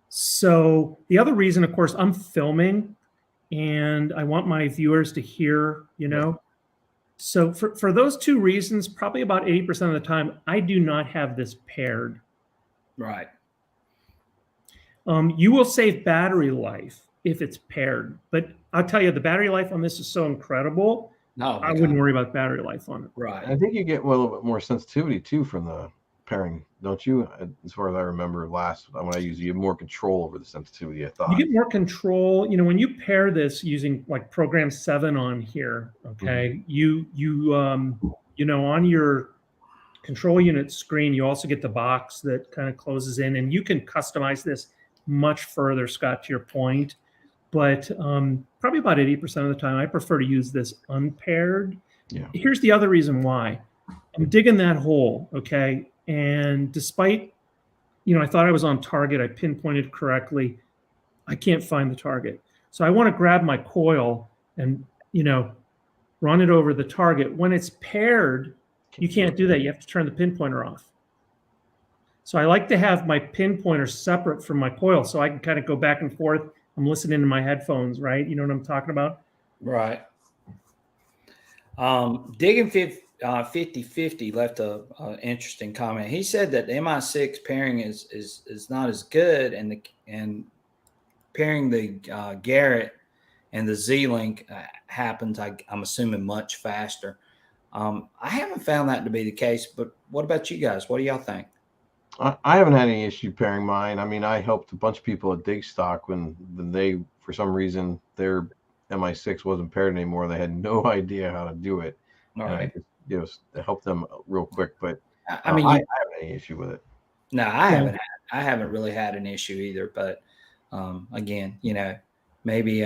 Speaker 3: So the other reason, of course, I'm filming and I want my viewers to hear, So for those 2 reasons, probably about 80% of the time, I do not have this paired.
Speaker 1: Right.
Speaker 3: You will save battery life if it's paired, but I'll tell you, the battery life on this is so incredible.
Speaker 1: No,
Speaker 3: I wouldn't worry about battery life on it.
Speaker 1: Right.
Speaker 2: I think you get a little bit more sensitivity too from the pairing, don't you? As far as I remember last when I used it, you have more control over the sensitivity. I thought
Speaker 3: you get more control. When you pair this using like program 7 on here, okay, you on your control unit screen, you also get the box that kind of closes in, and you can customize this much further, Scott, to your point. But probably about 80% of the time, I prefer to use this unpaired.
Speaker 2: Yeah.
Speaker 3: Here's the other reason why. I'm digging that hole, okay? And despite, I thought I was on target, I pinpointed correctly, I can't find the target. So I want to grab my coil and, run it over the target. When it's paired, you can't do that. You have to turn the pinpointer off. So I like to have my pinpointer separate from my coil so I can kind of go back and forth. I'm listening to my headphones, right? You know what I'm talking about?
Speaker 1: Right. Digging 50/50 left a interesting comment. He said that the MI6 pairing is not as good, and pairing the Garrett and the Z-Link happens, I'm assuming, much faster. I haven't found that to be the case, but what about you guys? What do y'all think?
Speaker 2: I haven't had any issue pairing mine. I mean, I helped a bunch of people at Dig Stock when they, for some reason, their MI6 wasn't paired anymore. They had no idea how to do it.
Speaker 1: All
Speaker 2: and
Speaker 1: right.
Speaker 2: I just helped them real quick. But
Speaker 1: I mean,
Speaker 2: I haven't any issue with it.
Speaker 1: No, I haven't really had an issue either. But again, maybe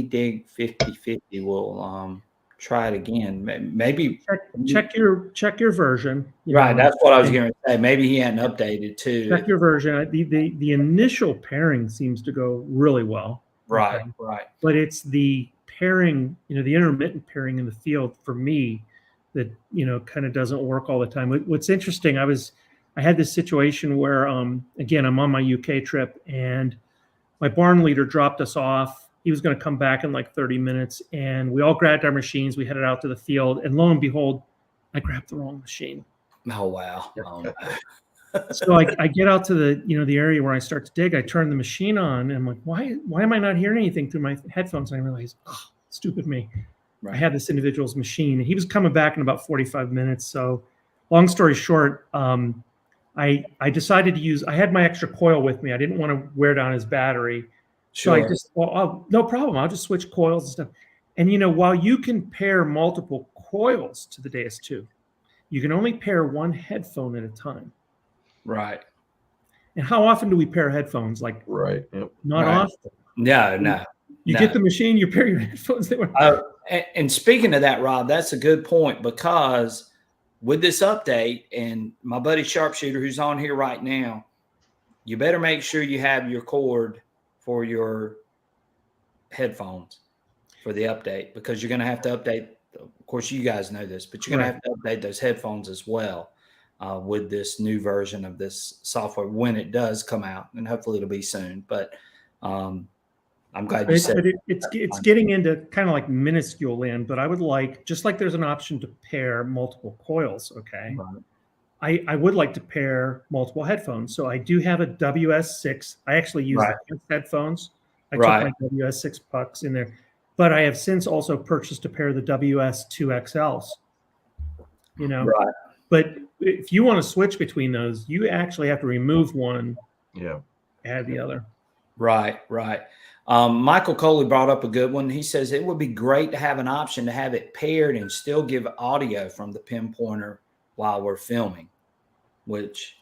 Speaker 1: Dig 50/50 will try it again. Maybe
Speaker 3: check your version.
Speaker 1: Right, that's what I was going to say. Maybe he hadn't updated too.
Speaker 3: Check your version. The initial pairing seems to go really well.
Speaker 1: Right.
Speaker 3: But it's the pairing, the intermittent pairing in the field for me that kind of doesn't work all the time. What's interesting, I had this situation where again, I'm on my UK trip and my barn leader dropped us off. He was going to come back in like 30 minutes, and we all grabbed our machines. We headed out to the field, and lo and behold, I grabbed the wrong machine.
Speaker 1: Oh, wow.
Speaker 3: So I get out to the the area where I start to dig. I turn the machine on, and I'm like, why am I not hearing anything through my headphones? And I realize, oh, stupid me.
Speaker 1: Right.
Speaker 3: I had this individual's machine. He was coming back in about 45 minutes. So, long story short, I decided to use. I had my extra coil with me. I didn't want to wear down his battery, so I just no problem. I'll just switch coils and stuff. And while you can pair multiple coils to the Deus II, you can only pair one headphone at a time.
Speaker 1: Right.
Speaker 3: And how often do we pair headphones? Like,
Speaker 2: Right. Yep.
Speaker 3: not often.
Speaker 1: No.
Speaker 3: You get the machine, you pair your headphones.
Speaker 1: And speaking of that, Rob, that's a good point, because with this update, and my buddy Sharpshooter, who's on here right now, you better make sure you have your cord for your headphones for the update, because you're going to have to update. Of course, you guys know this, but you're going to have to update those headphones as well with this new version of this software when it does come out, and hopefully it'll be soon. But I'm glad you said
Speaker 3: it's getting into kind of like minuscule land, but I would like, just like there's an option to pair multiple coils, okay? Right. I would like to pair multiple headphones. So I do have a WS6. I actually use the headphones. I took my WS6 pucks in there, but I have since also purchased a pair of the WS2 XLs. Right. But if you want to switch between those, you actually have to remove one, add the other.
Speaker 1: Right. Michael Coley brought up a good one. He says it would be great to have an option to have it paired and still give audio from the pinpointer while we're filming, which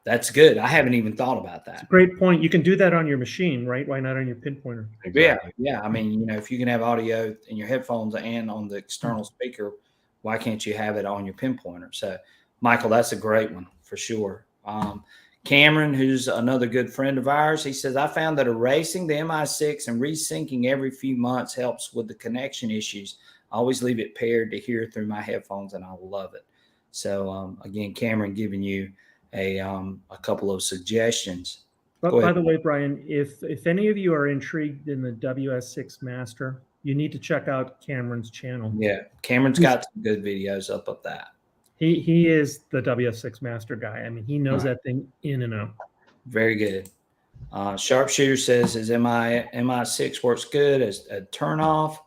Speaker 1: that's good. I haven't even thought about that.
Speaker 3: Great point. You can do that on your machine, right? Why not on your pinpointer?
Speaker 1: Exactly. Yeah. I mean, if you can have audio in your headphones and on the external speaker, why can't you have it on your pinpointer? So, Michael, that's a great one for sure. Cameron, who's another good friend of ours, he says, I found that erasing the MI6 and resyncing every few months helps with the connection issues. I always leave it paired to hear through my headphones, and I love it. So, again, Cameron giving you a couple of suggestions.
Speaker 3: But by the way, Brian, if any of you are intrigued in the WS6 Master, you need to check out Cameron's channel.
Speaker 1: Yeah, Cameron's got some good videos up of that.
Speaker 3: He is the WS6 Master guy. I mean, he knows that thing in and out.
Speaker 1: Very good. Sharpshooter says his MI6 works good as a turnoff.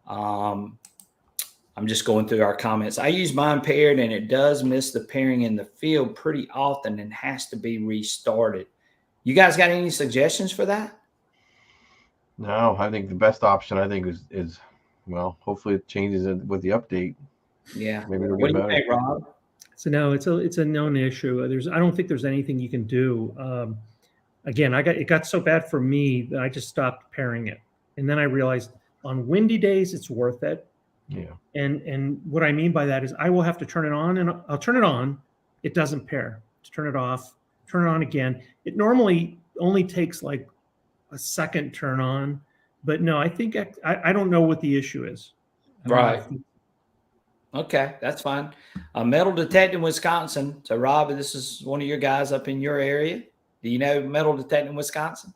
Speaker 1: I'm just going through our comments. I use mine paired, and it does miss the pairing in the field pretty often and has to be restarted. You guys got any suggestions for that?
Speaker 2: No, I think the best option is well, hopefully it changes with the update.
Speaker 1: Yeah.
Speaker 2: Maybe it'll
Speaker 1: what
Speaker 2: get
Speaker 1: do you
Speaker 2: better.
Speaker 1: think, Rob?
Speaker 3: So no, it's a known issue. I don't think there's anything you can do. Again, it got so bad for me that I just stopped pairing it, and then I realized on windy days it's worth it.
Speaker 2: Yeah.
Speaker 3: And what I mean by that is I will have to turn it on, and I'll turn it on. It doesn't pair. To turn it off, turn it on again. It normally only takes like a second turn on, but no, I think I don't know what the issue is.
Speaker 1: Right. Okay, that's fine. Metal Detecting Wisconsin. So, Rob, this is one of your guys up in your area. Do you know Metal Detecting Wisconsin?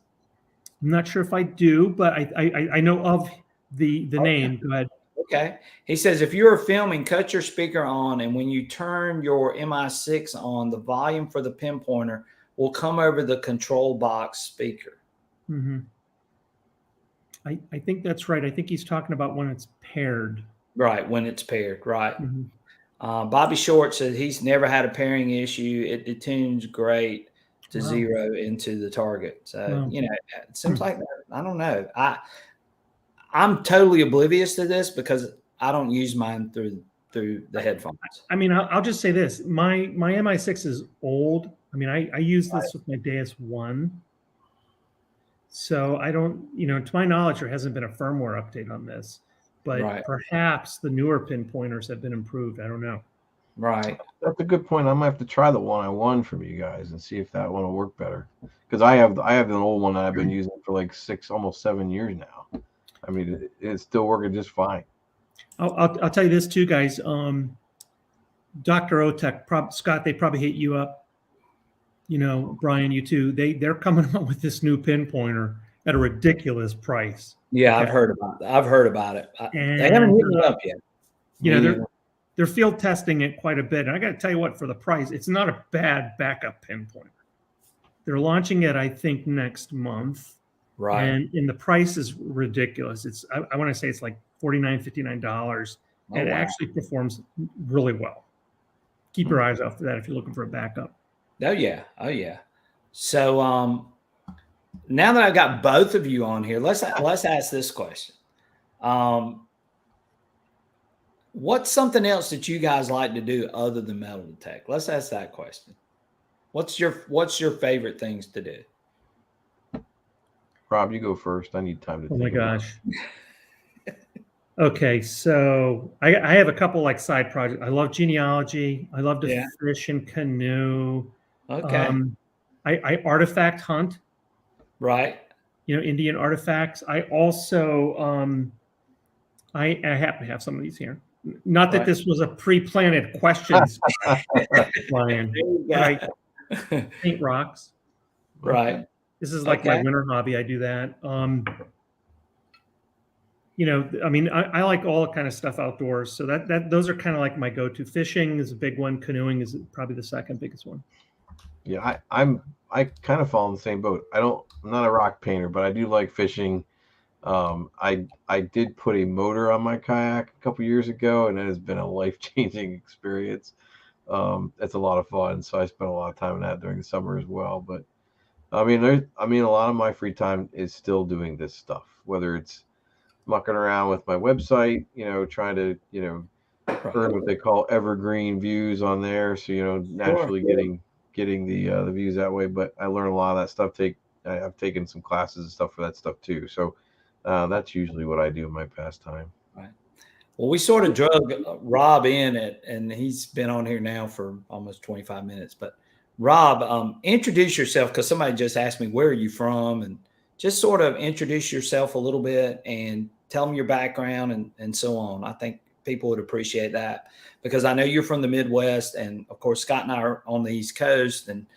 Speaker 3: I'm not sure if I do, but I know of the name. Go ahead.
Speaker 1: Okay. He says, if you're filming, cut your speaker on, and when you turn your MI6 on, the volume for the pinpointer will come over the control box speaker.
Speaker 3: Mm-hmm. I think that's right. I think he's talking about when it's paired.
Speaker 1: Right, when it's paired, right.
Speaker 3: Mm-hmm.
Speaker 1: Bobby Short says he's never had a pairing issue. It detunes great to zero into the target. So, it seems like that. I don't know. I'm totally oblivious to this because I don't use mine through the headphones. I mean,
Speaker 3: I'll just say this. My MI6 is old. I mean, I use this with my Deus I. So I don't, to my knowledge, there hasn't been a firmware update on this. But perhaps the newer pinpointers have been improved. I don't know.
Speaker 1: Right.
Speaker 2: That's a good point. I might have to try the one I won from you guys and see if that one will work better. Because I have an old one that I've been using for like almost 7 years now. I mean, it's still working just fine.
Speaker 3: I'll tell you this too, guys. Dr. Otech, Scott, they probably hit you up. Brian, you too. They're coming up with this new pinpointer at a ridiculous price.
Speaker 1: Yeah, okay. I've heard about it. They haven't hit it up yet.
Speaker 3: they're field testing it quite a bit. And I got to tell you what, for the price, it's not a bad backup pinpointer. They're launching it, I think, next month.
Speaker 1: Right.
Speaker 3: And the price is ridiculous. It's I want to say it's like $49, $59.
Speaker 1: Oh,
Speaker 3: and it
Speaker 1: wow.
Speaker 3: actually performs really well. Keep your eyes out for that if you're looking for a backup.
Speaker 1: Oh yeah. Oh yeah. So now that I've got both of you on here, let's ask this question. What's something else that you guys like to do other than metal detect? Let's ask that question. What's your favorite things to do?
Speaker 2: Rob, you go first. I need time to
Speaker 3: Oh my
Speaker 2: think about
Speaker 3: gosh. Okay, so I have a couple like side projects. I love genealogy. I love to fish and canoe.
Speaker 1: Okay.
Speaker 3: I artifact hunt.
Speaker 1: Right.
Speaker 3: You know, Indian artifacts. I also I happen to have some of these here. Not that this was a pre-planted questions, Brian. Right. Paint rocks.
Speaker 1: Right.
Speaker 3: This is like my winter hobby. I do that. You know, I mean, I like all kind of stuff outdoors. So those are kind of like my go-to. Fishing is a big one. Canoeing is probably the second biggest one.
Speaker 2: Yeah, I kind of fall in the same boat. I'm not a rock painter, but I do like fishing. I did put a motor on my kayak a couple years ago, and it has been a life-changing experience. It's a lot of fun, so I spent a lot of time on that during the summer as well. But I mean, a lot of my free time is still doing this stuff, whether it's mucking around with my website, you know, trying to, you know, earn what they call evergreen views on there. So, you know, naturally getting the views that way. But I learned a lot of that stuff. I've taken some classes and stuff for that stuff too. So that's usually what I do in my pastime.
Speaker 1: Right. Well, we sort of drug Rob in and he's been on here now for almost 25 minutes. But Rob, introduce yourself, because somebody just asked me, where are you from? And just sort of introduce yourself a little bit and tell them your background and so on. I think people would appreciate that, because I know you're from the Midwest, and of course Scott and I are on the East Coast, and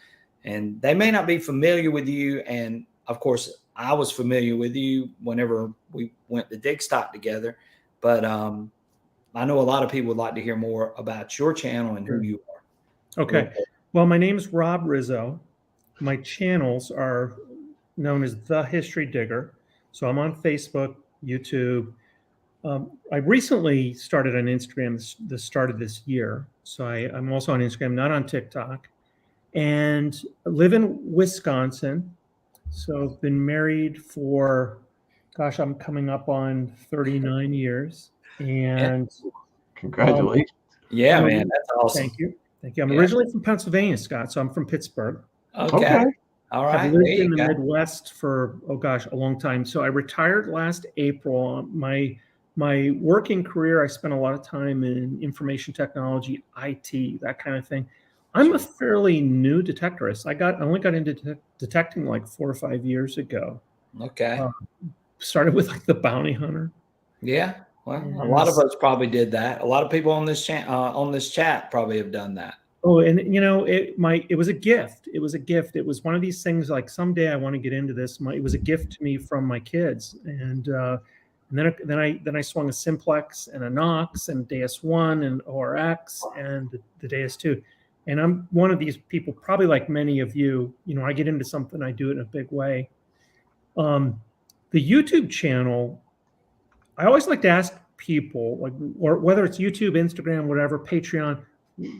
Speaker 1: they may not be familiar with you. And of course I was familiar with you whenever we went to dig stock together, but I know a lot of people would like to hear more about your channel and who you are.
Speaker 3: Okay. Well, my name is Rob Rizzo. My channels are known as The History Digger. So I'm on Facebook, YouTube. I recently started on Instagram the start of this year. So I'm also on Instagram, not on TikTok. And I live in Wisconsin. So I've been married for, gosh, I'm coming up on 39 years. And
Speaker 2: congratulations.
Speaker 1: Yeah, man, that's awesome.
Speaker 3: Thank you. Thank you. I'm originally from Pennsylvania, Scott. So I'm from Pittsburgh.
Speaker 1: Okay. All right.
Speaker 3: I've lived in the Midwest for, oh gosh, a long time. So I retired last April. My working career, I spent a lot of time in information technology, IT, that kind of thing. I'm a fairly new detectorist. I only got into detecting like 4 or 5 years ago.
Speaker 1: Okay.
Speaker 3: Started with like the bounty hunter.
Speaker 1: Yeah. Well, a lot of us probably did that. A lot of people on this chat probably have done that.
Speaker 3: Oh, and you know, it was a gift. It was a gift. It was one of these things like someday I want to get into this. It was a gift to me from my kids, and then I swung a Simplex and a Knox and Deus I and ORX and the Deus II. And I'm one of these people, probably like many of you. You know, I get into something, I do it in a big way. The YouTube channel, I always like to ask people, like, or whether it's YouTube, Instagram, whatever, Patreon,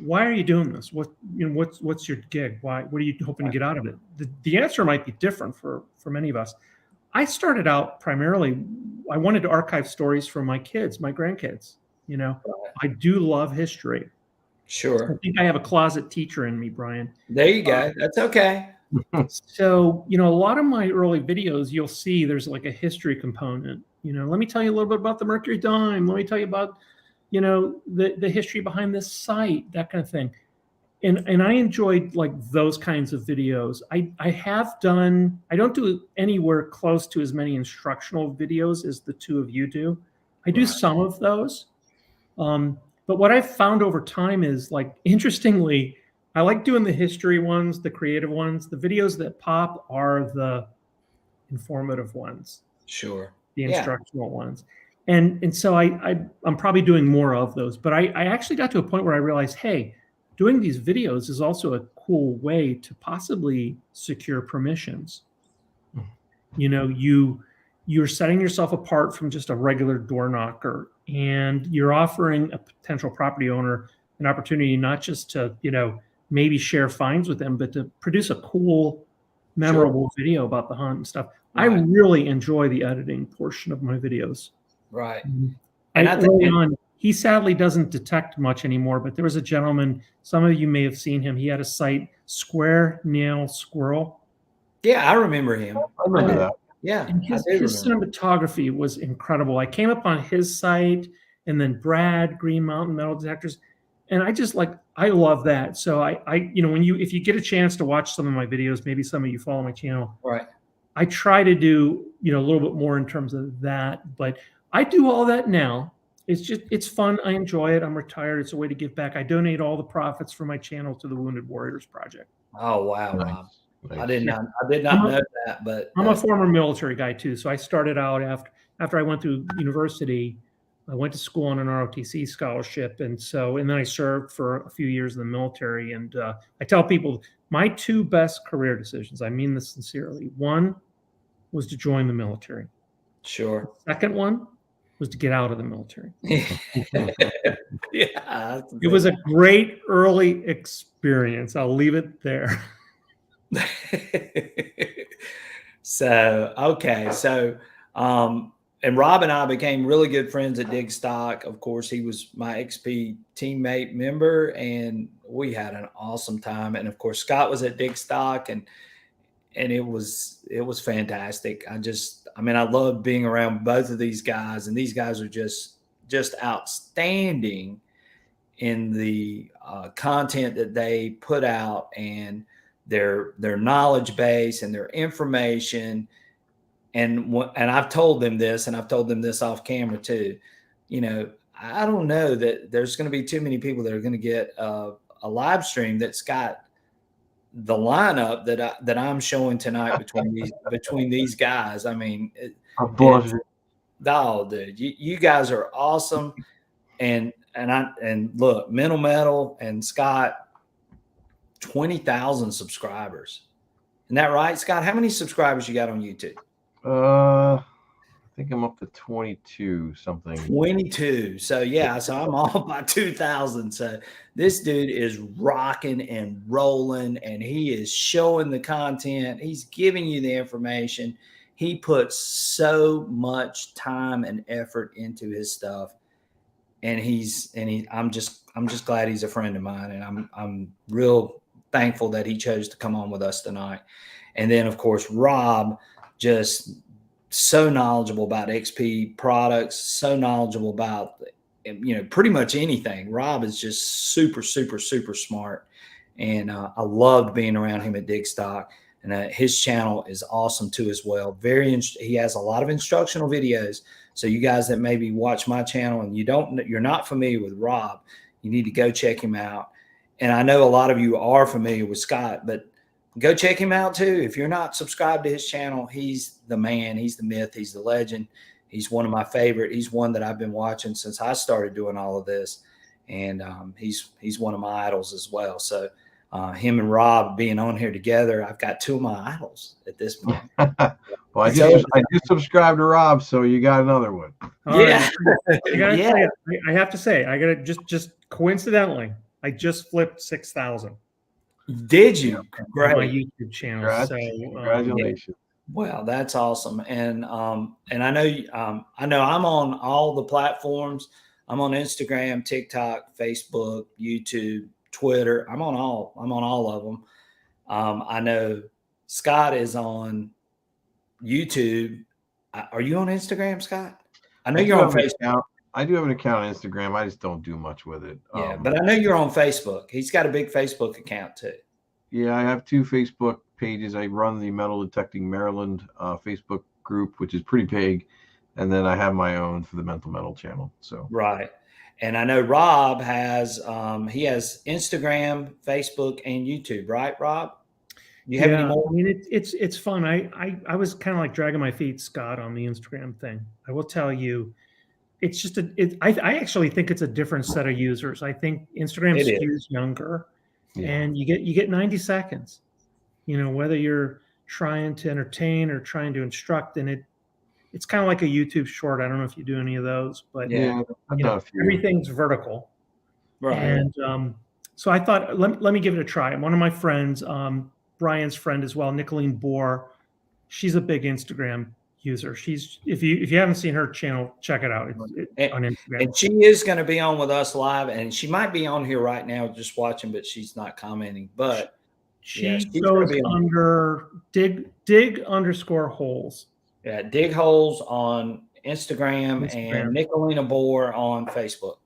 Speaker 3: why are you doing this? What's your gig? What are you hoping to get out of it? The answer might be different for many of us. I started out primarily, I wanted to archive stories from my kids, my grandkids. You know, I do love history.
Speaker 1: Sure.
Speaker 3: I think I have a closet teacher in me, Brian.
Speaker 1: There you go. That's okay.
Speaker 3: So, you know, a lot of my early videos, you'll see there's like a history component. You know, let me tell you a little bit about the Mercury dime. Let me tell you about, you know, the history behind this site, that kind of thing. And I enjoyed like those kinds of videos. I don't do anywhere close to as many instructional videos as the two of you do. I do some of those. But what I've found over time is, like, interestingly, I like doing the history ones, the creative ones. The videos that pop are the informative ones.
Speaker 1: Sure.
Speaker 3: The instructional ones. And so I'm probably doing more of those, but I actually got to a point where I realized, hey, doing these videos is also a cool way to possibly secure permissions. You know, you're setting yourself apart from just a regular door knocker, and you're offering a potential property owner an opportunity not just to, you know, maybe share finds with them, but to produce a cool, memorable video about the hunt and stuff. I
Speaker 1: Right.
Speaker 3: really enjoy the editing portion of my videos.
Speaker 1: Right.
Speaker 3: And
Speaker 1: And I think
Speaker 3: early on, he sadly doesn't detect much anymore, but there was a gentleman, some of you may have seen him. He had a site, Square Nail Squirrel.
Speaker 1: yeah, I remember him.
Speaker 2: I remember that.
Speaker 1: Yeah,
Speaker 3: And
Speaker 1: I
Speaker 3: his
Speaker 1: do remember.
Speaker 3: cinematography was incredible. I came up on his site, and then Brad, Green Mountain Metal Detectors, and I just like, I love that. So you know, if you get a chance to watch some of my videos, maybe some of you follow my channel,
Speaker 1: Right.
Speaker 3: I try to do, you know, a little bit more in terms of that, but I do all that now. It's fun. I enjoy it. I'm retired. It's a way to give back. I donate all the profits from my channel to the Wounded Warriors Project.
Speaker 1: Oh wow,
Speaker 2: Nice.
Speaker 1: Rob.
Speaker 2: Nice.
Speaker 1: I did not know that, but
Speaker 3: I'm a former military guy too. So I started out after I went through university. I went to school on an ROTC scholarship, and then I served for a few years in the military. And I tell people my two best career decisions. I mean this sincerely. One was to join the military.
Speaker 1: sure.
Speaker 3: Second one was to get out of the military.
Speaker 1: Yeah.
Speaker 3: It was a great early experience. I'll leave it there.
Speaker 1: So okay, so and Rob and I became really good friends at Dig Stock. Of course, he was my XP teammate member, and we had an awesome time. And of course, Scott was at Dig Stock, and it was fantastic. I mean, I loved being around both of these guys, and these guys are just outstanding in the content that they put out, and their knowledge base and their information. And I've told them this, and I've told them this off camera too. You know, I don't know that there's going to be too many people that are going to get a live stream that's got the lineup that I'm showing tonight between these guys. I mean, dude, you guys are awesome. And look, Mental Metal and Scott, 20,000 subscribers. Isn't that right, Scott? How many subscribers you got on YouTube?
Speaker 2: I think I'm up to 22 something.
Speaker 1: 22. So yeah, so I'm all by 2,000. So this dude is rocking and rolling, and he is showing the content. He's giving you the information. He puts so much time and effort into his stuff. And I'm just glad he's a friend of mine, and I'm real thankful that he chose to come on with us tonight. And then of course, Rob, just so knowledgeable about XP products, so knowledgeable about, you know, pretty much anything. Rob is just super, super, super smart. And I loved being around him at Dig Stock. And his channel is awesome too as well. He has a lot of instructional videos. So you guys that maybe watch my channel and you're not familiar with Rob, you need to go check him out. And I know a lot of you are familiar with Scott, but go check him out too. If you're not subscribed to his channel, he's the man, he's the myth, he's the legend. He's one of my favorite. He's one that I've been watching since I started doing all of this. And he's one of my idols as well. So him and Rob being on here together, I've got two of my idols at this point.
Speaker 2: Well, I just subscribed to Rob, so you got another one.
Speaker 1: Yeah.
Speaker 3: Yeah. I have to say, I got to just coincidentally, I just flipped 6,000.
Speaker 1: Did you?
Speaker 3: Great. On my YouTube channel.
Speaker 2: Congratulations.
Speaker 1: Well, that's awesome. And I know I'm on all the platforms. I'm on Instagram, TikTok, Facebook, YouTube, Twitter. I'm on all of them. I know Scott is on YouTube. Are you on Instagram, Scott? I know you're on Facebook.
Speaker 2: I do have an account on Instagram. I just don't do much with it.
Speaker 1: Yeah, but I know you're on Facebook. He's got a big Facebook account too.
Speaker 2: Yeah, I have two Facebook pages. I run the Metal Detecting Maryland Facebook group, which is pretty big, and then I have my own for the Mental Metal channel. So
Speaker 1: right, and I know Rob has he has Instagram, Facebook, and YouTube. Right, Rob? You have any more?
Speaker 3: I mean, it's fun. I was kind of like dragging my feet, Scott, on the Instagram thing. I will tell you, it's just I actually think it's a different set of users. I think Instagram
Speaker 1: It is.
Speaker 3: skews younger,
Speaker 2: Yeah.
Speaker 3: and you get 90 seconds. Whether you're trying to entertain or trying to instruct, and it's kind of like a YouTube short. I don't know if you do any of those, but
Speaker 2: Yeah, I've done a few.
Speaker 3: everything's vertical.
Speaker 1: Right.
Speaker 3: And so I thought, let me give it a try. One of my friends, Brian's friend as well, Nicolene Bohr, she's a big Instagram user. She's if you haven't seen her channel, check it out. It's on Instagram.
Speaker 1: And she is going to be on with us live, and she might be on here right now just watching, but she's not commenting. But
Speaker 3: she goes under dig_holes.
Speaker 1: Yeah, dig holes on Instagram. And Nicolena Bohr on Facebook.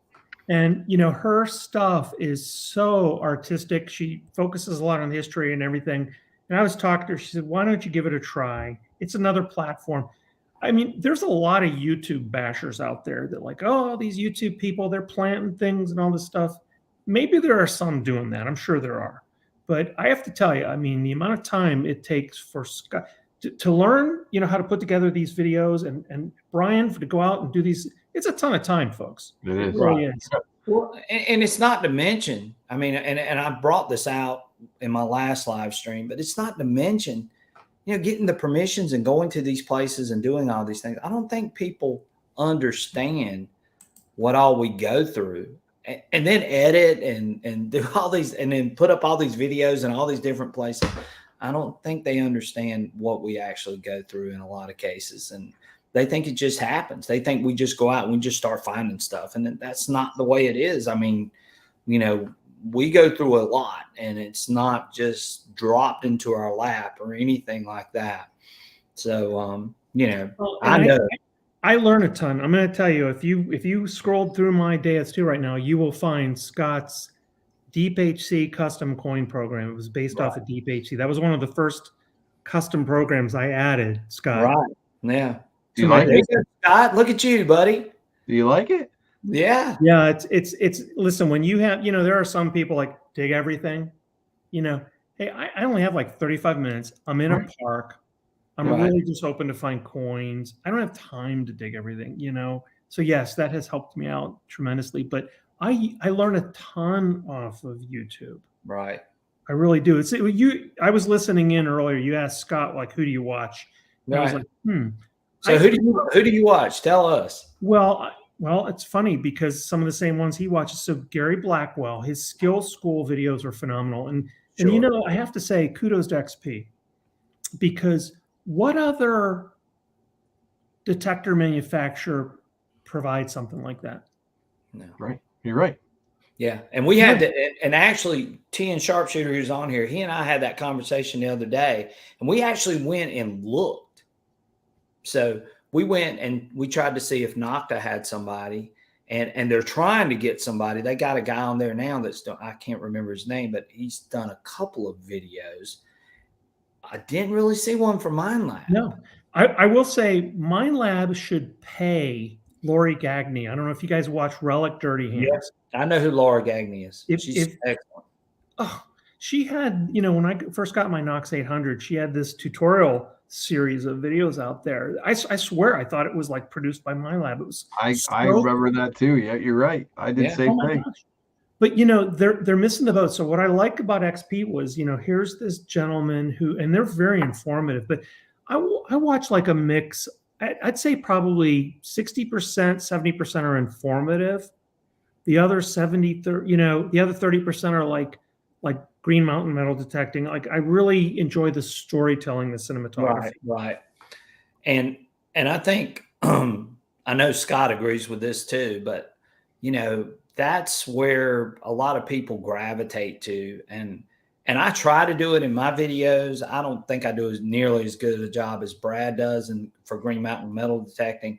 Speaker 3: And her stuff is so artistic. She focuses a lot on history and everything. And I was talking to her. She said, "Why don't you give it a try? It's another platform." I mean, there's a lot of YouTube bashers out there that like, oh, these YouTube people, they're planting things and all this stuff. Maybe there are some doing that. I'm sure there are. But I have to tell you, I mean, the amount of time it takes for Scott to learn, how to put together these videos, and Brian to go out and do these, it's a ton of time, folks.
Speaker 2: It is.
Speaker 3: It really is.
Speaker 1: Well, and it's not to mention, I mean, and I brought this out in my last live stream, but it's not to mention, getting the permissions and going to these places and doing all these things. I don't think people understand what all we go through, and then edit and do all these, and then put up all these videos in all these different places. I don't think they understand what we actually go through in a lot of cases. And they think it just happens. They think we just go out and we just start finding stuff. And that's not the way it is. I mean, we go through a lot, and it's not just dropped into our lap or anything like that. So, I know.
Speaker 3: I learn a ton. I'm going to tell you, if you scrolled through my Deus II right now, you will find Scott's Deep HC custom coin program. It was based off of Deep HC. That was one of the first custom programs I added, Scott.
Speaker 1: Right. Yeah.
Speaker 2: Do you like it?
Speaker 1: Scott, look at you, buddy.
Speaker 2: Do you like it?
Speaker 1: Yeah.
Speaker 3: Yeah. It's listen, when you have, there are some people like dig everything, hey, I only have like 35 minutes. I'm in a park. I'm really just hoping to find coins. I don't have time to dig everything, So yes, that has helped me out tremendously. But I learn a ton off of YouTube.
Speaker 1: Right.
Speaker 3: I really do. I was listening in earlier. You asked Scott, like, who do you watch? And I was like,
Speaker 1: So who do you watch? Tell us.
Speaker 3: Well, it's funny because some of the same ones he watches. So Gary Blackwell, his skill school videos are phenomenal. And I have to say, kudos to XP, because what other detector manufacturer provides something like that?
Speaker 1: No.
Speaker 2: Right. You're right.
Speaker 1: Yeah. And we had and actually T and Sharpshooter, who's on here, he and I had that conversation the other day, and we actually went and looked. So we went and we tried to see if Nokta had somebody, and they're trying to get somebody. They got a guy on there now I can't remember his name, but he's done a couple of videos. I didn't really see one for MineLab.
Speaker 3: No, I will say MineLab should pay Lori Gagne. I don't know if you guys watch Relic Dirty Hands.
Speaker 1: Yes, I know who Laura Gagne is. She's excellent.
Speaker 3: Oh, she had, when I first got my Nox 800, she had this tutorial series of videos out there. I swear I thought it was like produced by MineLab. It was
Speaker 2: I remember that too. Yeah, you're right. I did same thing.
Speaker 3: Gosh. But they're missing the boat. So what I like about XP was, here's this gentleman and they're very informative, but I watch like a mix. I'd say probably 60%, 70% are informative. The other 30% are like Green Mountain metal detecting. Like, I really enjoy the storytelling, the cinematography.
Speaker 1: Right. And I think I know Scott agrees with this too, but that's where a lot of people gravitate to. And I try to do it in my videos. I don't think I do nearly as good a job as Brad does for Green Mountain metal detecting.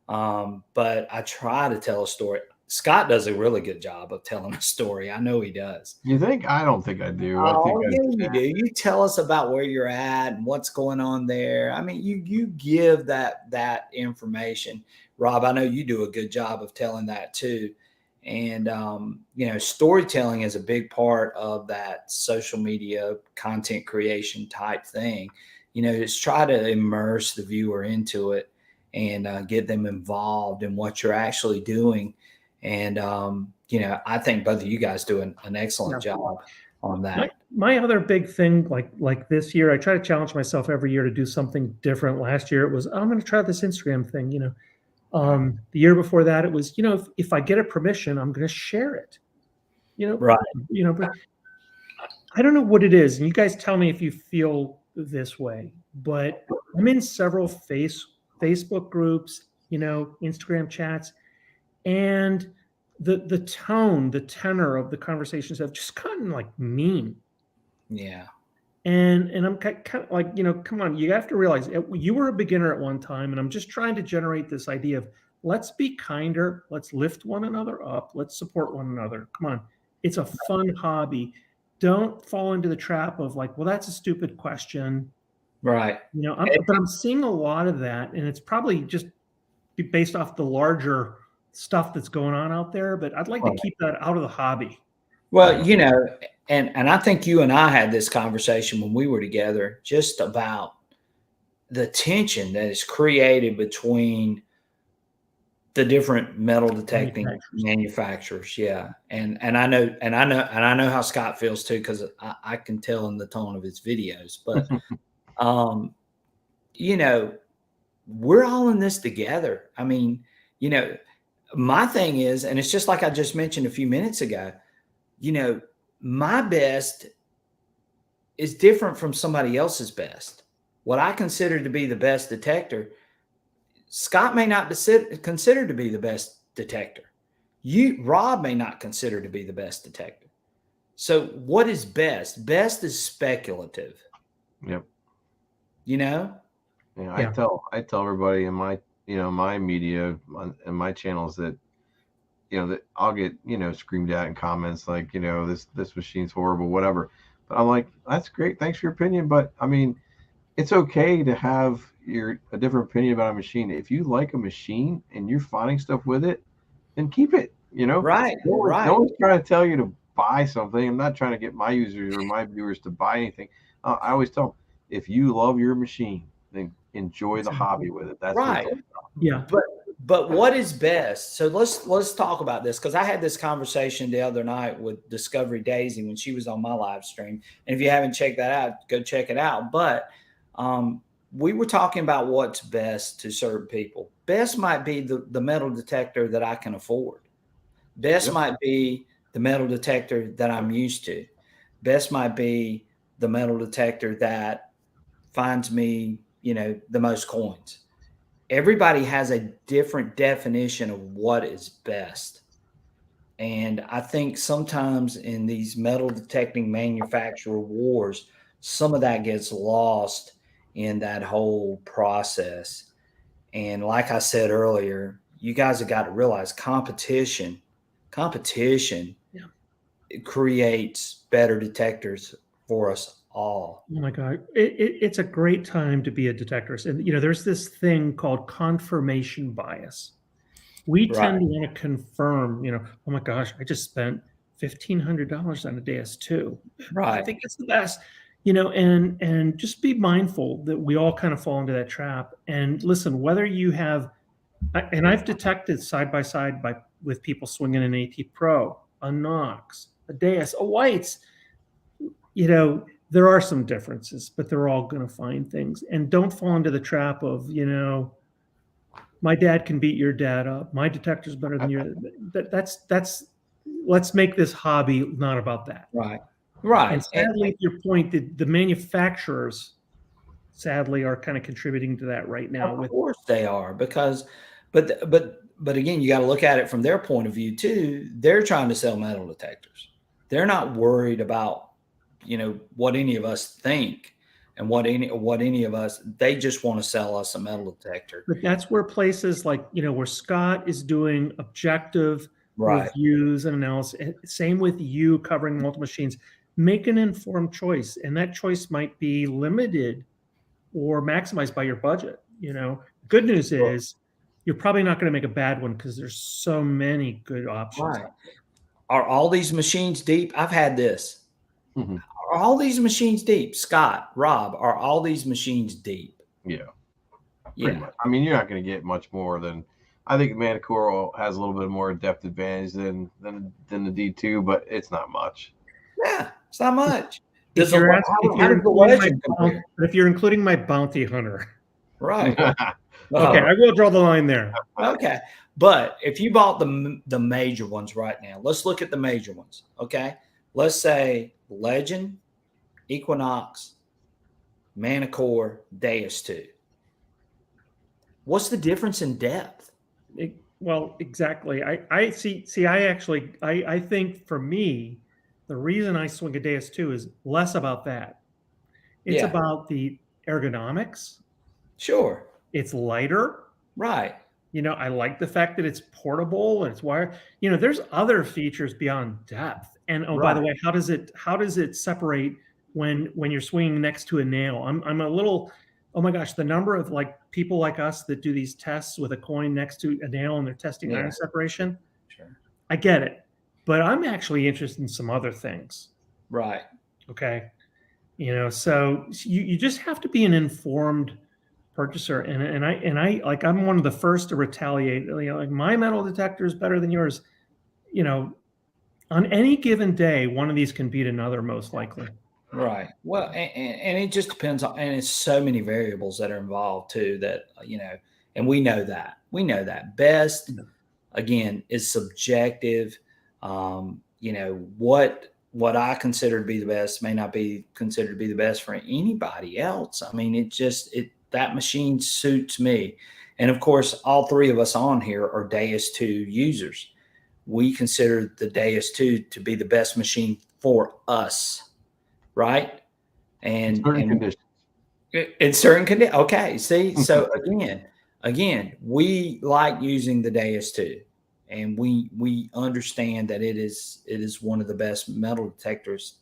Speaker 1: But I try to tell a story. Scott does a really good job of telling a story. I know he does.
Speaker 2: You think? I don't think I do.
Speaker 1: You do. You tell us about where you're at and what's going on there. I mean, you give that information. Rob, I know you do a good job of telling that too. And, storytelling is a big part of that social media content creation type thing. It's try to immerse the viewer into it. and get them involved in what you're actually doing. And, I think both of you guys do an excellent job on that.
Speaker 3: My other big thing, like this year, I try to challenge myself every year to do something different. Last year it was, I'm going to try this Instagram thing. The year before that it was, if I get a permission, I'm going to share it.
Speaker 1: Right.
Speaker 3: But I don't know what it is, and you guys tell me if you feel this way. But I'm in several Facebook groups, Instagram chats, and the tone, the tenor of the conversations have just gotten like mean.
Speaker 1: Yeah.
Speaker 3: And I'm kind of like, come on, you have to realize you were a beginner at one time, and I'm just trying to generate this idea of let's be kinder, let's lift one another up, let's support one another. Come on, it's a fun hobby. Don't fall into the trap of like, well, that's a stupid question.
Speaker 1: Right.
Speaker 3: But I'm seeing a lot of that, and it's probably just based off the larger stuff that's going on out there. But I'd like to keep that out of the hobby.
Speaker 1: Well, and I think you and I had this conversation when we were together, just about the tension that is created between the different metal detecting manufacturers. Yeah. And I know how Scott feels too, because I can tell in the tone of his videos. But we're all in this together. I mean, my thing is, and it's just like I just mentioned a few minutes ago, my best is different from somebody else's best. What I consider to be the best detector, Scott may not consider to be the best detector. Rob may not consider to be the best detector. So what is best? Best is speculative.
Speaker 2: Yep.
Speaker 1: Yeah.
Speaker 2: I tell everybody in my my media and my channels that that I'll get screamed at in comments like this machine's horrible, whatever. But I'm like, that's great, thanks for your opinion, but I mean, it's okay to have a different opinion about a machine. If you like a machine and you're finding stuff with it, then keep it.
Speaker 1: Right.
Speaker 2: No one's trying to tell you to buy something. I'm not trying to get my users or my viewers to buy anything. I always tell them, if you love your machine, then enjoy the hobby with it. That's
Speaker 1: right.
Speaker 3: Yeah.
Speaker 1: But what is best? So let's talk about this, because I had this conversation the other night with Discovery Daisy when she was on my live stream. And if you haven't checked that out, go check it out. But we were talking about what's best to certain people. Best might be the metal detector that I can afford. Best might be the metal detector that I'm used to. Best might be the metal detector that finds me, the most coins. Everybody has a different definition of what is best. And I think sometimes in these metal detecting manufacturer wars, some of that gets lost in that whole process. And like I said earlier, you guys have got to realize competition creates better detectors for us all.
Speaker 3: Oh my God. It's a great time to be a detectorist. And, there's this thing called confirmation bias. We tend to want to confirm, oh my gosh, I just spent $1,500 on a Deus II.
Speaker 1: Right.
Speaker 3: I think it's the best, and just be mindful that we all kind of fall into that trap. And listen, whether you have, and I've detected side by side with people swinging an AT Pro, a Nox, a Deus, a Whites, there are some differences, but they're all going to find things. And don't fall into the trap of, my dad can beat your dad up. My detector's better than your. That's. Let's make this hobby not about that.
Speaker 1: Right.
Speaker 3: And sadly, to your point, the manufacturers, sadly, are kind of contributing to that right now.
Speaker 1: Of course they are, because, but again, you got to look at it from their point of view too. They're trying to sell metal detectors. They're not worried about what any of us think and what any of us, they just want to sell us a metal detector.
Speaker 3: But that's where places like, where Scott is doing objective reviews and analysis, same with you covering multiple machines, make an informed choice. And that choice might be limited or maximized by your budget. Good news is you're probably not going to make a bad one because there's so many good options.
Speaker 1: Right. Are all these machines deep? I've had this.
Speaker 2: Mm-hmm.
Speaker 1: Are all these machines deep? Scott, Rob, are all these machines deep?
Speaker 2: Yeah. Pretty much. I mean, you're not going to get much more than. I think Manticore has a little bit more depth advantage than the D2, but it's not much.
Speaker 1: Yeah, it's not much.
Speaker 3: If you're including my bounty hunter,
Speaker 1: right?
Speaker 3: Okay, I will draw the line there.
Speaker 1: Okay, but if you bought the major ones right now, let's look at the major ones. Okay, let's say Legend, Equinox, Manticore, Deus II. What's the difference in depth?
Speaker 3: Well, exactly. I see. I think for me, the reason I swing a Deus II is less about that. It's about the ergonomics.
Speaker 1: Sure.
Speaker 3: It's lighter.
Speaker 1: Right.
Speaker 3: You know, I like the fact that it's portable and it's wired. You know, there's other features beyond depth. And by the way, how does it separate when you're swinging next to a nail? I'm a little. Oh my gosh, the number of like people like us that do these tests with a coin next to a nail and they're testing iron separation.
Speaker 1: Sure.
Speaker 3: I get it. But I'm actually interested in some other things.
Speaker 1: Right.
Speaker 3: Okay. You know, so you just have to be an informed purchaser. And I like, I'm one of the first to retaliate. You know, like my metal detector is better than yours. You know, on any given day, one of these can beat another most likely.
Speaker 1: Right. Well, and it just depends on, and it's so many variables that are involved too that, you know, and we know that best again is subjective. You know, what I consider to be the best may not be considered to be the best for anybody else. I mean, that machine suits me. And of course, all three of us on here are Deus II users. We consider the Deus II to be the best machine for us. Right. And in certain conditions. In certain conditions. Okay. See, so again, we like using the Deus II, and we understand that it is one of the best metal detectors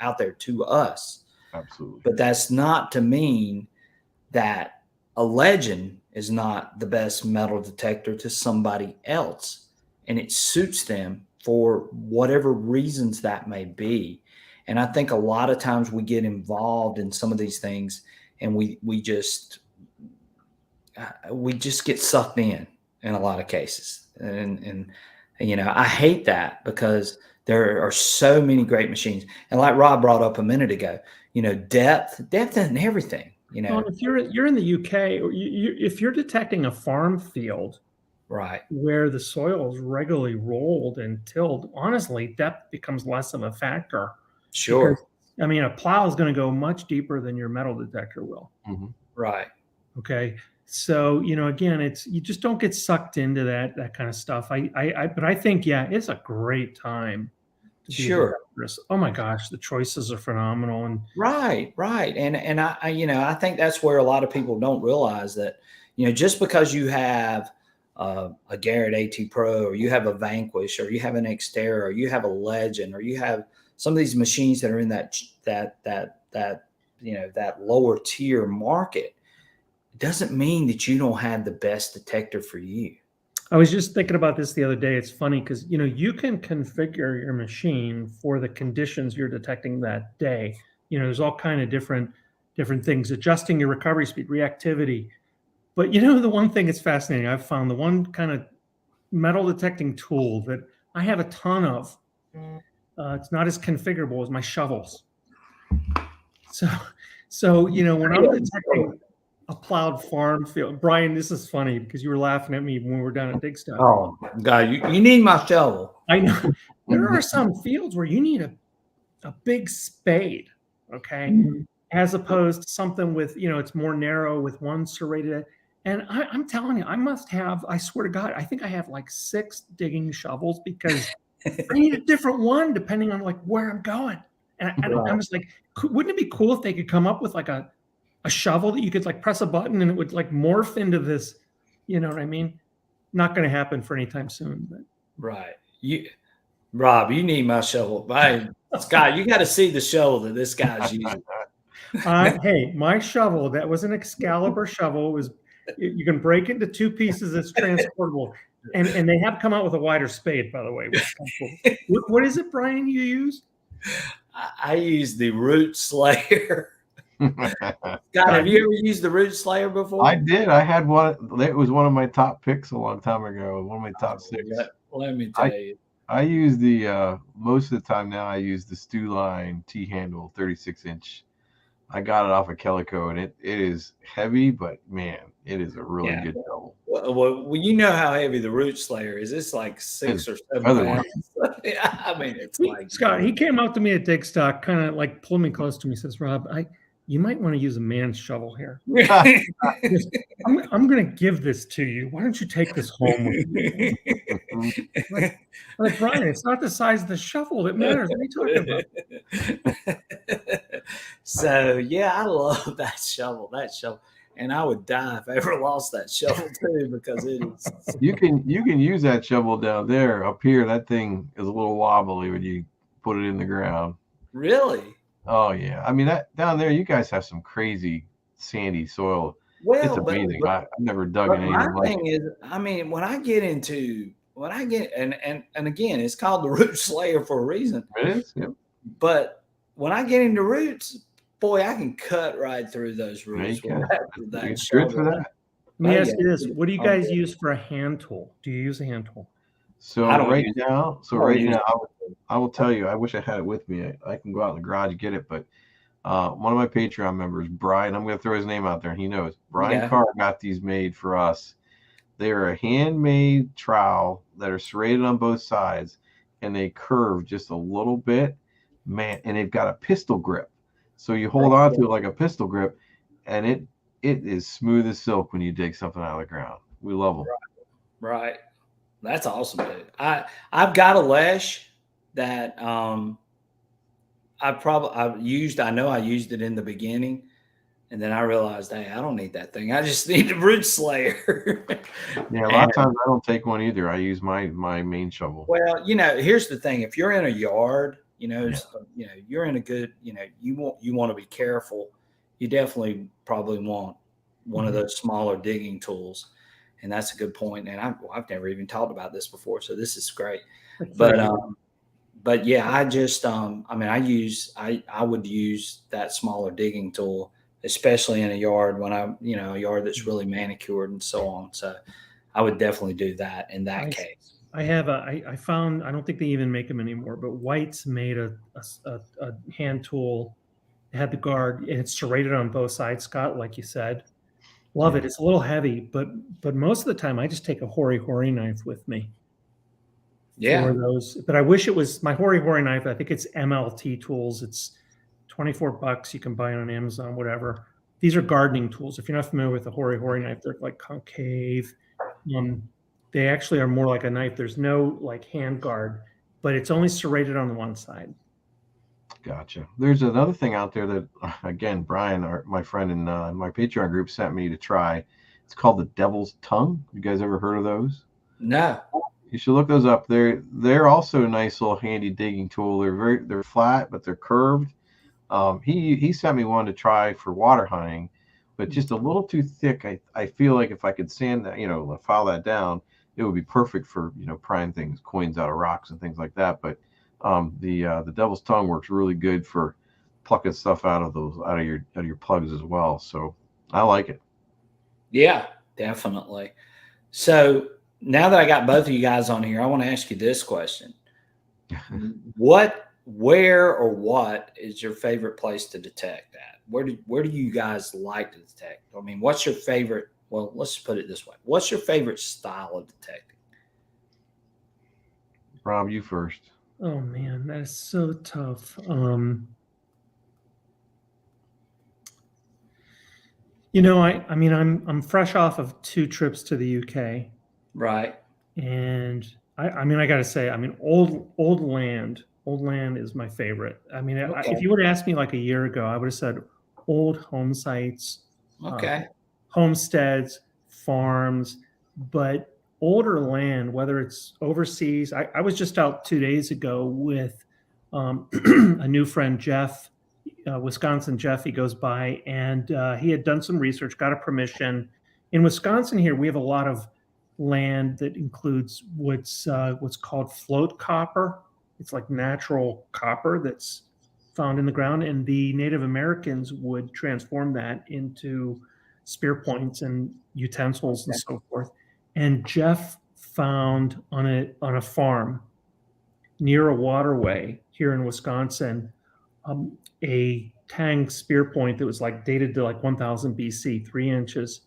Speaker 1: out there to us.
Speaker 2: Absolutely.
Speaker 1: But that's not to mean that a Legend is not the best metal detector to somebody else, and it suits them for whatever reasons that may be. And I think a lot of times we get involved in some of these things, and we just get sucked in a lot of cases. And you know, I hate that because there are so many great machines. And like Rob brought up a minute ago, you know, depth and everything. You know,
Speaker 3: well, if you're in the UK, or if you're detecting a farm field,
Speaker 1: right,
Speaker 3: where the soil is regularly rolled and tilled, honestly, depth becomes less of a factor.
Speaker 1: Sure.
Speaker 3: Because, I mean, a plow is going to go much deeper than your metal detector will.
Speaker 2: Mm-hmm.
Speaker 1: Right.
Speaker 3: Okay. So, you know, again, you just don't get sucked into that kind of stuff. But I think, it's a great time to be a detectorist. Oh my gosh, the choices are phenomenal. And
Speaker 1: right. And I you know, I think that's where a lot of people don't realize that, you know, just because you have a Garrett AT Pro, or you have a Vanquish, or you have an X-Terra, or you have a Legend, or you have some of these machines that are in that you know, that lower tier market, doesn't mean that you don't have the best detector for you.
Speaker 3: I was just thinking about this the other day. It's funny because, you know, you can configure your machine for the conditions you're detecting that day. You know, there's all kind of different things, adjusting your recovery speed, reactivity. But, you know, the one thing that's fascinating, I've found the one kind of metal detecting tool that I have a ton of, it's not as configurable as my shovels. So you know, when I'm detecting a plowed farm field, Brian, this is funny because you were laughing at me when we were down at Dig Stuff.
Speaker 1: Oh God, you need my shovel.
Speaker 3: I know. There are some fields where you need a big spade, okay, as opposed to something with, you know, it's more narrow with one serrated. And I'm telling you, I swear to God, I think I have like 6 digging shovels because I need a different one depending on like where I'm going. And I was like, wouldn't it be cool if they could come up with like a shovel that you could like press a button and it would like morph into this, you know what I mean? Not going to happen for any time soon. But.
Speaker 1: Right. Rob, you need my shovel. Scott, you got to see the shovel that this guy's using.
Speaker 3: Hey, my shovel, that was an Excalibur shovel. It was, you can break it into 2 pieces. It's transportable. And they have come out with a wider spade, by the way. What is it, Brian, you use?
Speaker 1: I use the Root Slayer. God, have you ever used the Root Slayer before?
Speaker 2: I did. I had one. It was one of my top picks a long time ago. One of my top 6.
Speaker 1: Let me tell you.
Speaker 2: I use the most of the time now. I use the Stew Line T-handle 36-inch. I got it off of Calico, and it is heavy, but man, it is a really good shovel.
Speaker 1: Well, you know how heavy the Root Slayer is. It's like 6 or 7 pounds. I mean, it's like
Speaker 3: Scott. He came out to me at Dig Stock, kind of like pulled me close to me. Says, "Rob, you might want to use a man's shovel here. I'm going to give this to you. Why don't you take this home with you?" like Brian, it's not the size of the shovel that matters. What are you talking about?
Speaker 1: So yeah, I love that shovel. And I would die if I ever lost that shovel too, because it is.
Speaker 2: You can use that shovel down there. Up here, that thing is a little wobbly when you put it in the ground.
Speaker 1: Really?
Speaker 2: Oh yeah. I mean, that down there, you guys have some crazy sandy soil.
Speaker 1: Well,
Speaker 2: it's amazing. I've never dug in anything
Speaker 1: my thing is, I mean, when I get and again, it's called the Root Slayer for a reason.
Speaker 2: It is. Yep.
Speaker 1: But when I get into roots, boy, I can cut right through those roots.
Speaker 2: It's good for that.
Speaker 3: Let me ask you this: what do you guys use for a hand tool? Do you use a hand tool?
Speaker 2: So right now, I will tell you. I wish I had it with me. I can go out in the garage and get it, but one of my Patreon members, Brian, I'm going to throw his name out there, and he knows. Brian Carr got these made for us. They are a handmade trowel that are serrated on both sides, and they curve just a little bit, man. And they've got a pistol grip, so you hold on to it like a pistol grip, and it is smooth as silk when you dig something out of the ground. We love them.
Speaker 1: Right. That's awesome, dude. I've got a Lesh that I used it in the beginning, and then I realized, hey, I don't need that thing. I just need the Root Slayer.
Speaker 2: Yeah, a lot of times I don't take one either. I use my main shovel.
Speaker 1: Well, here's the thing: if you're in a yard, you're in a good, you want to be careful. You definitely probably want one of those smaller digging tools. And that's a good point. And I've never even talked about this before, so this is great. But yeah, I just I would use that smaller digging tool, especially in a yard when a yard that's really manicured and so on. So I would definitely do that in that case.
Speaker 3: I found, I don't think they even make them anymore, but White's made a hand tool. It had the guard, and it's serrated on both sides, Scott, like you said. Love it. It's a little heavy, but most of the time I just take a hori knife with me.
Speaker 1: Yeah.
Speaker 3: For those, but I wish it was my hori knife. I think it's MLT Tools. It's $24. You can buy it on Amazon, whatever. These are gardening tools. If you're not familiar with a hori knife, they're like concave. They actually are more like a knife. There's no like hand guard, but it's only serrated on one side.
Speaker 2: Gotcha. There's another thing out there that, again, Brian, my friend in my Patreon group, sent me to try. It's called the Devil's Tongue. You guys ever heard of those?
Speaker 1: No.
Speaker 2: You should look those up. They're also a nice little handy digging tool. They're flat, but they're curved. He sent me one to try for water hunting, but just a little too thick. I feel like if I could sand that, file that down, it would be perfect for prying coins out of rocks and things like that. But the Devil's Tongue works really good for plucking stuff out of your plugs as well. So I like it. Yeah,
Speaker 1: definitely. So now that I got both of you guys on here, I want to ask you this question: where or what is your favorite place to detect at? Where do you guys like to detect? I mean, what's your favorite? Well, let's put it this way: what's your favorite style of detecting?
Speaker 2: Rob, you first.
Speaker 3: Oh man, that is so tough. I'm fresh off of 2 trips to the UK.
Speaker 1: Right.
Speaker 3: And I got to say, old land is my favorite. If you would have asked me like a year ago, I would have said old home sites, homesteads, farms, but older land, whether it's overseas. I was just out 2 days ago with a new friend, Jeff, Wisconsin Jeff, he goes by, and he had done some research, got a permission. In Wisconsin here, we have a lot of land that includes what's called float copper. It's like natural copper that's found in the ground, and the Native Americans would transform that into spear points and utensils and so forth. And Jeff found on a farm near a waterway here in Wisconsin a Tang spear point that was like dated to like 1000 BC, 3 inches.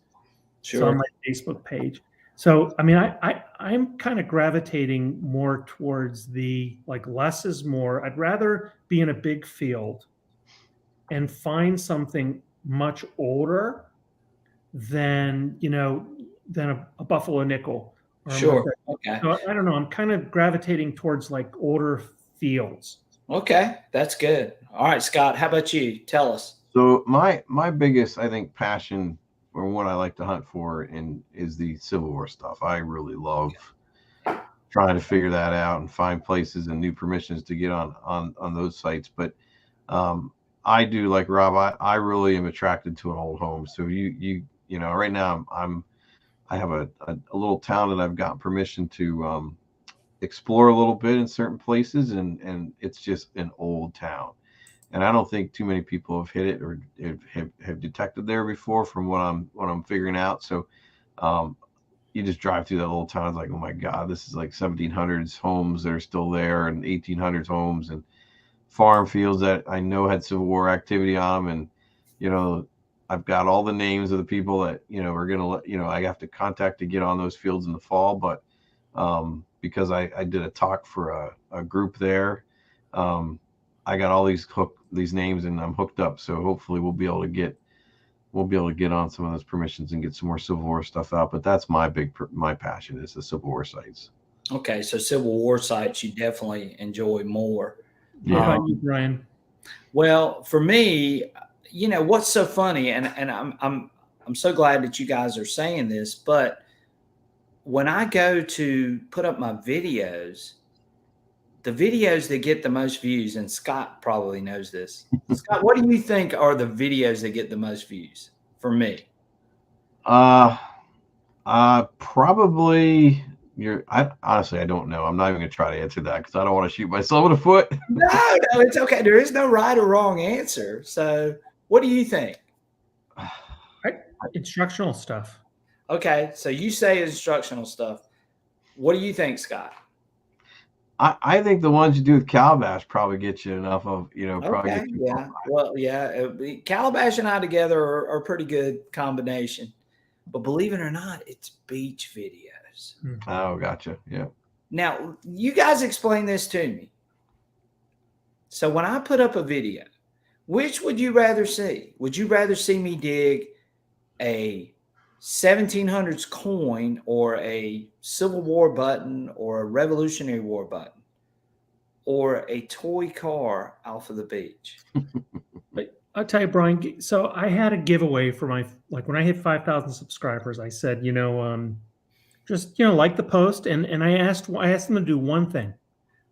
Speaker 1: Sure.
Speaker 3: It's on my Facebook page. So, I mean, I'm kind of gravitating more towards the like less is more. I'd rather be in a big field and find something much older than, than a buffalo nickel.
Speaker 1: Sure. Okay.
Speaker 3: So I don't know. I'm kind of gravitating towards like older fields.
Speaker 1: Okay. That's good. All right, Scott, how about you? Tell us.
Speaker 2: So my biggest, I think, passion or what I like to hunt for is the Civil War stuff. I really love trying to figure that out and find places and new permissions to get on those sites. But I do, like Rob, I really am attracted to an old home. So you know, right now I have a little town that I've gotten permission to explore a little bit in certain places, and it's just an old town. And I don't think too many people have hit it or have detected there before, from what I'm figuring out. So you just drive through that little town, it's like, oh my God, this is like 1700s homes that are still there, and 1800s homes, and farm fields that I know had Civil War activity on them. And, you know, I've got all the names of the people that, are going to let, I have to contact to get on those fields in the fall. But because I did a talk for a group there, I got all these names, and I'm hooked up. So hopefully we'll be able to get on some of those permissions and get some more Civil War stuff out. But that's my passion, is the Civil War sites. Okay,
Speaker 1: so Civil War sites you definitely enjoy more.
Speaker 3: Yeah. How about you, Brian?
Speaker 1: Well, for me, what's so funny, and I'm so glad that you guys are saying this, but when I go to put up my videos, the videos that get the most views, and Scott probably knows this. Scott, what do you think are the videos that get the most views for me?
Speaker 2: Probably honestly, I don't know. I'm not even gonna try to answer that because I don't want to shoot myself in the foot.
Speaker 1: No, it's okay. There is no right or wrong answer. So what do you think?
Speaker 3: Instructional stuff.
Speaker 1: Okay, so you say instructional stuff. What do you think, Scott?
Speaker 2: I think the ones you do with Calabash probably get you enough of, probably
Speaker 1: okay, yeah. Well, yeah, Calabash and I together are a pretty good combination. But believe it or not, it's beach videos.
Speaker 2: Oh, gotcha. Yeah.
Speaker 1: Now, you guys explain this to me. So when I put up a video, which would you rather see? Would you rather see me dig a 1700s coin, or a Civil War button, or a Revolutionary War button, or a toy car off of the beach?
Speaker 3: But I'll tell you, Brian, so I had a giveaway for when I hit 5,000 subscribers, I said, just, like the post. And I asked them to do one thing.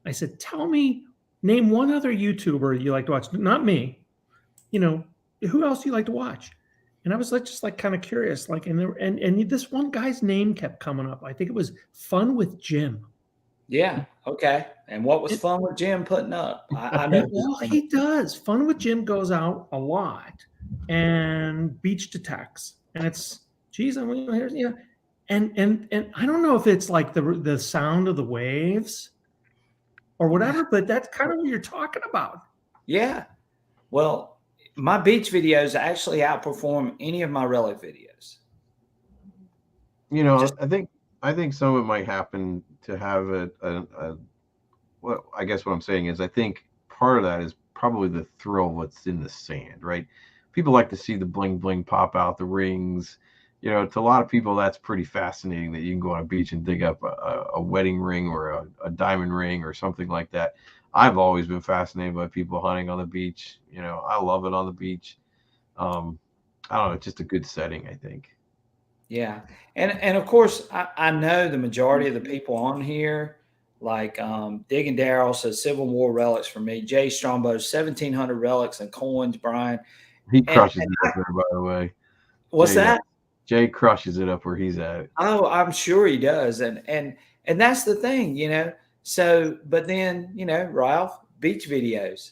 Speaker 3: I said, name one other YouTuber you like to watch. Not me. Who else do you like to watch? And I was just kind of curious, and this one guy's name kept coming up. I think it was Fun with Jim.
Speaker 1: Yeah. Okay. And what was Fun with Jim putting up? I know.
Speaker 3: Well, he does. Fun with Jim goes out a lot and beach detects, and it's, geez, and I don't know if it's like the sound of the waves or whatever, but that's kind of what you're talking about.
Speaker 1: Yeah. Well, my beach videos actually outperform any of my relic videos.
Speaker 2: I think some of it might happen to have what I guess what I'm saying is, I think part of that is probably the thrill of what's in the sand, right? People like to see the bling bling pop out, the rings. To a lot of people, that's pretty fascinating that you can go on a beach and dig up a wedding ring or a diamond ring or something like that. I've always been fascinated by people hunting on the beach. I love it on the beach. I don't know. It's just a good setting, I think.
Speaker 1: Yeah. And of course, I know the majority of the people on here, like Dig and Daryl says Civil War relics for me. Jay Strombo's 1700 relics and coins, Brian.
Speaker 2: He crushes it up there, by the way.
Speaker 1: What's that?
Speaker 2: Jay crushes it up where he's at.
Speaker 1: Oh, I'm sure he does. And that's the thing, So, but then, Ralph, beach videos.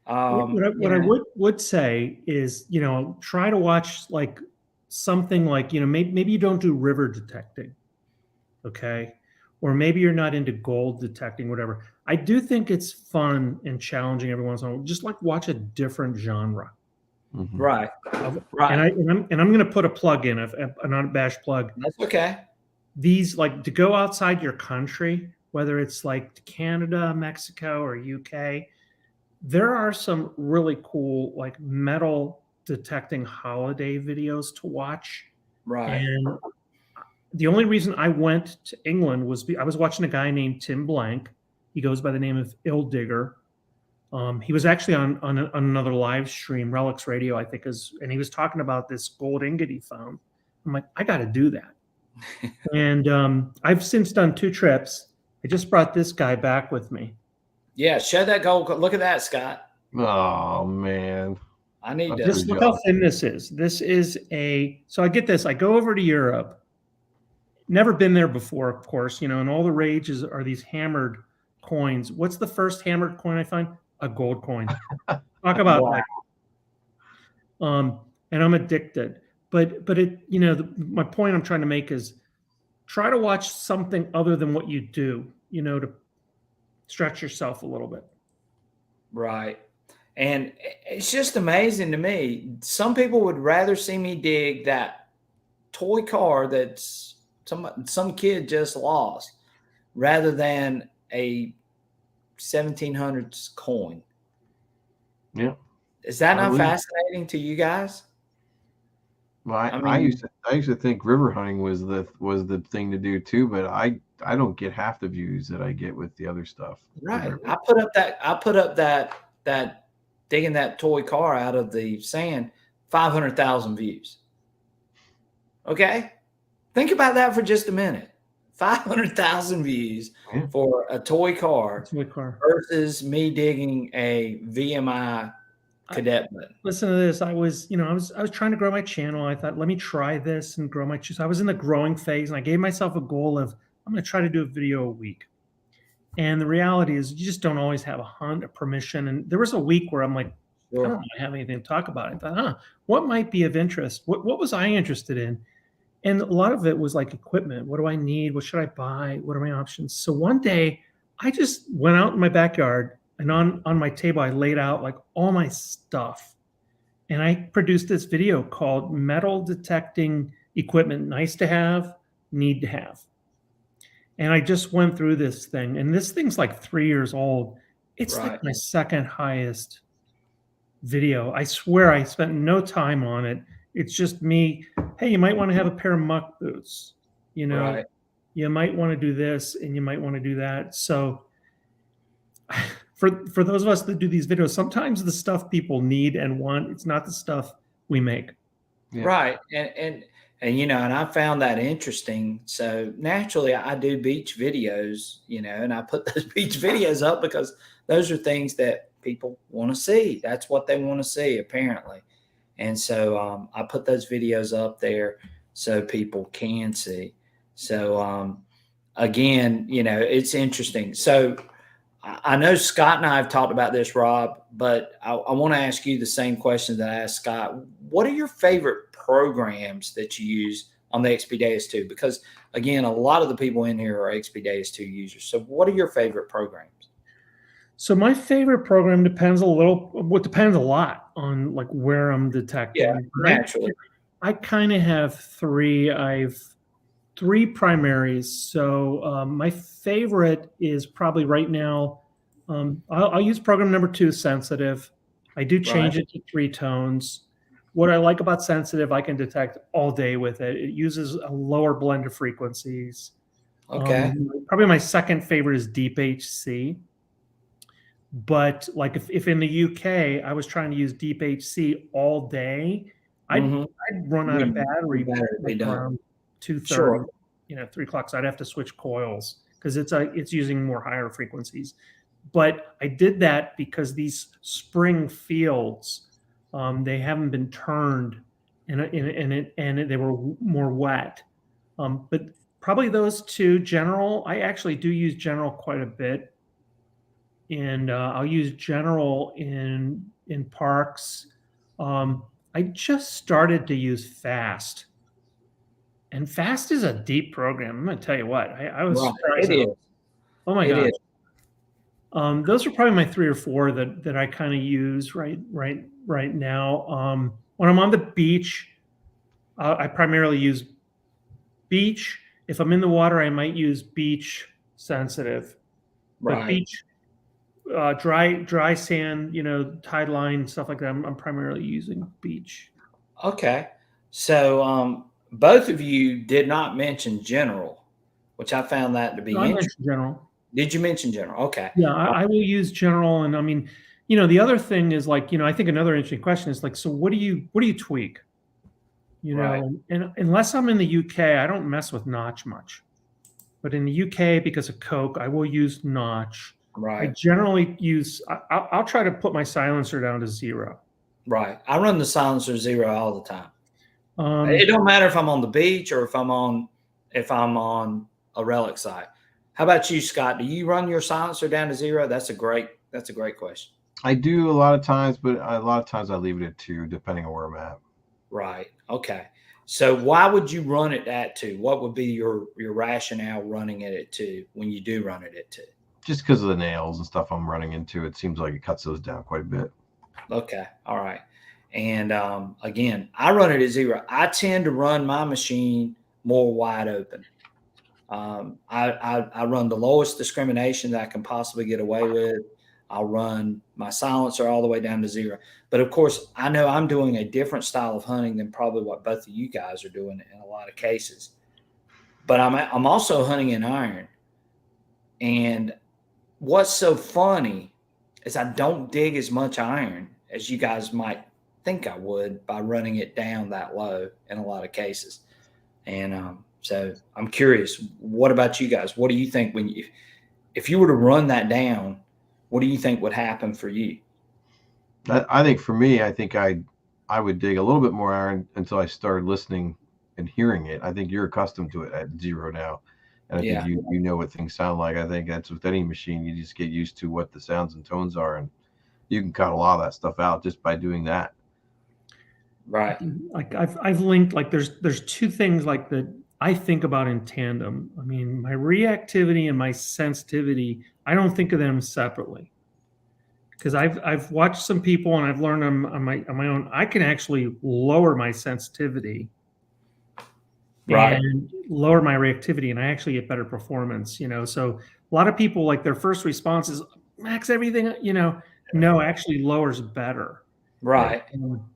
Speaker 3: What I would say is, try to watch like something like, maybe you don't do river detecting, okay? Or maybe you're not into gold detecting, whatever. I do think it's fun and challenging every once in a while. Just like watch a different genre.
Speaker 2: Mhm.
Speaker 1: Right.
Speaker 3: And
Speaker 1: Right.
Speaker 3: I'm going to put a plug in, an unabashed plug.
Speaker 1: That's okay.
Speaker 3: These, like, to go outside your country, whether it's like Canada, Mexico, or UK, there are some really cool like metal detecting holiday videos to watch.
Speaker 1: Right.
Speaker 3: And the only reason I went to England was I was watching a guy named Tim Blank. He goes by the name of Ill Digger. He was actually on another live stream, Relics Radio, I think, and he was talking about this gold ingot he found. I'm like, I got to do that. And I've since done 2 trips. I just brought this guy back with me.
Speaker 1: Yeah, show that gold. Look at that, Scott.
Speaker 2: Oh man.
Speaker 1: I need to
Speaker 3: Just look how thin this is. This is so I get this. I go over to Europe. Never been there before, of course, and all the rages are these hammered coins. What's the first hammered coin I find? A gold coin. Talk about
Speaker 1: Wow.
Speaker 3: like, and I'm addicted. But it, my point I'm trying to make is try to watch something other than what you do, to stretch yourself a little bit.
Speaker 1: Right. And it's just amazing to me. Some people would rather see me dig that toy car that's some kid just lost rather than a 1700s coin.
Speaker 2: Yeah.
Speaker 1: Is that not fascinating to you guys?
Speaker 2: Well, I
Speaker 1: mean,
Speaker 2: used to think river hunting was the thing to do too, but I don't get half the views that I get with the other stuff.
Speaker 1: right. I put up that digging that toy car out of the sand, 500,000 views. Okay? Think about that for just a minute. 500,000 views for a toy car versus me digging a VMI cadet button.
Speaker 3: Listen to this. I was trying to grow my channel. I thought, let me try this and grow my channel. I was in the growing phase, and I gave myself a goal of I'm going to try to do a video a week. And the reality is, you just don't always have a permission. And there was a week where I'm like, I don't really have anything to talk about. I thought, what might be of interest? What was I interested in? And a lot of it was like equipment. What do I need? What should I buy? What are my options? So one day I just went out in my backyard, and on my table, I laid out like all my stuff. And I produced this video called Metal Detecting Equipment Nice to Have, Need to Have. And I just went through this thing. And this thing's like 3 years old. It's like my second highest video. I swear I spent no time on it. It's just me. Hey, you might want to have a pair of muck boots. You might want to do this and you might want to do that. So for those of us that do these videos, sometimes the stuff people need and want, it's not the stuff we make.
Speaker 1: Yeah. Right. And and I found that interesting. So naturally I do beach videos, and I put those beach videos up because those are things that people want to see. That's what they want to see, apparently. And so I put those videos up there so people can see. So again, it's interesting. So I know Scott and I have talked about this, Rob, but I want to ask you the same question that I asked Scott. What are your favorite programs that you use on the XP Deus 2? Because again, a lot of the people in here are XP Deus 2 users. So what are your favorite programs?
Speaker 3: So my favorite program depends a lot on like where I'm detecting.
Speaker 1: Yeah, naturally.
Speaker 3: I kind of have 3. I've 3 primaries. So my favorite is probably right now. I'll use program number 2, sensitive. I do change it to 3 tones. What I like about sensitive, I can detect all day with it. It uses a lower blend of frequencies.
Speaker 1: Okay.
Speaker 3: Probably my second favorite is deep HC. But like if in the UK I was trying to use deep HC all day, I'd run out of battery around 2:30, 3 o'clock. So I'd have to switch coils because it's using more higher frequencies. But I did that because these spring fields, they haven't been turned, and they were more wet. But probably those 2. General, I actually do use general quite a bit. and I'll use general in parks. I just started to use fast, and fast is a deep program. I'm going to tell you what, I was
Speaker 1: Right.
Speaker 3: surprised.
Speaker 1: It is.
Speaker 3: Oh my
Speaker 1: It
Speaker 3: gosh.
Speaker 1: is.
Speaker 3: Those are probably my 3 or 4 that I kind of use right now. When I'm on the beach, I primarily use beach. If I'm in the water, I might use beach sensitive, but
Speaker 1: Right.
Speaker 3: beach, dry sand, tide line, stuff like that. I'm primarily using beach.
Speaker 1: Okay. So both of you did not mention general, which I found that to be
Speaker 3: No, I mentioned
Speaker 1: interesting.
Speaker 3: general.
Speaker 1: Did you mention general? Okay.
Speaker 3: Yeah, I will use general, and I mean, the other thing is like, I think another interesting question is like, so what do you tweak?
Speaker 1: Right.
Speaker 3: And unless I'm in the UK, I don't mess with notch much. But in the UK, because of Coke, I will use notch. I
Speaker 1: Right.
Speaker 3: generally use. I'll try to put my silencer down to 0.
Speaker 1: Right. I run the silencer 0 all the time. It don't matter if I'm on the beach or if I'm on a relic site. How about you, Scott? Do you run your silencer down to 0? That's a great question.
Speaker 2: I do a lot of times, but a lot of times I leave it at 2, depending on where I'm at.
Speaker 1: Right. Okay. So why would you run it at 2? What would be your rationale running it at 2 when you do run it at 2?
Speaker 2: Just because of the nails and stuff I'm running into, it seems like it cuts those down quite a bit.
Speaker 1: Okay. All right. And again, I run it at 0. I tend to run my machine more wide open. I run the lowest discrimination that I can possibly get away with. I'll run my silencer all the way down to 0. But of course, I know I'm doing a different style of hunting than probably what both of you guys are doing in a lot of cases. But I'm also hunting in iron. And what's so funny is I don't dig as much iron as you guys might think I would by running it down that low in a lot of cases. And so I'm curious, what about you guys? What do you think if you were to run that down, what do you think would happen for you?
Speaker 2: I think for me, I think I would dig a little bit more iron until I started listening and hearing it. I think you're accustomed to it at 0 now. And I think you know what things sound like. I think that's with any machine. You just get used to what the sounds and tones are, and you can cut a lot of that stuff out just by doing that.
Speaker 1: Right.
Speaker 3: Like I've linked, like there's 2 things like that I think about in tandem. I mean, my reactivity and my sensitivity, I don't think of them separately. Because I've watched some people and I've learned on my own, I can actually lower my sensitivity,
Speaker 1: right,
Speaker 3: and lower my reactivity, and I actually get better performance. So a lot of people, like, their first response is max everything. No, actually lowers better.
Speaker 1: Right.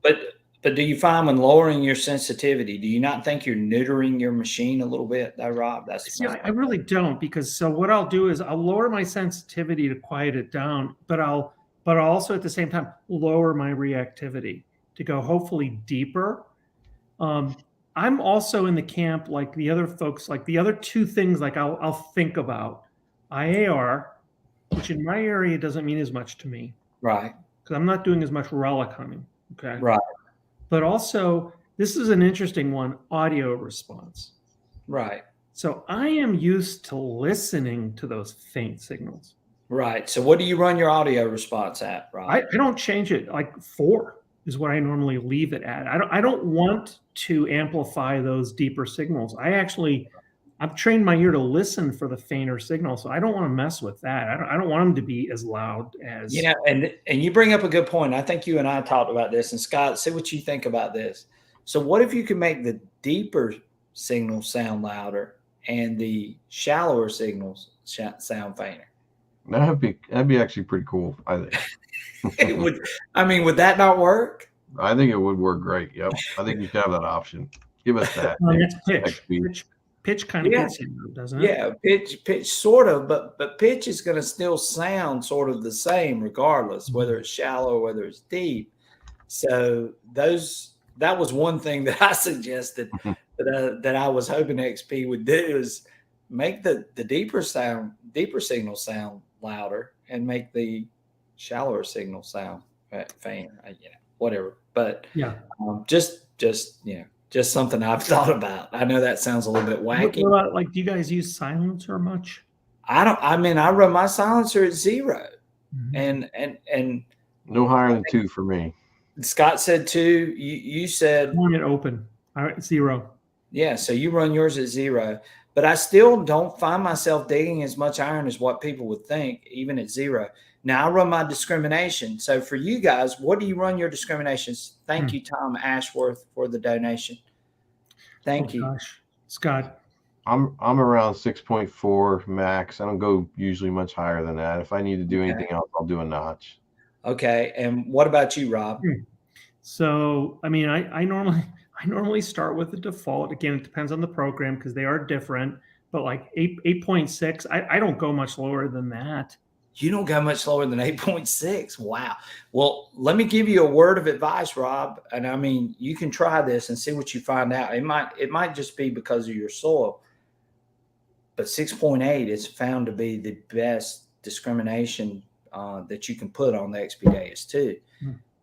Speaker 1: But do you find when lowering your sensitivity, do you not think you're neutering your machine a little bit, though, Rob?
Speaker 3: I really don't, because so what I'll do is I'll lower my sensitivity to quiet it down, but I'll also at the same time lower my reactivity to go hopefully deeper. I'm also in the camp like the other folks, like the other 2 things, like I'll think about IAR, which in my area doesn't mean as much to me,
Speaker 1: right?
Speaker 3: Because I'm not doing as much relic hunting. Okay,
Speaker 1: right.
Speaker 3: But also, this is an interesting one: audio response.
Speaker 1: Right.
Speaker 3: So I am used to listening to those faint signals.
Speaker 1: Right. So what do you run your audio response at, Rob?
Speaker 3: I don't change it. Like 4 is what I normally leave it at. I don't want to amplify those deeper signals. I've trained my ear to listen for the fainter signals, so I don't want to mess with that. I don't want them to be as loud as.
Speaker 1: And you bring up a good point. I think you and I talked about this. And Scott, say what you think about this. So what if you could make the deeper signals sound louder and the shallower signals sound fainter?
Speaker 2: That'd be actually pretty cool, I think.
Speaker 1: It would. I mean, would that not work?
Speaker 2: I think it would work great. Yep. I think you should have that option. Give us that.
Speaker 3: That's pitch. Pitch kind of gets you, doesn't it?
Speaker 1: Yeah, pitch sort of, but pitch is going to still sound sort of the same regardless, whether it's shallow or whether it's deep. So that was one thing that I suggested that I was hoping XP would do, is make the deeper signal sound louder and make the shallower signal sound fainter. Whatever. But just something I've thought about. I know that sounds a little bit wacky.
Speaker 3: What about, like, do you guys use silencer much?
Speaker 1: I run my silencer at 0. And
Speaker 2: No higher than 2 for me.
Speaker 1: Scott said 2. You said
Speaker 3: I want it open. All right, 0.
Speaker 1: Yeah, so you run yours at 0, but I still don't find myself digging as much iron as what people would think, even at 0. Now I run my discrimination. So for you guys, what do you run your discriminations? Thank you, Tom Ashworth, for the donation. Thank you.
Speaker 3: Gosh, Scott.
Speaker 2: I'm around 6.4 max. I don't go usually much higher than that. If I need to do anything else, I'll do a notch.
Speaker 1: Okay, and what about you, Rob?
Speaker 3: So, I mean, I normally start with the default. Again, it depends on the program because they are different. But like 8.6, I don't go much lower than that.
Speaker 1: You don't go much lower than 8.6. Wow. Well, let me give you a word of advice, Rob. And I mean, you can try this and see what you find out. It might just be because of your soil. But 6.8 is found to be the best discrimination that you can put on the XP Deus II.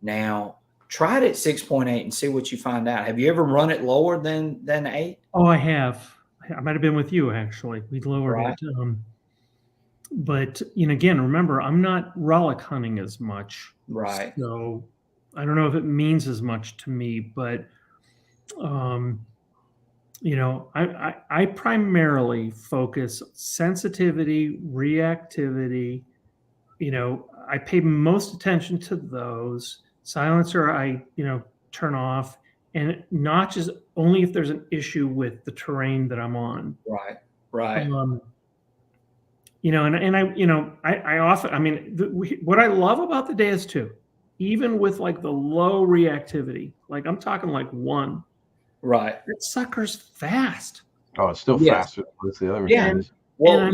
Speaker 1: Now, try it at 6.8 and see what you find out. Have you ever run it lower than 8?
Speaker 3: Oh, I have. I might have been with you, actually. We lowered it. But, again, remember, I'm not relic hunting as much.
Speaker 1: Right.
Speaker 3: So I don't know if it means as much to me, but, I primarily focus sensitivity, reactivity. I pay most attention to those. Silencer, I turn off, and notches only if there's an issue with the terrain that I'm on.
Speaker 1: Right.
Speaker 3: I often, I mean, what I love about the Deus II, even with like the low reactivity, like I'm talking like 1.
Speaker 1: Right.
Speaker 3: That sucker's fast.
Speaker 2: Oh, it's still faster than the other machines.
Speaker 1: Well,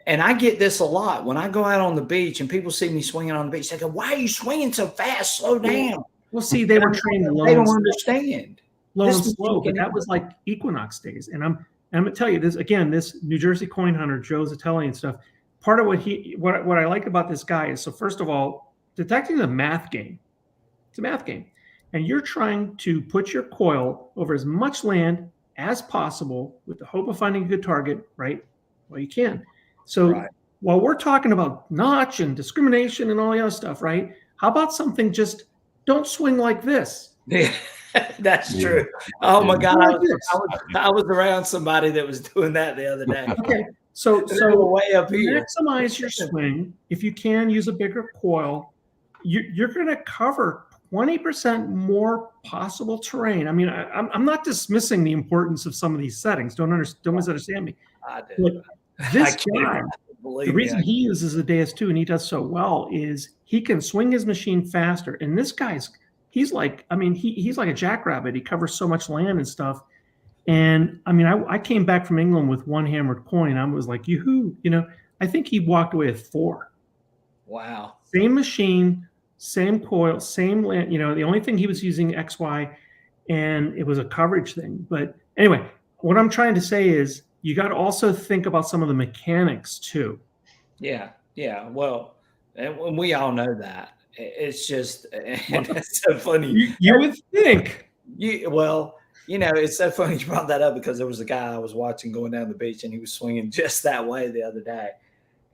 Speaker 1: and I get this a lot when I go out on the beach and people see me swinging on the beach. They go, "Why are you swinging so fast? Slow down."
Speaker 3: Well, see, they were trained low.
Speaker 1: They don't understand.
Speaker 3: Low and slow, but that was like Equinox days. And I'm going to tell you this again. This New Jersey coin hunter, Joe Zatelli and stuff. Part of what I like about this guy is, so first of all, detecting is a math game. It's a math game, and you're trying to put your coil over as much land as possible with the hope of finding a good target, right? Well, you can. So while we're talking about notch and discrimination and all the other stuff, right? How about something just don't swing like this?
Speaker 1: Yeah, that's true. Oh my God. I was around somebody that was doing that the other day.
Speaker 3: Okay. So
Speaker 1: way up here.
Speaker 3: Maximize your swing. If you can use a bigger coil, you're going to cover 20% more possible terrain. I mean, I'm not dismissing the importance of some of these settings. Don't misunderstand me.
Speaker 1: I do.
Speaker 3: This guy, the reason he uses the Deus II and he does so well is he can swing his machine faster. And this guy's, he's like a jackrabbit. He covers so much land and stuff. And I mean, I came back from England with 1 hammered coin. I was like, yoo-hoo, I think he walked away with 4.
Speaker 1: Wow.
Speaker 3: Same machine, same coil, same land. The only thing he was using XY, and it was a coverage thing. But anyway, what I'm trying to say is you got to also think about some of the mechanics too.
Speaker 1: Yeah. Well, and we all know that. It's just, and it's so funny.
Speaker 3: You would think.
Speaker 1: It's so funny you brought that up because there was a guy I was watching going down the beach and he was swinging just that way the other day.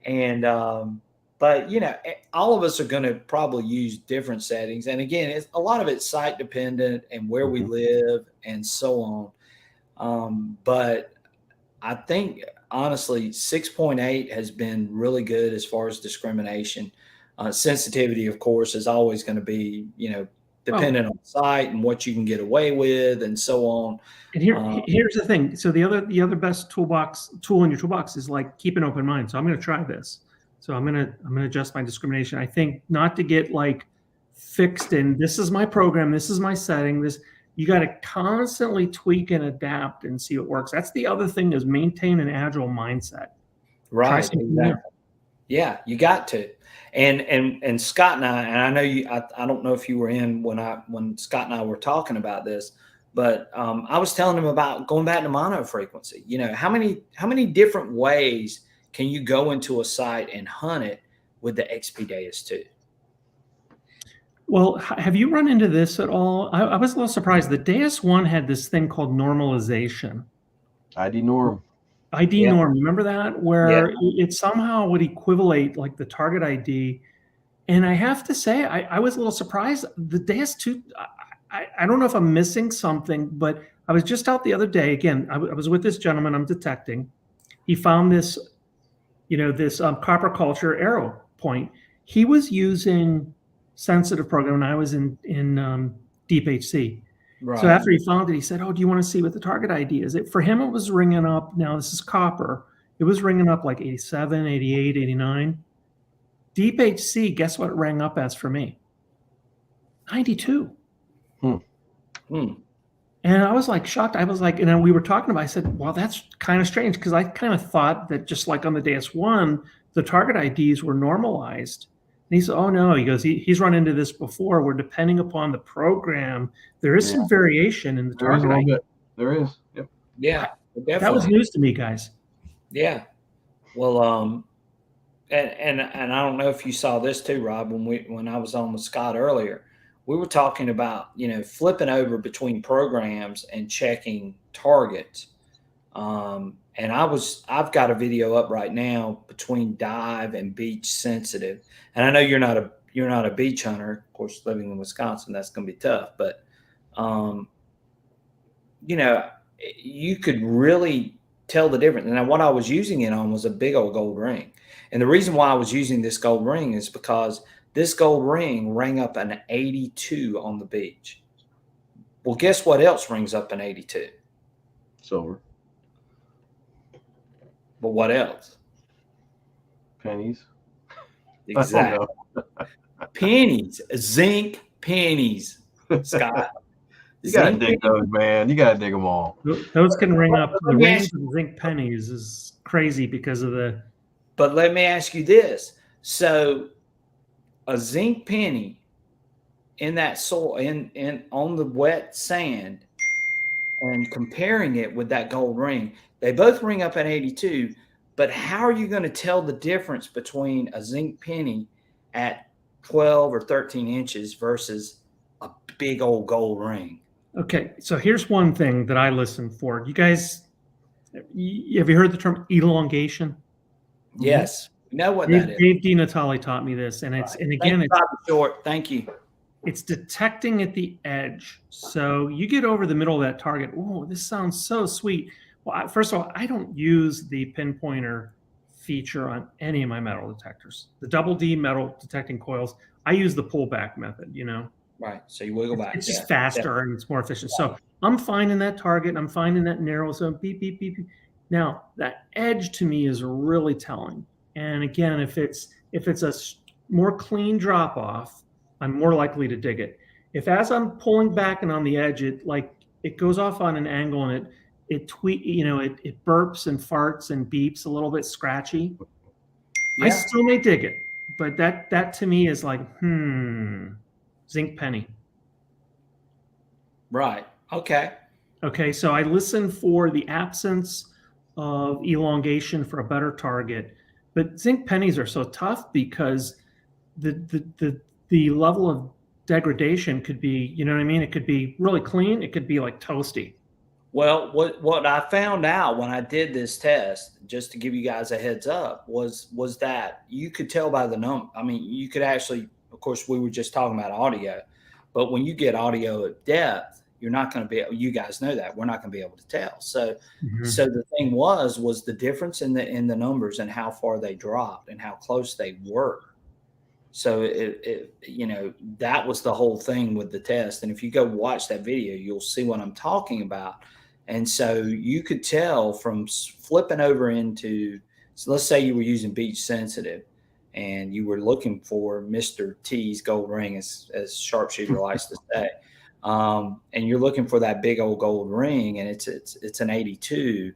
Speaker 1: And, but all of us are going to probably use different settings. And again, a lot of it's site dependent and where we live and so on. But I think honestly, 6.8 has been really good as far as discrimination. Sensitivity, of course, is always going to be, dependent on the site and what you can get away with and so on.
Speaker 3: And here's the thing. So the other best tool in your toolbox is like keep an open mind. So I'm going to try this. So I'm going to adjust my discrimination. I think not to get like fixed in, this is my program, this is my setting, you got to constantly tweak and adapt and see what works. That's the other thing is maintain an agile mindset.
Speaker 1: Right. Exactly. Yeah, you got to. And Scott and I know you, I don't know if you were in when Scott and I were talking about this, but I was telling him about going back to mono frequency. How many different ways can you go into a site and hunt it with the XP Deus II?
Speaker 3: Well, have you run into this at all? I was a little surprised. The Deus I had this thing called normalization.
Speaker 2: ID norm.
Speaker 3: ID norm. Remember that? Where it somehow would equate like the target ID. And I have to say, I was a little surprised. The Deus II, I don't know if I'm missing something, but I was just out the other day. Again, I was with this gentleman I'm detecting. He found this, this copper culture arrow point. He was using sensitive program, and I was in Deep HC.
Speaker 1: Right.
Speaker 3: So after he found it, he said, "Oh, do you want to see what the target ID is?" For him, it was ringing up. Now this is copper. It was ringing up like 87, 88, 89. Deep HC, guess what it rang up as for me? 92. And I was like shocked. I was like, and we were talking about, I said, well, that's kind of strange, because I kind of thought that just like on the Deus I, the target IDs were normalized. And he said, oh no, he goes, he's run into this before, where depending upon the program, there is some variation in the target ID.
Speaker 2: There is. Yep.
Speaker 1: Yeah. Definitely.
Speaker 3: That was news to me, guys.
Speaker 1: Yeah. Well, and I don't know if you saw this too, Rob, when I was on with Scott earlier. We were talking about, flipping over between programs and checking targets. And I've got a video up right now between dive and beach sensitive. And I know you're not a beach hunter, of course, living in Wisconsin, that's going to be tough, but, you could really tell the difference. Now, what I was using it on was a big old gold ring. And the reason why I was using this gold ring is because this gold ring rang up an 82 on the beach. Well, guess what else rings up an 82?
Speaker 2: Silver.
Speaker 1: But what else?
Speaker 2: Pennies.
Speaker 1: Exactly. Pennies. Zinc pennies, Scott.
Speaker 2: You got to dig those, man. You got to dig them all.
Speaker 3: Those can ring up. The range of zinc pennies is crazy because of the...
Speaker 1: But let me ask you this. So a zinc penny in that soil, in on the wet sand, and comparing it with that gold ring, they both ring up at 82. But how are you going to tell the difference between a zinc penny at 12 or 13 inches versus a big old gold ring? Okay,
Speaker 3: so here's one thing that I listen for. You guys, have you heard the term elongation?
Speaker 1: Yes. You know what that is.
Speaker 3: Dave DiNatale taught me this, and it's and again, it's
Speaker 1: short. Thank you.
Speaker 3: It's detecting at the edge. So you get over the middle of that target. Oh, this sounds so sweet. Well, first of all, I don't use the pinpointer feature on any of my metal detectors. The double D metal detecting coils, I use the pullback method.
Speaker 1: Right. So you wiggle back.
Speaker 3: It's just faster and it's more efficient. So I'm finding that target. I'm finding that narrow zone. Beep, beep, beep, beep. Now that edge to me is really telling. And again, if it's a more clean drop off, I'm more likely to dig it. If as I'm pulling back and on the edge, it goes off on an angle and it burps and farts and beeps a little bit scratchy. Yeah. I still may dig it, but that to me is like, zinc penny.
Speaker 1: Right. Okay.
Speaker 3: Okay. So I listen for the absence of elongation for a better target, but zinc pennies are so tough because the level of degradation could be, it could be really clean. It could be like toasty.
Speaker 1: Well, what I found out when I did this test, just to give you guys a heads up, was that you could tell by the number. I mean, you could actually, of course, we were just talking about audio, but when you get audio at depth, you're not going to be, you guys know that, we're not going to be able to tell. So, so the thing was the difference in the numbers and how far they dropped and how close they were. So that was the whole thing with the test. And if you go watch that video, you'll see what I'm talking about. And so you could tell from flipping over into, so let's say you were using beach sensitive and you were looking for Mr. T's gold ring, as sharpshooter likes to say. And you're looking for that big old gold ring, and it's an 82.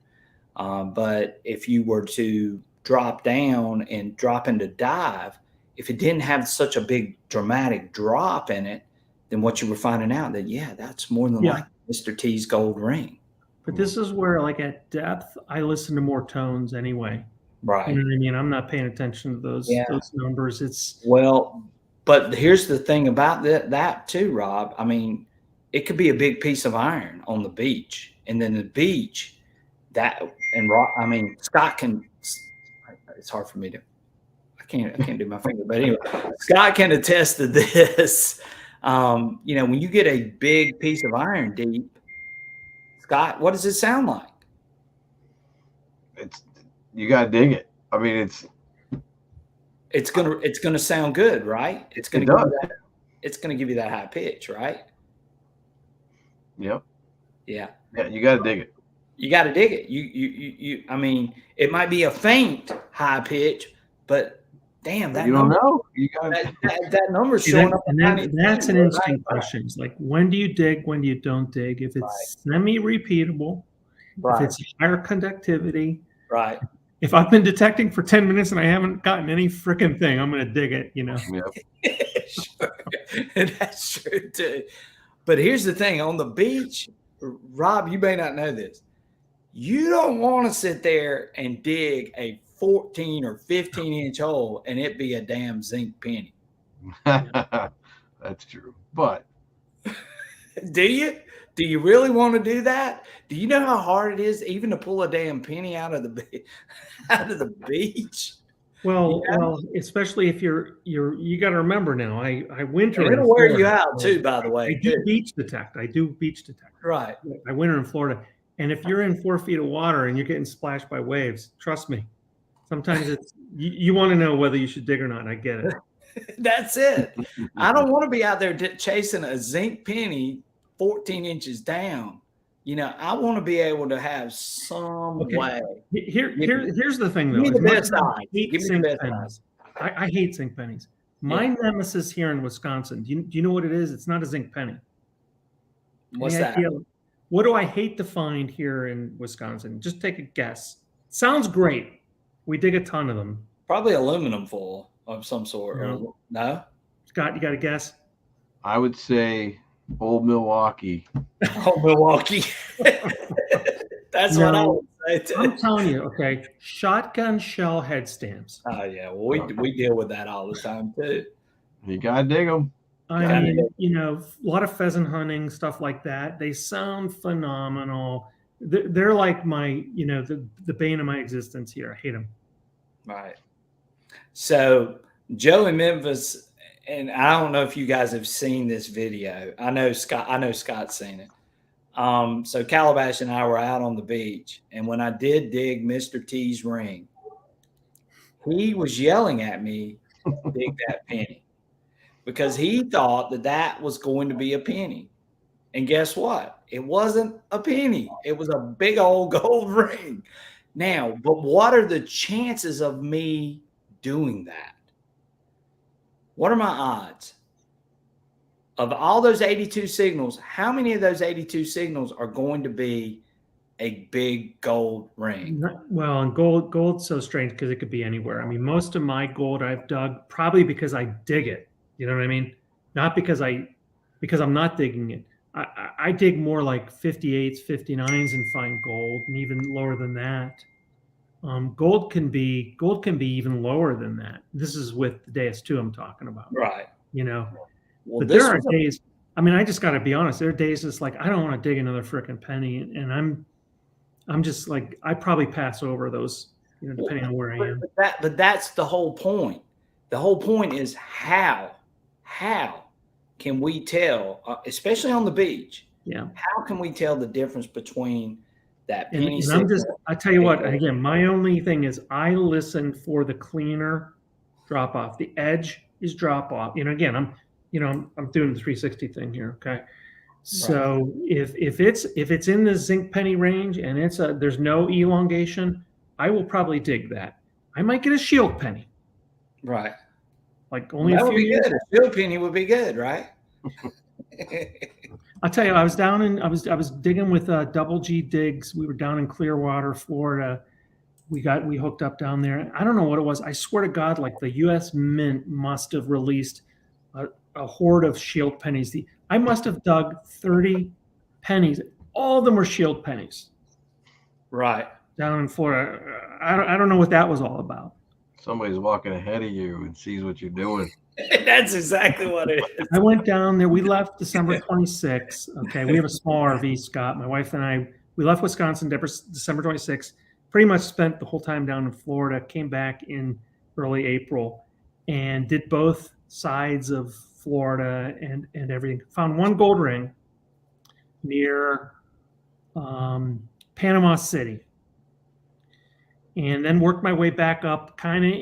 Speaker 1: But if you were to drop down and drop into dive, if it didn't have such a big dramatic drop in it, then what you were finding out that, that's more than like Mr. T's gold ring.
Speaker 3: But this is where, like, at depth, I listen to more tones anyway.
Speaker 1: Right.
Speaker 3: You know what I mean? I'm not paying attention to those numbers.
Speaker 1: But here's the thing about that too, Rob. I mean, it could be a big piece of iron on the beach, and then the beach Scott can. It's hard for me to. I can't do my finger, but anyway, Scott can attest to this. You know, when you get a big piece of iron deep, Scott, what does it sound like?
Speaker 2: You gotta dig it. I mean,
Speaker 1: it's gonna sound good, right? It's gonna give you that high pitch, right?
Speaker 2: Yep.
Speaker 1: Yeah.
Speaker 2: Yeah, you gotta dig it.
Speaker 1: You got to dig it. You. I mean, it might be a faint high pitch, but damn, that
Speaker 2: you don't know. You got
Speaker 1: that number's showing up.
Speaker 3: And that's an interesting question. It's like, when do you dig? When do you don't dig? If it's semi-repeatable, if it's higher conductivity,
Speaker 1: right?
Speaker 3: If I've been detecting for 10 minutes and I haven't gotten any freaking thing, I'm going to dig it. You know.
Speaker 2: Yep.
Speaker 1: Sure. That's true too. But here's the thing: on the beach, Rob, you may not know this. You don't want to sit there and dig a 14 or 15-inch hole and it be a damn zinc penny.
Speaker 2: That's true. But
Speaker 1: do you? Do you really want to do that? Do you know how hard it is even to pull a damn penny out of the beach?
Speaker 3: Well, especially if you got to remember now. I winter.
Speaker 1: It'll wear you out too, by the way.
Speaker 3: I do beach detect.
Speaker 1: Right.
Speaker 3: I winter in Florida. And if you're in 4 feet of water and you're getting splashed by waves, trust me, sometimes it's you want to know whether you should dig or not. I get it.
Speaker 1: That's it. I don't want to be out there chasing a zinc penny 14 inches down. You know, I want to be able to have some way.
Speaker 3: Here's the thing, though.
Speaker 1: Give me the best eyes. Give me the best eyes.
Speaker 3: I hate zinc pennies. My nemesis here in Wisconsin, do you know what it is? It's not a zinc penny.
Speaker 1: What's that?
Speaker 3: What do I hate to find here in Wisconsin? Just take a guess. Sounds great. We dig a ton of them.
Speaker 1: Probably aluminum foil of some sort. No?
Speaker 3: Scott, you got a guess?
Speaker 2: I would say old Milwaukee.
Speaker 1: Old Milwaukee. That's what I would say too.
Speaker 3: I'm telling you, okay. Shotgun shell head stamps.
Speaker 1: Oh yeah, well we deal with that all the time too.
Speaker 2: You gotta dig them.
Speaker 3: I mean, you know, a lot of pheasant hunting, stuff like that. They sound phenomenal. They're like my, you know, the bane of my existence here. I hate them. Right.
Speaker 1: So Joe in Memphis, and I don't know if you guys have seen this video. I know Scott's seen it. So Calabash and I were out on the beach, and when I did dig Mr. T's ring, he was yelling at me, dig that penny. Because he thought that was going to be a penny. And guess what? It wasn't a penny. It was a big old gold ring. Now, but what are the chances of me doing that? What are my odds? Of all those 82 signals, how many of those 82 signals are going to be a big gold ring?
Speaker 3: Well, and gold's so strange because it could be anywhere. I mean, most of my gold I've dug probably because I dig it. You know what I mean? Not because I'm not digging it. I dig more like 58s, 59s and find gold, and even lower than that. Gold can be even lower than that. This is with the Deus II I'm talking about.
Speaker 1: Right.
Speaker 3: You know,
Speaker 1: well,
Speaker 3: but there are days. I mean, I just got to be honest. There are days it's like I don't want to dig another freaking penny, and I'm just like I probably pass over those. You know, depending on where I am.
Speaker 1: But that's the whole point. The whole point is how can we tell, especially on the beach?
Speaker 3: Yeah.
Speaker 1: How can we tell the difference between that penny?
Speaker 3: And I tell you what, again, my only thing is I listen for the cleaner drop off. The edge is drop off. You know, again, I'm doing the 360 thing here. Okay. So if it's in the zinc penny range and there's no elongation, I will probably dig that. I might get a shield penny.
Speaker 1: Right.
Speaker 3: Like only a few years.
Speaker 1: A shield penny would be good, right?
Speaker 3: I'll tell you, I was digging with Double G Digs. We were down in Clearwater, Florida. We hooked up down there. I don't know what it was. I swear to God, like the U.S. Mint must have released a horde of shield pennies. I must have dug 30 pennies. All of them were shield pennies.
Speaker 1: Right.
Speaker 3: Down in Florida. I don't know what that was all about.
Speaker 2: Somebody's walking ahead of you and sees what you're doing.
Speaker 1: That's exactly what it is.
Speaker 3: I went down there. We left December 26th. Okay. We have a small RV, Scott. My wife and I, we left Wisconsin December 26th. Pretty much spent the whole time down in Florida. Came back in early April, and did both sides of Florida and everything. Found one gold ring near Panama City, and then worked my way back up, kind of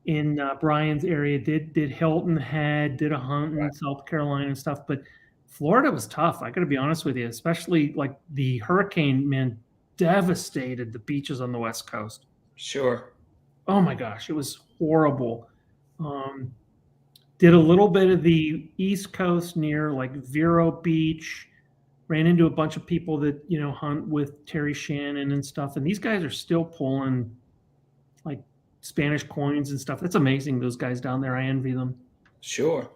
Speaker 3: in Brian's area. Did Hilton Head, did a hunt in South Carolina and stuff, but Florida was tough. I got to be honest with you, especially like the hurricane, man, devastated the beaches on the West Coast.
Speaker 1: Sure.
Speaker 3: Oh my gosh, it was horrible. Did a little bit of the East Coast near like Vero Beach. Ran into a bunch of people that, you know, hunt with Terry Shannon and stuff. And these guys are still pulling like Spanish coins and stuff. That's amazing, those guys down there. I envy them.
Speaker 1: Sure.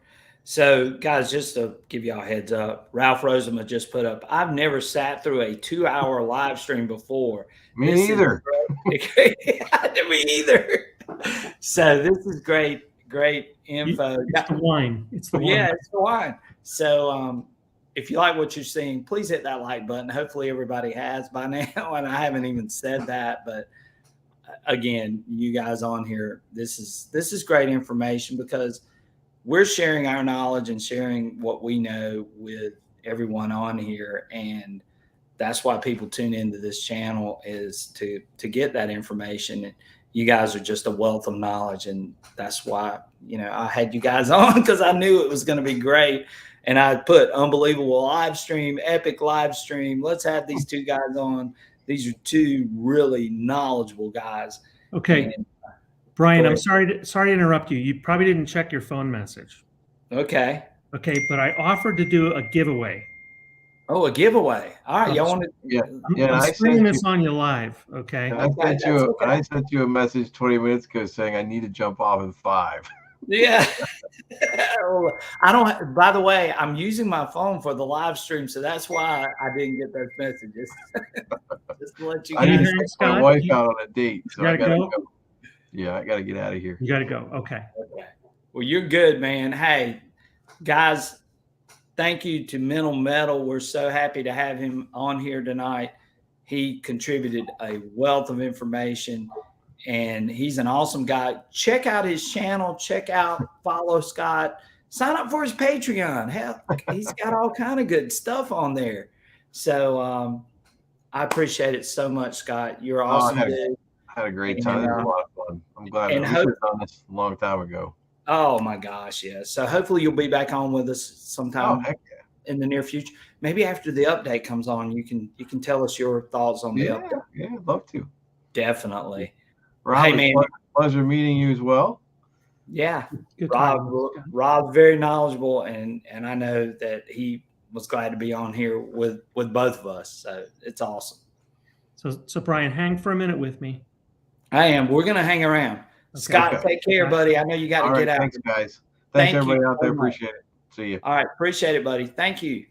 Speaker 1: So, guys, just to give y'all a heads up, Ralph Rosema just put up, I've never sat through a 2-hour live stream before.
Speaker 2: Me neither.
Speaker 1: Me either. So this is great info.
Speaker 3: It's the wine. It's the wine.
Speaker 1: Yeah, it's the wine. So if you like what you're seeing, please hit that like button. Hopefully everybody has by now, and I haven't even said that, but again, you guys on here, this is great information because we're sharing our knowledge and sharing what we know with everyone on here, and that's why people tune into this channel, is to get that information. And you guys are just a wealth of knowledge, and that's why, you know, I had you guys on, because I knew it was going to be great. And I put unbelievable live stream, epic live stream. Let's have these two guys on. These are two really knowledgeable guys.
Speaker 3: Okay. And, Brian, I'm sorry to interrupt you. You probably didn't check your phone message.
Speaker 1: Okay.
Speaker 3: Okay, but I offered to do a giveaway.
Speaker 1: Oh, a giveaway. All right. Y'all want to?
Speaker 2: Yeah.
Speaker 3: I'm streaming this on you live. Okay.
Speaker 2: I sent you a message 20 minutes ago saying I need to jump off at 5.
Speaker 1: Yeah. I don't. By the way, I'm using my phone for the live stream, so that's why I didn't get those messages. Just to let you
Speaker 2: I
Speaker 1: guys.
Speaker 2: need to take my wife out on a date, so I gotta
Speaker 3: go.
Speaker 2: Yeah, I gotta get out of here.
Speaker 3: You gotta go. Okay.
Speaker 1: Well, you're good, man. Hey, guys, thank you to Mental Metal. We're so happy to have him on here tonight. He contributed a wealth of information, and he's an awesome guy. Check out his channel. Follow Scott. Sign up for his Patreon. Hell, he's got all kind of good stuff on there. So I appreciate it so much, Scott. You're awesome, dude.
Speaker 2: I had a great time. It was a lot of fun. I'm glad we should have done this a long time ago.
Speaker 1: Oh my gosh, yeah. So hopefully you'll be back on with us sometime in the near future. Maybe after the update comes on, you can tell us your thoughts on the update.
Speaker 2: Yeah, I'd love to.
Speaker 1: Definitely.
Speaker 2: Rob, hey, man, pleasure meeting you as well.
Speaker 1: Yeah, Rob's very knowledgeable, and I know that he was glad to be on here with both of us. So it's awesome.
Speaker 3: So Brian, hang for a minute with me.
Speaker 1: I am. We're gonna hang around. Okay. Scott, take care, buddy. I know you got to get out.
Speaker 2: Thanks, guys. Thanks everybody out there. Appreciate it. See you.
Speaker 1: All right, appreciate it, buddy. Thank you.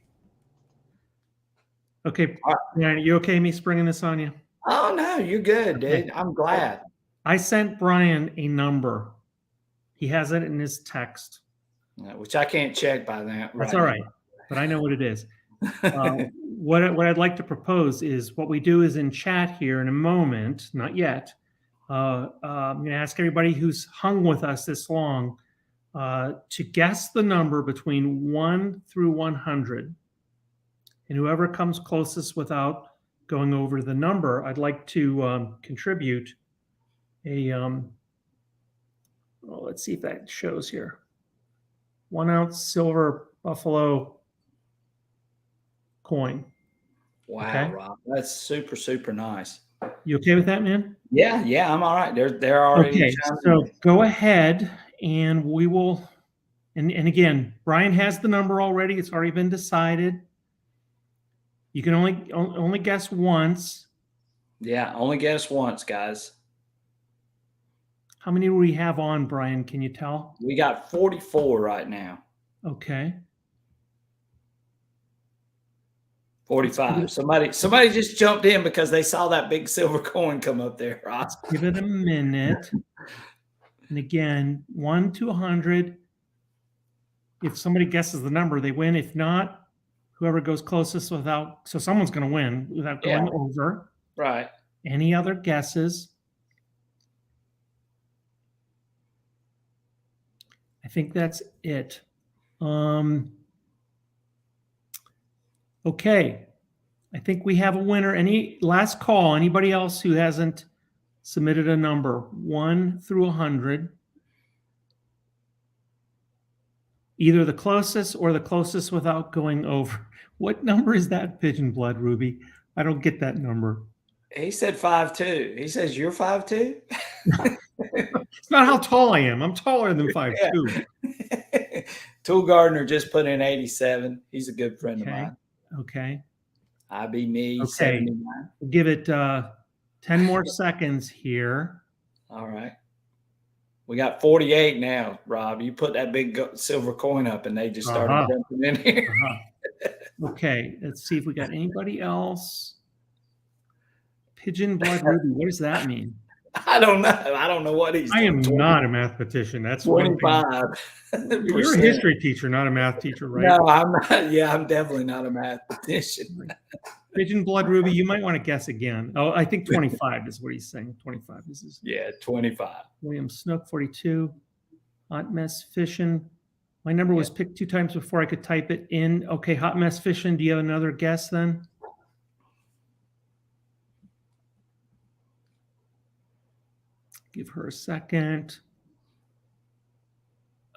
Speaker 3: Okay, Brian, you okay? Me springing this on you?
Speaker 1: Oh no, you're good, dude. I'm glad.
Speaker 3: I sent Brian a number. He has it in his text,
Speaker 1: which I can't check by that.
Speaker 3: That's all right, but I know what it is. What I'd like to propose is what we do is in chat here in a moment, not yet. I'm going to ask everybody who's hung with us this long to guess the number between 1 through 100. And whoever comes closest without going over the number, I'd like to contribute a, let's see if that shows here. 1 ounce silver buffalo coin.
Speaker 1: Wow, okay. Rob, that's super, super nice.
Speaker 3: You okay with that, man?
Speaker 1: Yeah, I'm all right. They're already.
Speaker 3: Okay, so go ahead and we will. And again, Brian has the number already. It's already been decided. You can only guess once.
Speaker 1: Yeah, only guess once, guys.
Speaker 3: How many do we have on, Brian? Can you tell?
Speaker 1: We got 44 right now.
Speaker 3: Okay.
Speaker 1: 45. Somebody just jumped in because they saw that big silver coin come up there, Ross.
Speaker 3: Give it a minute. And again, 1 to 100. If somebody guesses the number, they win. If not, whoever goes closest without, so someone's going to win without going over.
Speaker 1: Right.
Speaker 3: Any other guesses? I think that's it. Okay. I think we have a winner. Any last call? Anybody else who hasn't submitted a number? 1 through 100. Either the closest or the closest without going over. What number is that, Pigeon Blood Ruby? I don't get that number.
Speaker 1: He said 5'2". He says you're 5'2".
Speaker 3: It's not how tall I am. I'm taller than 5'2".
Speaker 1: Yeah. Tool Gardener just put in 87. He's a good friend of mine.
Speaker 3: Okay.
Speaker 1: I be me.
Speaker 3: Okay.
Speaker 1: 79.
Speaker 3: We'll give it 10 more seconds here.
Speaker 1: All right. We got 48 now, Rob. You put that big silver coin up and they just started jumping in here.
Speaker 3: Okay. Let's see if we got anybody else. Pigeon Blood Ruby. What does that mean?
Speaker 1: I don't know. I don't know what he's doing.
Speaker 3: I am not a mathematician. That's
Speaker 1: 25.
Speaker 3: You're a history teacher, not a math teacher, right?
Speaker 1: No, I'm not. Yeah, I'm definitely not a mathematician.
Speaker 3: Pigeon Blood Ruby, you might want to guess again. Oh, I think 25 is what he's saying. 25. This is
Speaker 1: 25.
Speaker 3: William Snook, 42. Hot Mess Fishing. My number was picked 2 times before I could type it in. Okay, Hot Mess Fishing. Do you have another guess then? Give her a second.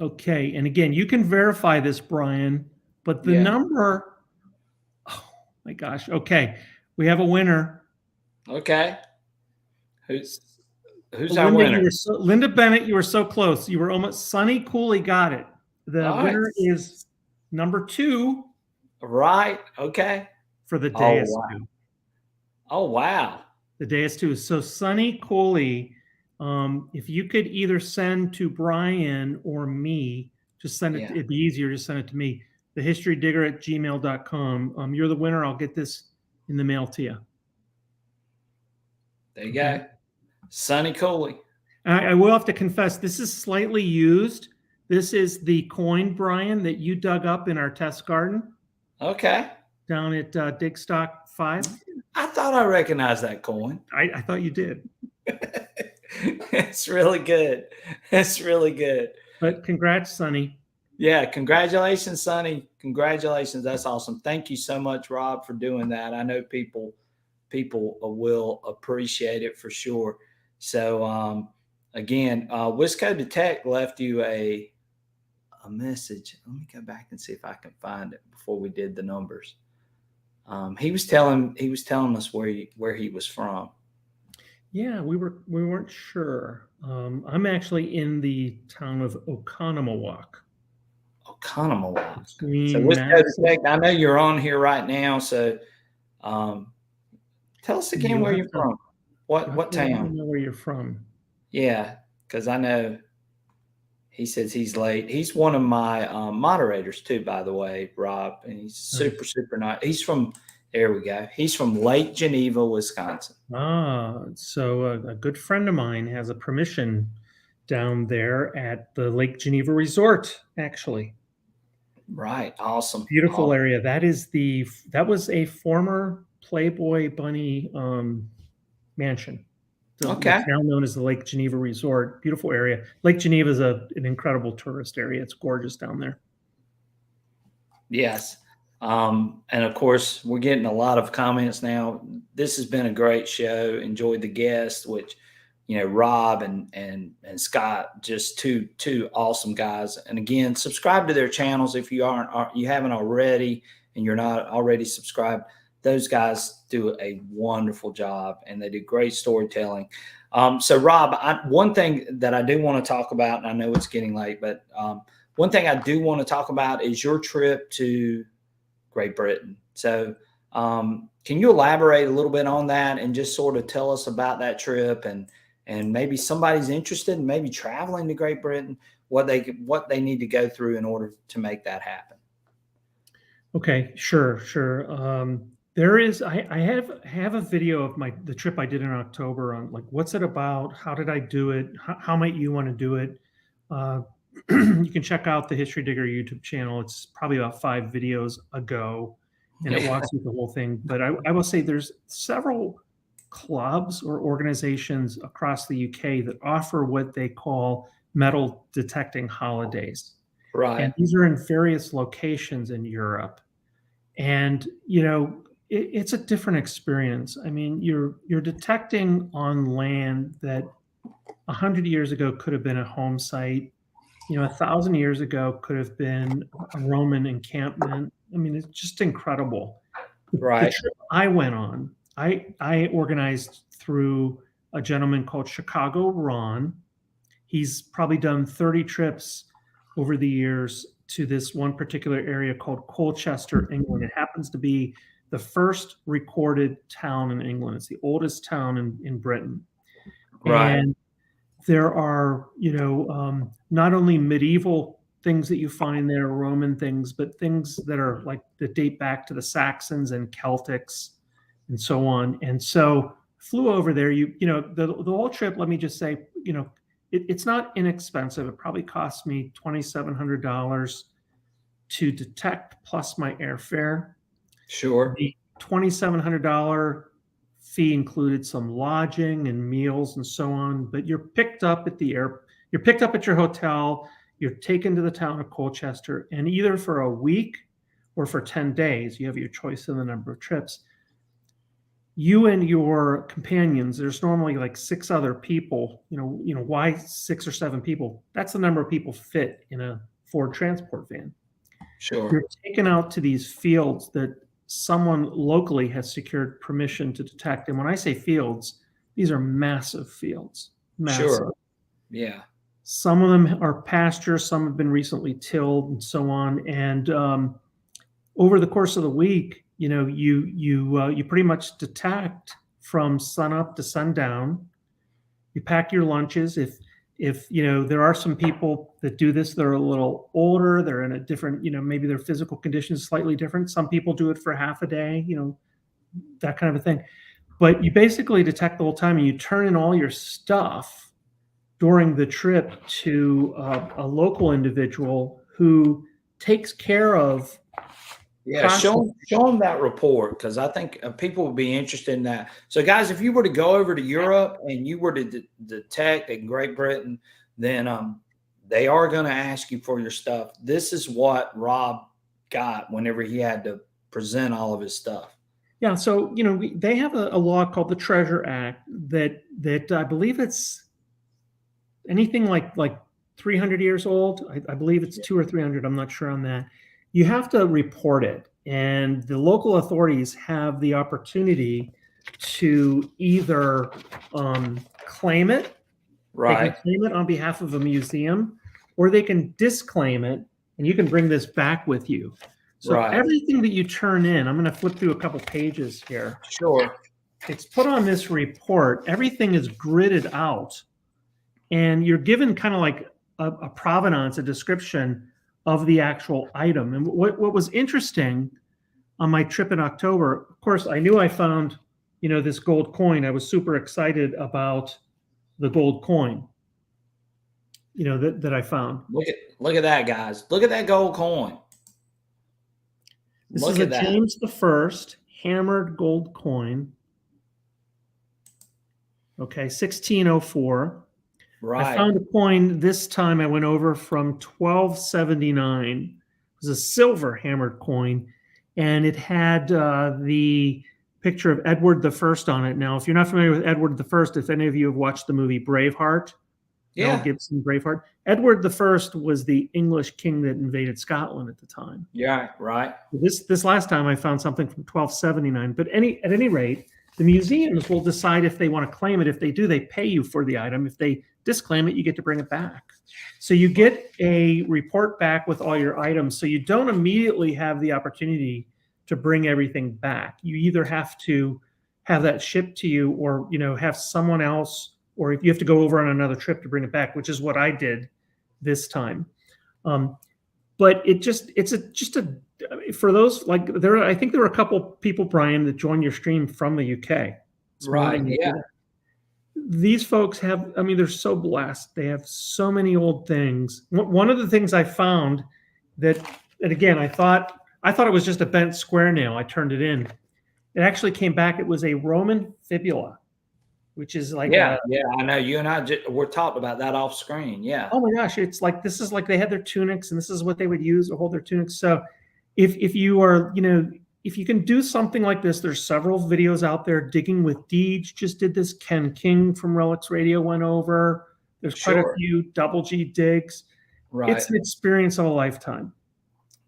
Speaker 3: Okay, and again, you can verify this, Brian, but the number, oh my gosh. Okay, we have a winner.
Speaker 1: Okay. Who's
Speaker 3: Linda,
Speaker 1: our winner?
Speaker 3: Linda Bennett, you were so close. You were almost, Sunny Cooley got it. The winner is number 2.
Speaker 1: Right, okay.
Speaker 3: For the Deus II.
Speaker 1: Oh, wow.
Speaker 3: The Deus II. So Sunny Cooley, if you could either send to Brian or me, just send it. It'd be easier. Just send it to me. thehistorydigger@gmail.com. You're the winner. I'll get this in the mail to you.
Speaker 1: There you go. Sunny Cooley.
Speaker 3: I will have to confess, this is slightly used. This is the coin, Brian, that you dug up in our test garden.
Speaker 1: Okay.
Speaker 3: Down at Digstock 5.
Speaker 1: I thought I recognized that coin.
Speaker 3: I thought you did.
Speaker 1: It's really good. It's really good.
Speaker 3: But congrats, Sonny.
Speaker 1: Yeah, congratulations, Sonny. Congratulations. That's awesome. Thank you so much, Rob, for doing that. I know people will appreciate it for sure. So again, Wisco Detect left you a message. Let me go back and see if I can find it before we did the numbers. He was telling us where he was from.
Speaker 3: Yeah, we weren't sure. I'm actually in the town of Oconomowoc.
Speaker 1: Oconomowoc. So Wisco Detect, I know you're on here right now. So tell us again where you're from. What town?
Speaker 3: I don't know where you're from.
Speaker 1: Yeah, because I know he says he's late. He's one of my moderators too, by the way, Rob. And he's super nice. He's from, there we go. He's from Lake Geneva, Wisconsin.
Speaker 3: So a good friend of mine has a permission down there at the Lake Geneva Resort, actually.
Speaker 1: Right. Awesome.
Speaker 3: Beautiful area. That was a former Playboy Bunny mansion. It's now known as the Lake Geneva Resort. Beautiful area. Lake Geneva is an incredible tourist area. It's gorgeous down there.
Speaker 1: Yes. And of course, we're getting a lot of comments now. This has been a great show. Enjoyed the guests, which, Rob and Scott, just two awesome guys. And again, subscribe to their channels if you haven't already, and you're not already subscribed. Those guys do a wonderful job, and they do great storytelling. So Rob, one thing that I do want to talk about, and I know it's getting late, but one thing I do want to talk about is your trip to Great Britain. So can you elaborate a little bit on that and just sort of tell us about that trip, and maybe somebody's interested in maybe traveling to Great Britain, what they need to go through in order to make that happen?
Speaker 3: Okay, sure. There is, I have a video of the trip I did in October on what's it about? How did I do it? How might you want to do it? You can check out the History Digger YouTube channel. It's probably about 5 videos ago, and it walks through the whole thing. But I will say there's several clubs or organizations across the UK that offer what they call metal detecting holidays.
Speaker 1: Right.
Speaker 3: And these are in various locations in Europe. And, it's a different experience. I mean, you're detecting on land that 100 years ago could have been a home site. 1,000 years ago could have been a Roman encampment. I mean, it's just incredible.
Speaker 1: Right.
Speaker 3: The trip I went on, I organized through a gentleman called Chicago Ron. He's probably done 30 trips over the years to this one particular area called Colchester, England. It happens to be the first recorded town in England. It's the oldest town in Britain.
Speaker 1: Right.
Speaker 3: And there are, not only medieval things that you find there, Roman things, but things that are like that date back to the Saxons and Celtics and so on. And so flew over there. The whole trip, let me just say, it's not inexpensive. It probably cost me $2,700 to detect plus my airfare.
Speaker 1: Sure.
Speaker 3: The $2,700 fee included some lodging and meals and so on. But you're picked up at you're picked up at your hotel. You're taken to the town of Colchester, and either for a week or for 10 days, you have your choice in the number of trips. You and your companions, there's normally like 6 other people, why 6 or 7 people? That's the number of people fit in a Ford transport van.
Speaker 1: Sure.
Speaker 3: You're taken out to these fields that someone locally has secured permission to detect. And when I say fields, these are massive fields. Massive.
Speaker 1: Sure. Yeah.
Speaker 3: Some of them are pasture, some have been recently tilled and so on. And over the course of the week, you pretty much detect from sunup to sundown. You pack your lunches. If there are some people that do this, they're a little older, they're in a different, maybe their physical condition is slightly different. Some people do it for half a day, that kind of a thing. But you basically detect the whole time, and you turn in all your stuff during the trip to a local individual who takes care of.
Speaker 1: Yeah, show them that report, because I think people would be interested in that. So, guys, if you were to go over to Europe and you were to detect in Great Britain, then they are going to ask you for your stuff. This is what Rob got whenever he had to present all of his stuff.
Speaker 3: Yeah, so they have a law called the Treasure Act that I believe it's anything like 300 years old. I believe it's 200 or 300. I'm not sure on that. You have to report it, and the local authorities have the opportunity to either claim it,
Speaker 1: right?
Speaker 3: They can claim it on behalf of a museum, or they can disclaim it, and you can bring this back with you. So everything that you turn in, I'm going to flip through a couple pages here.
Speaker 1: Sure.
Speaker 3: It's put on this report. Everything is gridded out, and you're given kind of like a provenance, a description of the actual item. And what was interesting on my trip in October, of course, I knew I found, this gold coin. I was super excited about the gold coin, that I found.
Speaker 1: Look at that, guys. Look at that gold coin.
Speaker 3: This is a James I hammered gold coin. Okay, 1604.
Speaker 1: Right.
Speaker 3: I found a coin this time. I went over from 1279. It was a silver hammered coin, and it had the picture of Edward I on it. Now, if you're not familiar with Edward I, if any of you have watched the movie Braveheart, Mel Gibson, Braveheart, Edward I was the English king that invaded Scotland at the time.
Speaker 1: Yeah, right.
Speaker 3: This last time I found something from 1279. But at any rate, the museums will decide if they want to claim it. If they do, they pay you for the item. If they disclaim it, you get to bring it back. So you get a report back with all your items. So you don't immediately have the opportunity to bring everything back. You either have to have that shipped to you, or have someone else, or if you have to go over on another trip to bring it back, which is what I did this time. But for those, like I think there were a couple people, Brian, that joined your stream from the UK.
Speaker 1: Right. Yeah.
Speaker 3: These folks have, they're so blessed. They have so many old things. One of the things I found and again, I thought it was just a bent square nail. I turned it in. It actually came back. It was a Roman fibula. which is like
Speaker 1: yeah, I know you and I we're talking about that off screen. Yeah.
Speaker 3: Oh my gosh, it's like this is like they had their tunics, and this is what they would use to hold their tunics. So, if you are, if you can do something like this, there's several videos out there. Digging with Deej just did this. Ken King from Relics Radio went over. There's quite a few Double G digs.
Speaker 1: Right.
Speaker 3: It's an experience of a lifetime.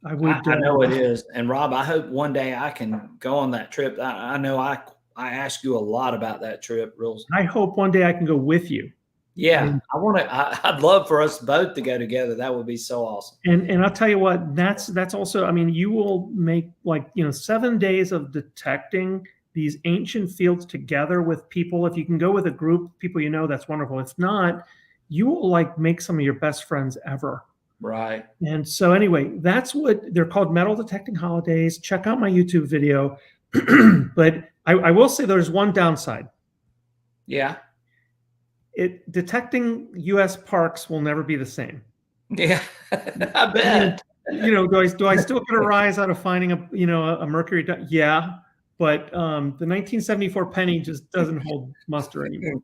Speaker 1: I know it is. And Rob, I hope one day I can go on that trip. I know I asked you a lot about that trip.
Speaker 3: I hope one day I can go with you.
Speaker 1: Yeah, I'd love for us both to go together. That would be so awesome.
Speaker 3: And I'll tell you what, that's also, I mean, you will make 7 days of detecting these ancient fields together with people. If you can go with a group of people, that's wonderful. If not, you will make some of your best friends ever.
Speaker 1: Right.
Speaker 3: And so anyway, that's what they're called, metal detecting holidays. Check out my YouTube video. But I will say there's one downside.
Speaker 1: Yeah.
Speaker 3: Detecting U.S. parks will never be the same.
Speaker 1: Yeah, I bet.
Speaker 3: Do I still get a rise out of finding a mercury? Yeah, but the 1974 penny just doesn't hold muster anymore.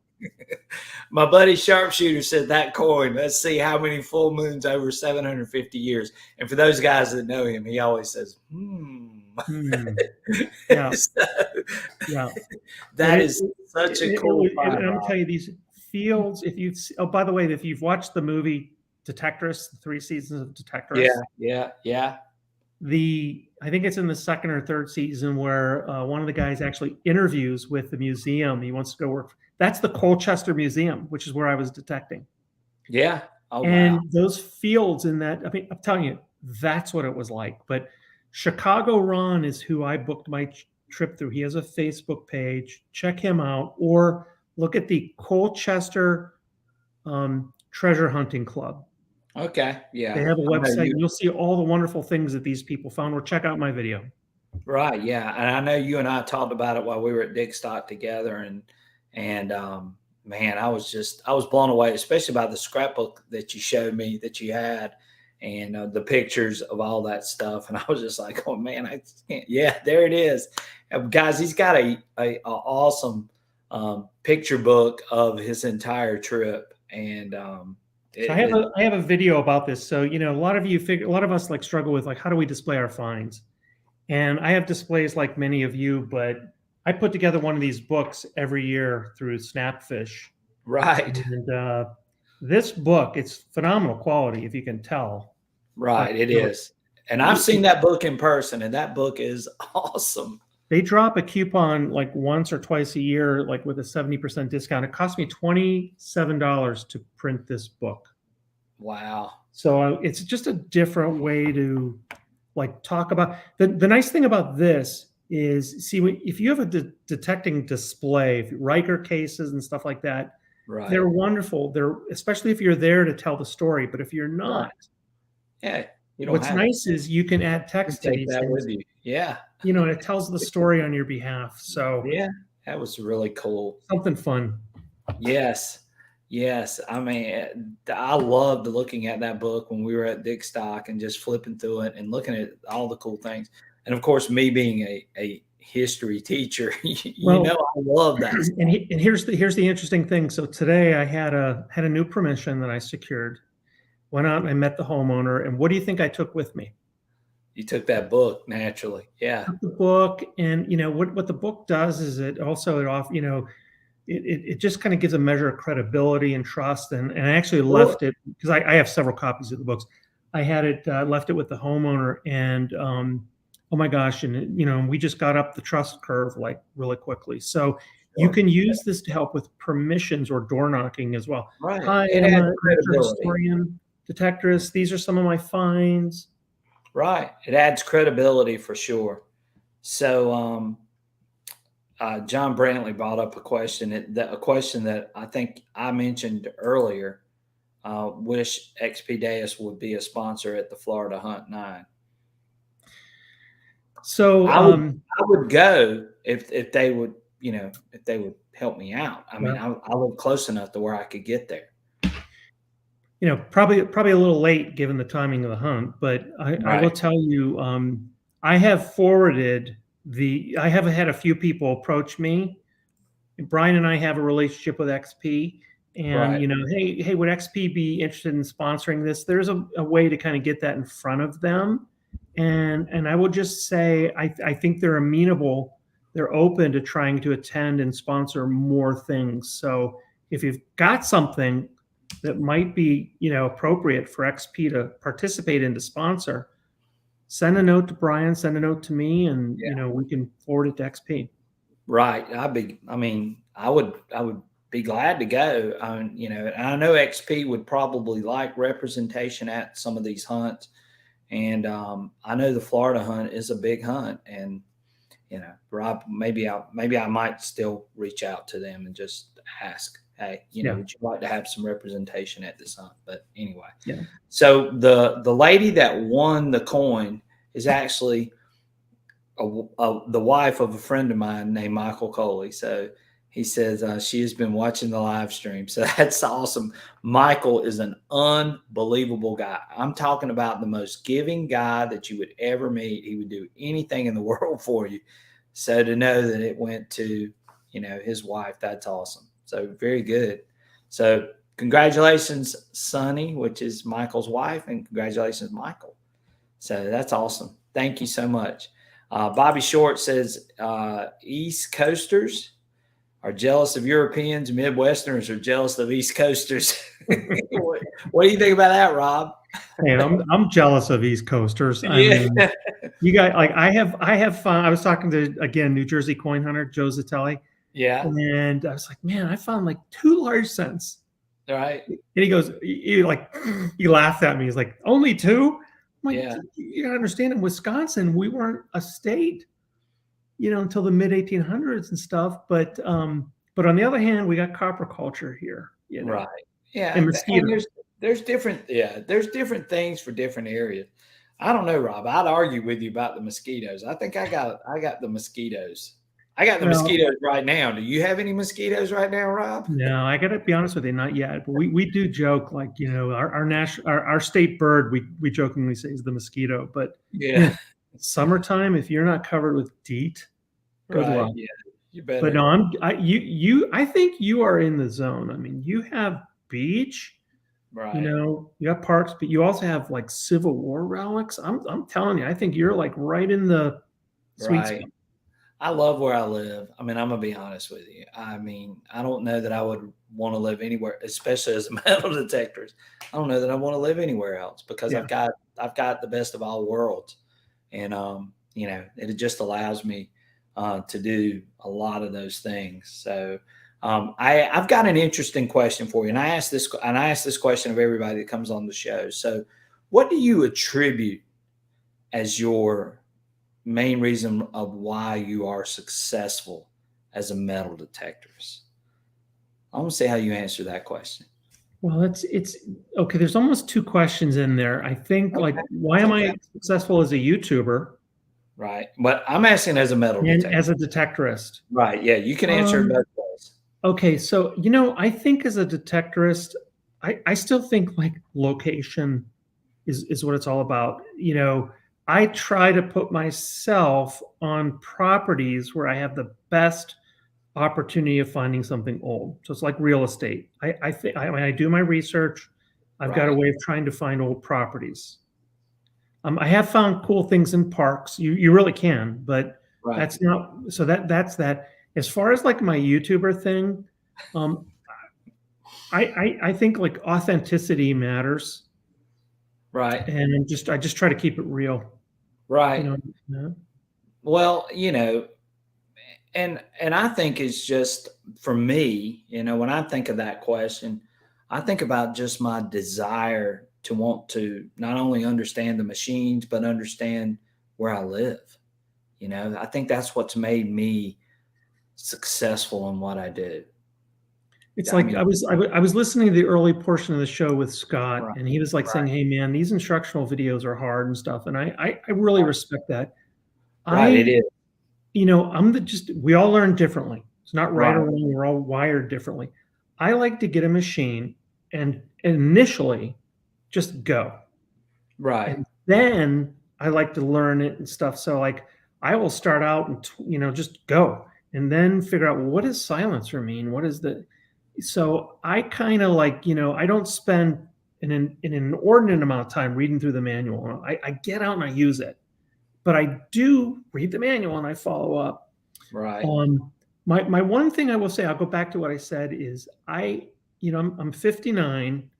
Speaker 1: My buddy Sharpshooter said that coin, let's see how many full moons over 750 years. And for those guys that know him, he always says,
Speaker 3: Yeah.
Speaker 1: So,
Speaker 3: Yeah.
Speaker 1: That is such a cool
Speaker 3: and I'm going to tell you, these fields, by the way, if you've watched the movie Detectorist, the 3 seasons of Detectorist.
Speaker 1: Yeah.
Speaker 3: I think it's in the 2nd or 3rd season where one of the guys actually interviews with the museum. He wants to go work. That's the Colchester Museum, which is where I was detecting.
Speaker 1: Yeah. Oh,
Speaker 3: and
Speaker 1: wow.
Speaker 3: those fields in that, I mean, I'm telling you, that's what it was like. But Chicago Ron is who I booked my trip through. He has a Facebook page. Check him out, or look at the Colchester Treasure Hunting Club.
Speaker 1: Okay. Yeah.
Speaker 3: They have a website. You'll see all the wonderful things that these people found, or check out my video.
Speaker 1: Right. Yeah. And I know you and I talked about it while we were at Digstock together. And man, I was blown away, especially by the scrapbook that you showed me that you had, and the pictures of all that stuff. And I was just like, oh man, I can't. Yeah, there it is. Guys, he's got a awesome picture book of his entire trip. And
Speaker 3: so I have a video about this. So, a lot of us struggle with how do we display our finds? And I have displays like many of you, but I put together one of these books every year through Snapfish.
Speaker 1: Right.
Speaker 3: And this book, it's phenomenal quality, if you can tell.
Speaker 1: Right, it is. And I've seen that book in person, and that book is awesome.
Speaker 3: They drop a coupon once or twice a year, with a 70% discount. It cost me $27 to print this book.
Speaker 1: Wow.
Speaker 3: So it's just a different way to talk about. The nice thing about this is, see, if you have a detecting display, Riker cases and stuff like that,
Speaker 1: right,
Speaker 3: they're wonderful. Especially if you're there to tell the story. But if you're not,
Speaker 1: yeah,
Speaker 3: what's nice is you can add text to these things.
Speaker 1: With you. Yeah.
Speaker 3: And it tells the story on your behalf. So
Speaker 1: yeah, that was really cool.
Speaker 3: Something fun.
Speaker 1: Yes. I mean, I loved looking at that book when we were at Digstock and just flipping through it and looking at all the cool things. And of course, me being a history teacher, I love that.
Speaker 3: And here's the interesting thing. So today I had a new permission that I secured. Went out and I met the homeowner. And what do you think I took with me?
Speaker 1: You took that book, naturally. Yeah.
Speaker 3: I took the book, and what the book does is it just kind of gives a measure of credibility and trust. And I actually left it, because I have several copies of the books. I had it left it with the homeowner, and oh my gosh, and we just got up the trust curve really quickly. So you can use this to help with permissions or door knocking as well.
Speaker 1: Right.
Speaker 3: Hi, I'm a historian, detectorist. These are some of my finds.
Speaker 1: Right. It adds credibility for sure. So John Brantley brought up a question that I think I mentioned earlier. Wish XP Deus would be a sponsor at the Florida Hunt 9.
Speaker 3: So
Speaker 1: I would go if they would, if they would help me out. I mean, I live close enough to where I could get there.
Speaker 3: Probably a little late given the timing of the hunt, but I will tell you, I have had a few people approach me Brian and I have a relationship with XP, and
Speaker 1: Right.
Speaker 3: you know, hey, would XP be interested in sponsoring this? There's a way to kind of get that in front of them, and I will just say I think they're amenable, they're open to trying to attend and sponsor more things. So if you've got something that might be, you know, appropriate for XP to participate in to sponsor, send a note to Brian, send a note to me, and
Speaker 1: Yeah.
Speaker 3: you know, we can forward it to XP.
Speaker 1: Right. I would be glad to go. You know, and I know XP would probably like representation at some of these hunts. And I know the Florida hunt is a big hunt, and you know, Rob, maybe I might still reach out to them and just ask, hey, you know,
Speaker 3: Yeah.
Speaker 1: would you like to have some representation at this hunt? But anyway,
Speaker 3: Yeah.
Speaker 1: so the lady that won the coin is actually the wife of a friend of mine named Michael Coley. So he says she has been watching the live stream. So that's awesome. Michael is an unbelievable guy. I'm talking about the most giving guy that you would ever meet. He would do anything in the world for you. So to know that it went to, you know, his wife, that's awesome. So very good. So congratulations, Sonny, which is Michael's wife, and congratulations, Michael. So that's awesome. Thank you so much. Bobby Short says East Coasters are jealous of Europeans. Midwesterners are jealous of East Coasters. what do you think about that, Rob?
Speaker 3: And I'm jealous of East Coasters. I
Speaker 1: Yeah.
Speaker 3: mean, you got like I have fun. I was talking to, again, New Jersey coin hunter Joe Zitelli,
Speaker 1: Yeah.
Speaker 3: and I was like, man, I found like 2 large cents.
Speaker 1: Right.
Speaker 3: And he goes, he laughed at me. He's like, only 2? I'm like,
Speaker 1: Yeah.
Speaker 3: you gotta understand, in Wisconsin, we weren't a state, you know, until the mid 1800s and stuff. But on the other hand, we got copper culture here, you know.
Speaker 1: Right. Yeah.
Speaker 3: And mosquitoes.
Speaker 1: And there's different things for different areas. I don't know, Rob. I'd argue with you about the mosquitoes. I think I got the mosquitoes. I got the mosquitoes right now. Do you have any mosquitoes right now, Rob?
Speaker 3: No, I got to be honest with you, not yet. But we do joke, like, you know, our state bird, we jokingly say, is the mosquito. But
Speaker 1: Yeah.
Speaker 3: summertime, if you're not covered with DEET, good
Speaker 1: Right.
Speaker 3: luck.
Speaker 1: Yeah. You better.
Speaker 3: But no, I think you are in the zone. I mean, you have beach,
Speaker 1: Right.
Speaker 3: you know, you have parks, but you also have like Civil War relics. I'm telling you, I think you're like right in the sweet
Speaker 1: Right.
Speaker 3: spot.
Speaker 1: I love where I live. I mean, I'm gonna be honest with you. I mean, I don't know that I would want to live anywhere, especially as a metal detectorist. I don't know that I want to live anywhere else because
Speaker 3: Yeah.
Speaker 1: I've got the best of all worlds, and you know, it just allows me to do a lot of those things. So I've got an interesting question for you, and I ask this question of everybody that comes on the show. So, what do you attribute as your main reason of why you are successful as a metal detectorist? I want to see how you answer that question.
Speaker 3: Well, it's okay. There's almost 2 questions in there. I think,
Speaker 1: Okay.
Speaker 3: like, why am I successful as a YouTuber?
Speaker 1: Right. But I'm asking as a metal
Speaker 3: And
Speaker 1: detector.
Speaker 3: as a detectorist.
Speaker 1: Right. Yeah. You can answer it both ways.
Speaker 3: Okay. So, you know, I think as a detectorist, I still think like location is what it's all about. You know, I try to put myself on properties where I have the best opportunity of finding something old. So it's like real estate. I think when I do my research, I've got a way of trying to find old properties. I have found cool things in parks. You really can, but
Speaker 1: Right.
Speaker 3: that's not so that's that. As far as like my YouTuber thing, I think like authenticity matters,
Speaker 1: Right.
Speaker 3: and I just try to keep it real.
Speaker 1: Right.
Speaker 3: You know?
Speaker 1: Well, you know, and I think it's just for me, you know, when I think of that question, I think about just my desire to want to not only understand the machines, but understand where I live. You know, I think that's what's made me successful in what I do.
Speaker 3: It's
Speaker 1: I
Speaker 3: like
Speaker 1: mean,
Speaker 3: I was listening to the early portion of the show with Scott,
Speaker 1: Right.
Speaker 3: and he was like saying, "Hey man, these instructional videos are hard and stuff," and I really respect that.
Speaker 1: Right, it is.
Speaker 3: You know, we all learn differently. It's not right or
Speaker 1: Right.
Speaker 3: wrong. We're all wired differently. I like to get a machine and initially just go.
Speaker 1: Right.
Speaker 3: And then I like to learn it and stuff. So like I will start out and, you know, just go. and then figure out, well, what does silencer mean? What is the, so I kind of like, I don't spend an inordinate amount of time reading through the manual. I get out and I use it, but I do read the manual and I follow up.
Speaker 1: Right.
Speaker 3: My one thing I will say, I'll go back to what I said is I'm 59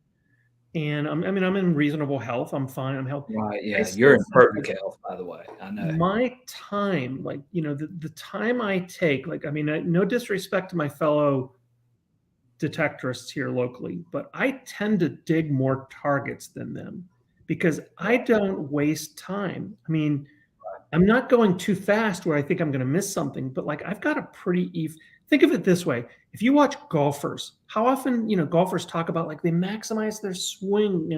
Speaker 3: and I'm in reasonable health. I'm fine. I'm healthy.
Speaker 1: Right. Yeah. You're in perfect health, by the way. I know.
Speaker 3: My time, like, the time I take, like, no disrespect to my fellow detectorists here locally, but I tend to dig more targets than them because I don't waste time. I'm not going too fast where I think I'm going to miss something, but like I've got a pretty think of it this way. If you watch golfers, how often, golfers talk about like they maximize their swing,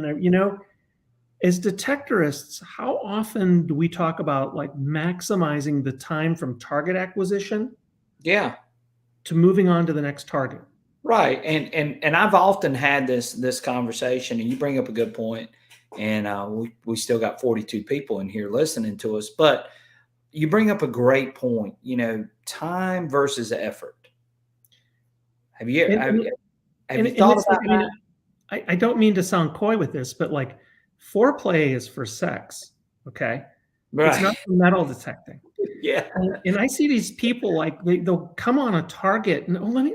Speaker 3: as detectorists, how often do we talk about like maximizing the time from target acquisition
Speaker 1: to
Speaker 3: moving on to the next target?
Speaker 1: Right. And I've often had this conversation, and you bring up a good point. And we still got 42 people in here listening to us, but you bring up a great point, time versus effort. Have you thought about that?
Speaker 3: I don't mean to sound coy with this, but like foreplay is for sex. Okay. Right. It's not for metal detecting.
Speaker 1: Yeah.
Speaker 3: And I see these people like they'll come on a target and let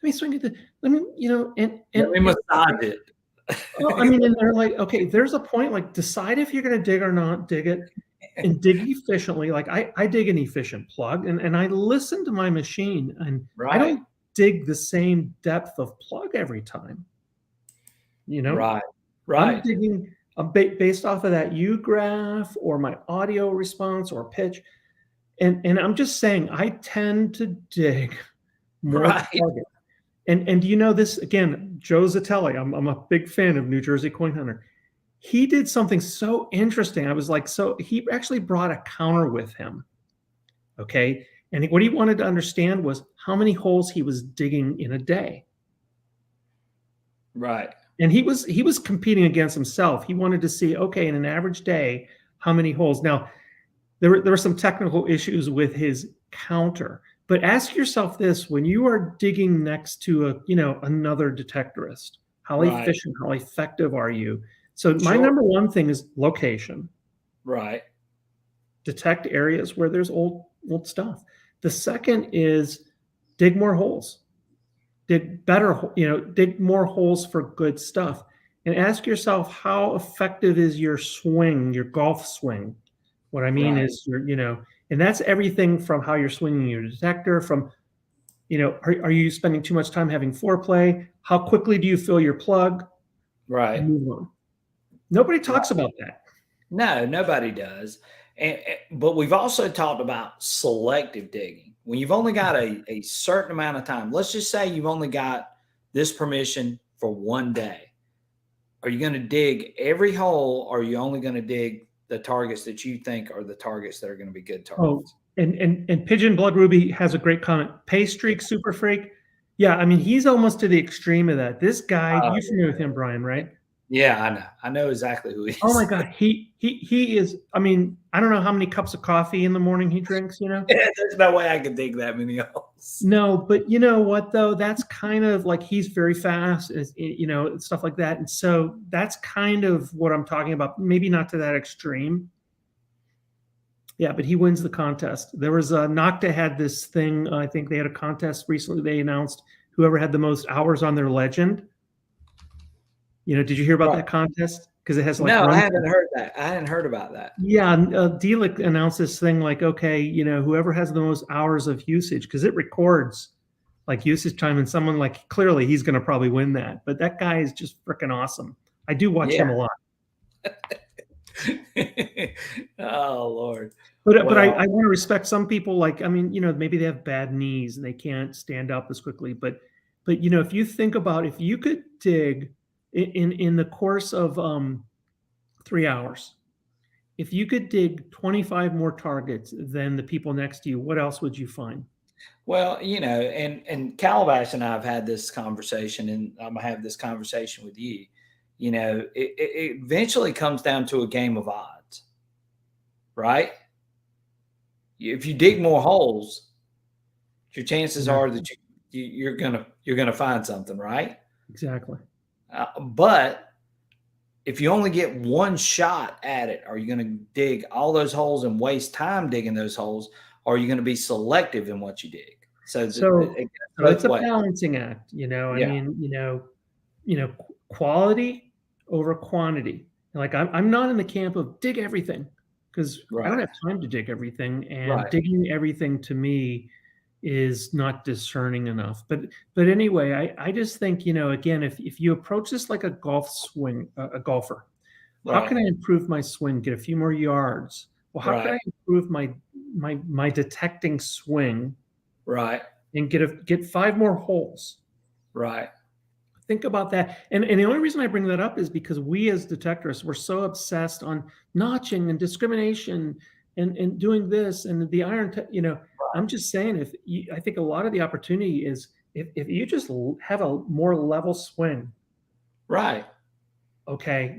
Speaker 3: me swing it. Let me
Speaker 1: massage it.
Speaker 3: Well, and they're like, okay, there's a point, like decide if you're going to dig or not dig it and dig efficiently. Like I dig an efficient plug and I listen to my machine and I don't dig the same depth of plug every time.
Speaker 1: Right.
Speaker 3: I'm digging based off of that U graph or my audio response or pitch. And I'm just saying, I tend to dig more target. And this again, Joe Zatelli, I'm a big fan of New Jersey Coin Hunter. He did something so interesting. I was like, so he actually brought a counter with him. Okay. And what he wanted to understand was how many holes he was digging in a day.
Speaker 1: Right.
Speaker 3: And he was competing against himself. He wanted to see, okay, in an average day, how many holes. Now, there were some technical issues with his counter. But ask yourself this: when you are digging next to another detectorist, how efficient, how effective are you? So my number one thing is location.
Speaker 1: Right.
Speaker 3: Detect areas where there's old stuff. The second is dig more holes. Dig more holes for good stuff. And ask yourself, how effective is your swing, your golf swing? What I mean is and that's everything from how you're swinging your detector, from, are you spending too much time having foreplay? How quickly do you fill your plug?
Speaker 1: Right.
Speaker 3: Move on. Nobody talks about that.
Speaker 1: No, nobody does. But we've also talked about selective digging. When you've only got a certain amount of time, let's just say you've only got this permission for one day. Are you going to dig every hole, or are you only going to dig the targets that you think are the targets that are going to be good targets?
Speaker 3: Oh, and Pigeon Blood Ruby has a great comment. Pay Streak Super Freak. Yeah, he's almost to the extreme of that. This guy, you're familiar with him, Brian, right?
Speaker 1: Yeah, I know. I know exactly who he is.
Speaker 3: Oh my God, he is. I don't know how many cups of coffee in the morning he drinks.
Speaker 1: Yeah, there's no way I could dig that many holes.
Speaker 3: No, but you know what though? That's kind of like, he's very fast, stuff like that. And so that's kind of what I'm talking about. Maybe not to that extreme. Yeah, but he wins the contest. There was Nokta had this thing. I think they had a contest recently. They announced whoever had the most hours on their legend. Did you hear about that contest? Because it has like
Speaker 1: I haven't heard that. I hadn't heard about that.
Speaker 3: Yeah, Delic announced this thing like, okay, whoever has the most hours of usage, because it records like usage time, and someone like clearly he's going to probably win that. But that guy is just freaking awesome. I do watch him a lot.
Speaker 1: Oh Lord.
Speaker 3: But I want to respect some people. Like, maybe they have bad knees and they can't stand up as quickly. But if you think about, if you could dig in the course of 3 hours, if you could dig 25 more targets than the people next to you, what else would you find?
Speaker 1: Well, and Calabash and I have had this conversation, and I'm gonna have this conversation with you. It eventually comes down to a game of odds, right? If you dig more holes, your chances are that you're gonna find something, right?
Speaker 3: Exactly.
Speaker 1: But if you only get one shot at it, are you going to dig all those holes and waste time digging those holes? Or are you going to be selective in what you dig? So
Speaker 3: it's a balancing act, you know.
Speaker 1: Yeah.
Speaker 3: I mean, quality over quantity. Like I'm not in the camp of dig everything, because I don't have time to dig everything, and digging everything to me is not discerning enough. But anyway, I just think, again, if you approach this like a golfer, how can I improve my swing, get a few more yards? Well, how can I improve my detecting swing?
Speaker 1: Right.
Speaker 3: And get 5 more holes.
Speaker 1: Right.
Speaker 3: Think about that. And the only reason I bring that up is because we as detectorists, we're so obsessed on notching and discrimination and doing this and the iron, I'm just saying, I think a lot of the opportunity is if you just have a more level swing. Right. Okay.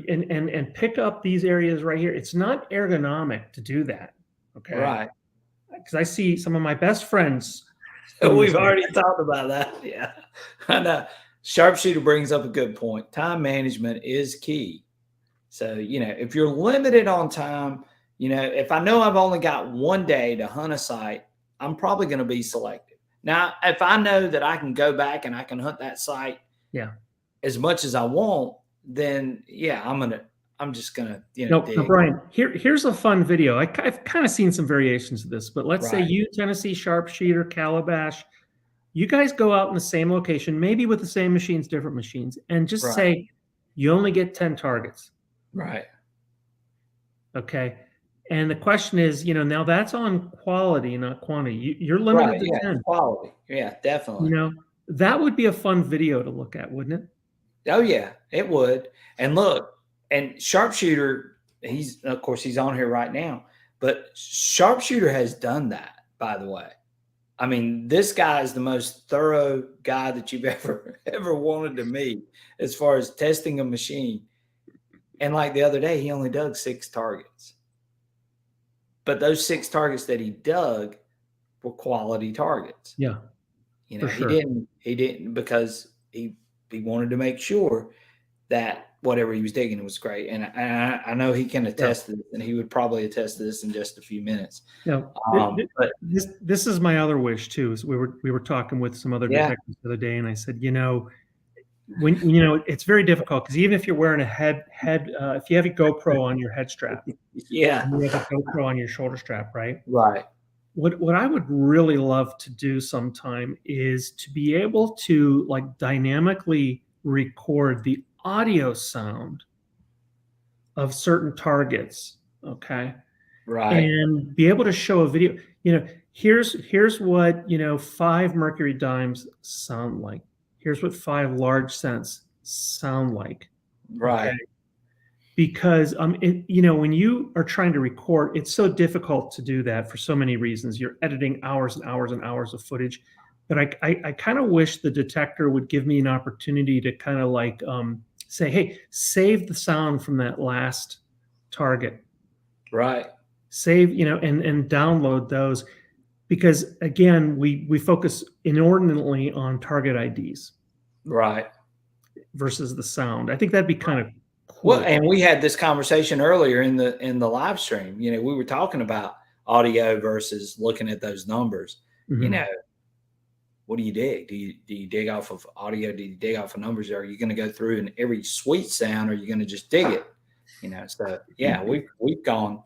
Speaker 3: And pick up these areas right here. It's not ergonomic to do that. Okay.
Speaker 1: Right.
Speaker 3: Because I see some of my best friends.
Speaker 1: We've already talked about that. Yeah. I know. Sharpshooter brings up a good point. Time management is key. So, if you're limited on time, if I know I've only got one day to hunt a site, I'm probably going to be selective. Now, if I know that I can go back and I can hunt that site as much as I want, then I'm just gonna,
Speaker 3: No, Brian, here's a fun video. I've kind of seen some variations of this, but let's say you, Tennessee Sharpshooter, Calabash, you guys go out in the same location, maybe with the same machines, different machines, and just say you only get 10 targets.
Speaker 1: Right.
Speaker 3: Okay. And the question is, now that's on quality, not quantity. You're limited to 10.
Speaker 1: Quality. Yeah, definitely.
Speaker 3: That would be a fun video to look at, wouldn't it?
Speaker 1: Oh yeah, it would. And look, and Sharpshooter, he's on here right now, but Sharpshooter has done that, by the way. I mean, this guy is the most thorough guy that you've ever wanted to meet as far as testing a machine. And like the other day, he only dug 6 targets. But those 6 targets that he dug were quality targets.
Speaker 3: Yeah.
Speaker 1: Sure. He didn't because he wanted to make sure that whatever he was digging was great. And I know he can attest to this, and he would probably attest to this in just a few minutes.
Speaker 3: Yeah. But this is my other wish too. Is we were talking with some other detectives the other day, and I said, when it's very difficult, because even if you're wearing a head if you have a GoPro on your head strap, and you have a GoPro on your shoulder strap, right? What I would really love to do sometime is to be able to like dynamically record the audio sound of certain targets, okay? Right. And be able to show a video. Here's what 5 mercury dimes sound like. Here's what 5 large cents sound like. Right. Okay? Because when you are trying to record, it's so difficult to do that for so many reasons. You're editing hours and hours and hours of footage. But I kind of wish the detector would give me an opportunity to kind of like say, hey, save the sound from that last target. Right. Save, and download those, because again, we focus inordinately on target IDs. Right. Versus the sound. I think that'd be kind of cool.
Speaker 1: Well, and we had this conversation earlier in the live stream. We were talking about audio versus looking at those numbers. Mm-hmm. What do you dig? Do you dig off of audio? Do you dig off of numbers? Or are you going to go through and every sweet sound? Or are you going to just dig it? So yeah, we've gone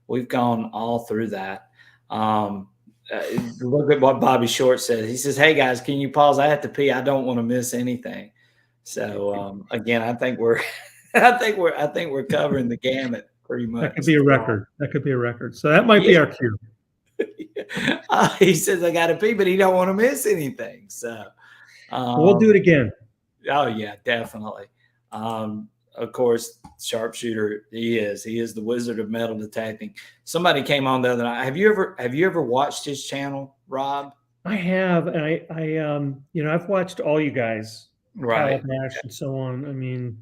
Speaker 1: all through that. Look at what Bobby Short said. He says, "Hey guys, can you pause? I have to pee. I don't want to miss anything." So again, I think we're covering the gamut pretty much.
Speaker 3: That could be a record. That could be a record. So that might be our cue.
Speaker 1: He says, "I got to pee," but he don't want to miss anything. So
Speaker 3: we'll do it again.
Speaker 1: Oh yeah, definitely. Of course, Sharpshooter, he is the wizard of metal detecting. Somebody came on the other night. Have you ever watched his channel, Rob?
Speaker 3: I have, and I I've watched all you guys,
Speaker 1: right,
Speaker 3: Calabash and so on. I mean,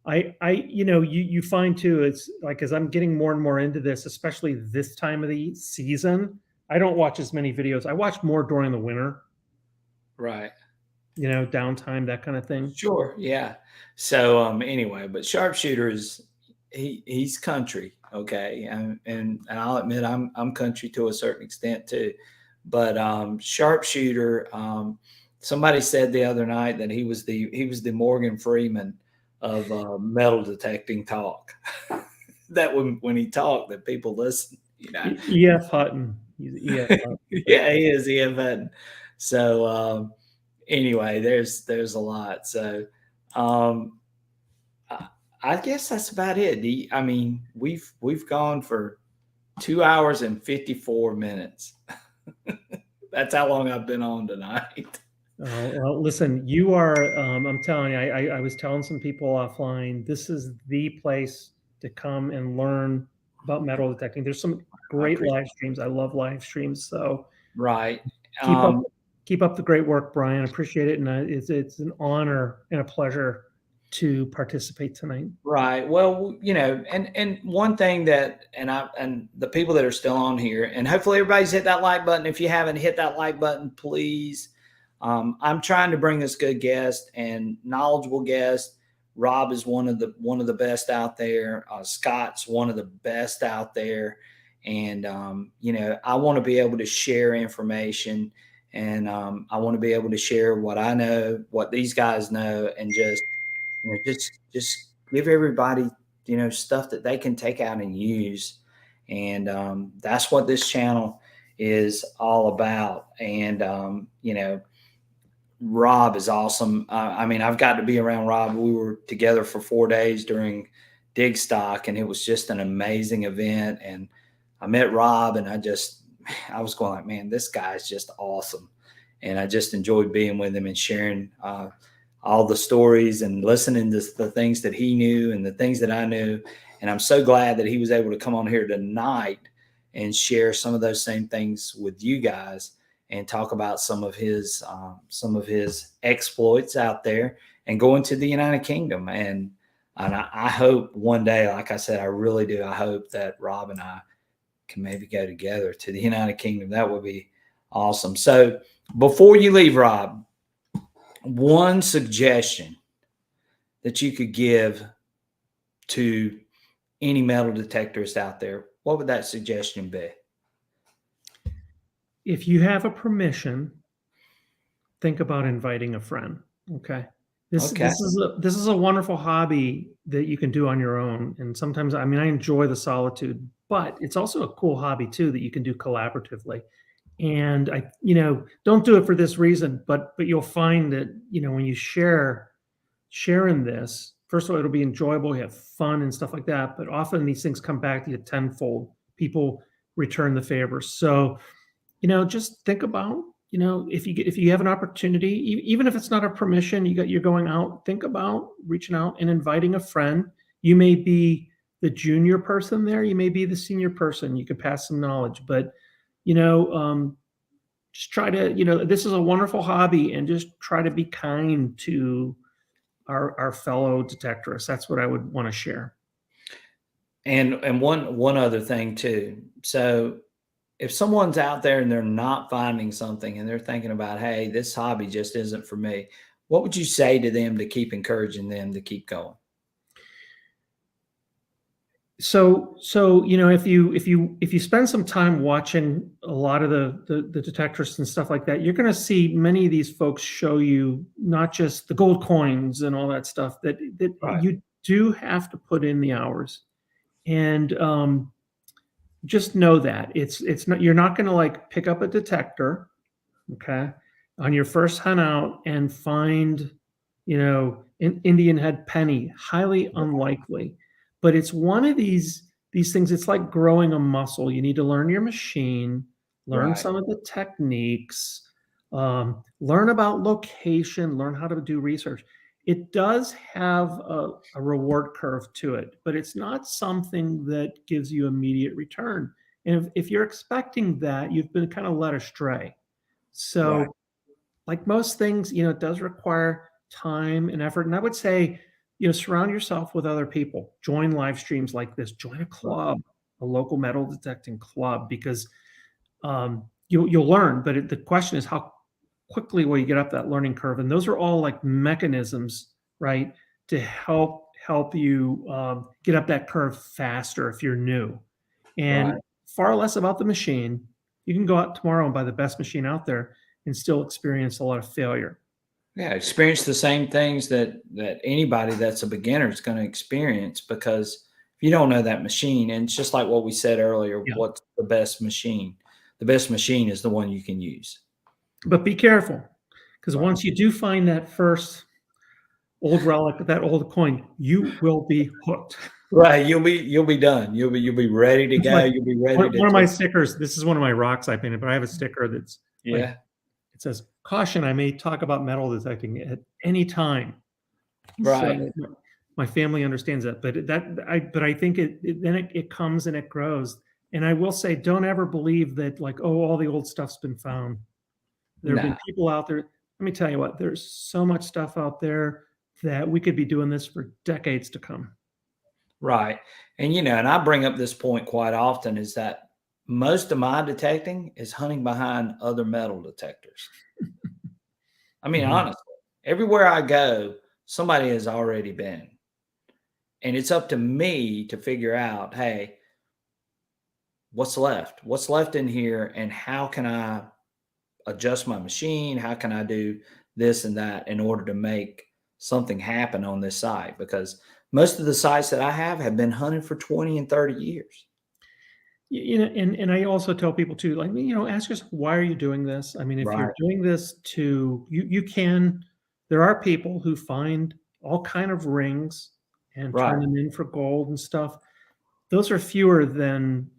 Speaker 3: you find too, it's like as I'm getting more and more into this, especially this time of the season, I don't watch as many videos. I watch more during the winter,
Speaker 1: Right.
Speaker 3: downtime, that kind of thing.
Speaker 1: Sure. Yeah. So anyway, but sharpshooter is he's country, okay, and I'll admit I'm country to a certain extent too, but sharpshooter. Somebody said the other night that he was the Morgan Freeman of metal detecting talk. That when he talked, that people listen.
Speaker 3: E.F. Hutton. He's E.F. Hutton.
Speaker 1: Yeah, he is E.F. Hutton. So anyway, there's a lot. So I guess that's about it. I mean, we've gone for 2 hours and 54 minutes. That's how long I've been on tonight.
Speaker 3: Oh, well, listen, you are, I'm telling you, I was telling some people offline, this is the place to come and learn about metal detecting. There's some great live streams. I love live streams. So
Speaker 1: right.
Speaker 3: Keep up the great work, Brian. Appreciate it. And it's an honor and a pleasure to participate tonight.
Speaker 1: Right. Well, and one thing that, and the people that are still on here, and hopefully everybody's hit that like button. If you haven't hit that like button, please. I'm trying to bring us good guests and knowledgeable guests. Rob is one of the best out there. Scott's one of the best out there. And, I want to be able to share information, and I want to be able to share what I know, what these guys know, and just give everybody, stuff that they can take out and use. And that's what this channel is all about. And, Rob is awesome. I mean, I've got to be around Rob. We were together for 4 days during Dig Stock, and it was just an amazing event. And I met Rob, and I was going like, man, this guy's just awesome. And I just enjoyed being with him and sharing all the stories and listening to the things that he knew and the things that I knew. And I'm so glad that he was able to come on here tonight and share some of those same things with you guys and talk about some of his exploits out there and going to the United Kingdom. And I hope one day, like I said, I really do. I hope that Rob and I can maybe go together to the United Kingdom. That would be awesome. So before you leave, Rob, one suggestion that you could give to any metal detectorist out there, what would that suggestion be?
Speaker 3: If you have a permission, think about inviting a friend. Okay. This is a wonderful hobby that you can do on your own. And sometimes, I mean, I enjoy the solitude, but it's also a cool hobby too that you can do collaboratively. And don't do it for this reason, but you'll find that, when you share in this, first of all, it'll be enjoyable, you have fun and stuff like that. But often these things come back to you tenfold. People return the favor. So, just think about, if you have an opportunity, even if it's not a permission, you're going out, think about reaching out and inviting a friend. You may be the junior person there, you may be the senior person. You could pass some knowledge, but just try to, this is a wonderful hobby, and just try to be kind to our fellow detectorists. That's what I would want to share.
Speaker 1: And one other thing too. So if someone's out there and they're not finding something and they're thinking about, hey, this hobby just isn't for me, what would you say to them to keep encouraging them to keep going?
Speaker 3: So if you spend some time watching a lot of the detectorists and stuff like that, you're going to see many of these folks show you not just the gold coins and all that stuff, that right. You do have to put in the hours, and just know that it's not, you're not going to like pick up a detector, okay, on your first hunt out and find, an Indian head penny. Highly unlikely. But it's one of these things. It's like growing a muscle. You need to learn your machine, learn some of the techniques, learn about location, learn how to do research. It does have a reward curve to it, but it's not something that gives you immediate return. And if you're expecting that, you've been kind of led astray. So like most things, it does require time and effort. And I would say, surround yourself with other people, join live streams like this, join a club, a local metal detecting club, because you'll learn. But the question is, how quickly will you get up that learning curve? And those are all like mechanisms, right, to help you get up that curve faster if you're new. And
Speaker 1: Right.
Speaker 3: far less about the machine. You can go out tomorrow and buy the best machine out there and still experience a lot of failure.
Speaker 1: Yeah, experience the same things that anybody that's a beginner is going to experience, because if you don't know that machine, and it's just like what we said earlier,
Speaker 3: Yeah.
Speaker 1: what's the best machine? The best machine is the one you can use.
Speaker 3: But be careful, because
Speaker 1: Right.
Speaker 3: once you do find that first old relic, that old coin, you will be hooked.
Speaker 1: Right, you'll be done. You'll be ready to go.
Speaker 3: Like
Speaker 1: You'll be ready
Speaker 3: one
Speaker 1: to
Speaker 3: of my
Speaker 1: take-
Speaker 3: stickers, this is one of my rocks I painted, but I have a sticker that's like,
Speaker 1: Yeah,
Speaker 3: it says, "Caution, I may talk about metal detecting at any time."
Speaker 1: right.
Speaker 3: So my family understands that, but I think it comes and it grows. And I will say, don't ever believe that like, oh, all the old stuff's been found. There have
Speaker 1: Nah.
Speaker 3: been people out there. Let me tell you what, there's so much stuff out there that we could be doing this for decades to come.
Speaker 1: Right. And and I bring up this point quite often, is that most of my detecting is hunting behind other metal detectors. I mean,
Speaker 3: Mhm.
Speaker 1: honestly, everywhere I go, somebody has already been. And it's up to me to figure out, hey, what's left? What's left in here? And how can I adjust my machine? How can I do this and that in order to make something happen on this site? Because most of the sites that I have been hunting for 20 and 30 years.
Speaker 3: And I also tell people too, like, ask yourself, why are you doing this? I mean, if you're
Speaker 1: Right.
Speaker 3: doing this there are people who find all kind of rings and turn
Speaker 1: Right.
Speaker 3: them in for gold and stuff. Those are fewer than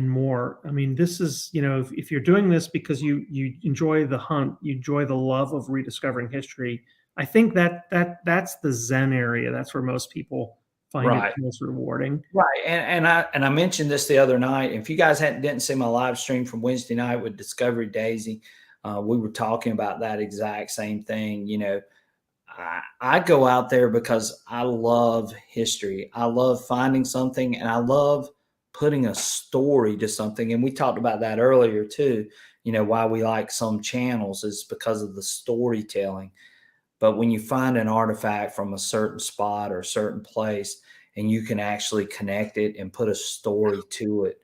Speaker 3: more. I mean, this is, if you're doing this because you enjoy the hunt, you enjoy the love of rediscovering history, I think that's the Zen area. That's where most people find
Speaker 1: Right.
Speaker 3: it most rewarding.
Speaker 1: Right. And I mentioned this the other night. If you guys didn't see my live stream from Wednesday night with Discovery Daisy, we were talking about that exact same thing. I go out there because I love history. I love finding something, and I love putting a story to something. And we talked about that earlier too. Why we like some channels is because of the storytelling. But when you find an artifact from a certain spot or a certain place, and you can actually connect it and put a story to it,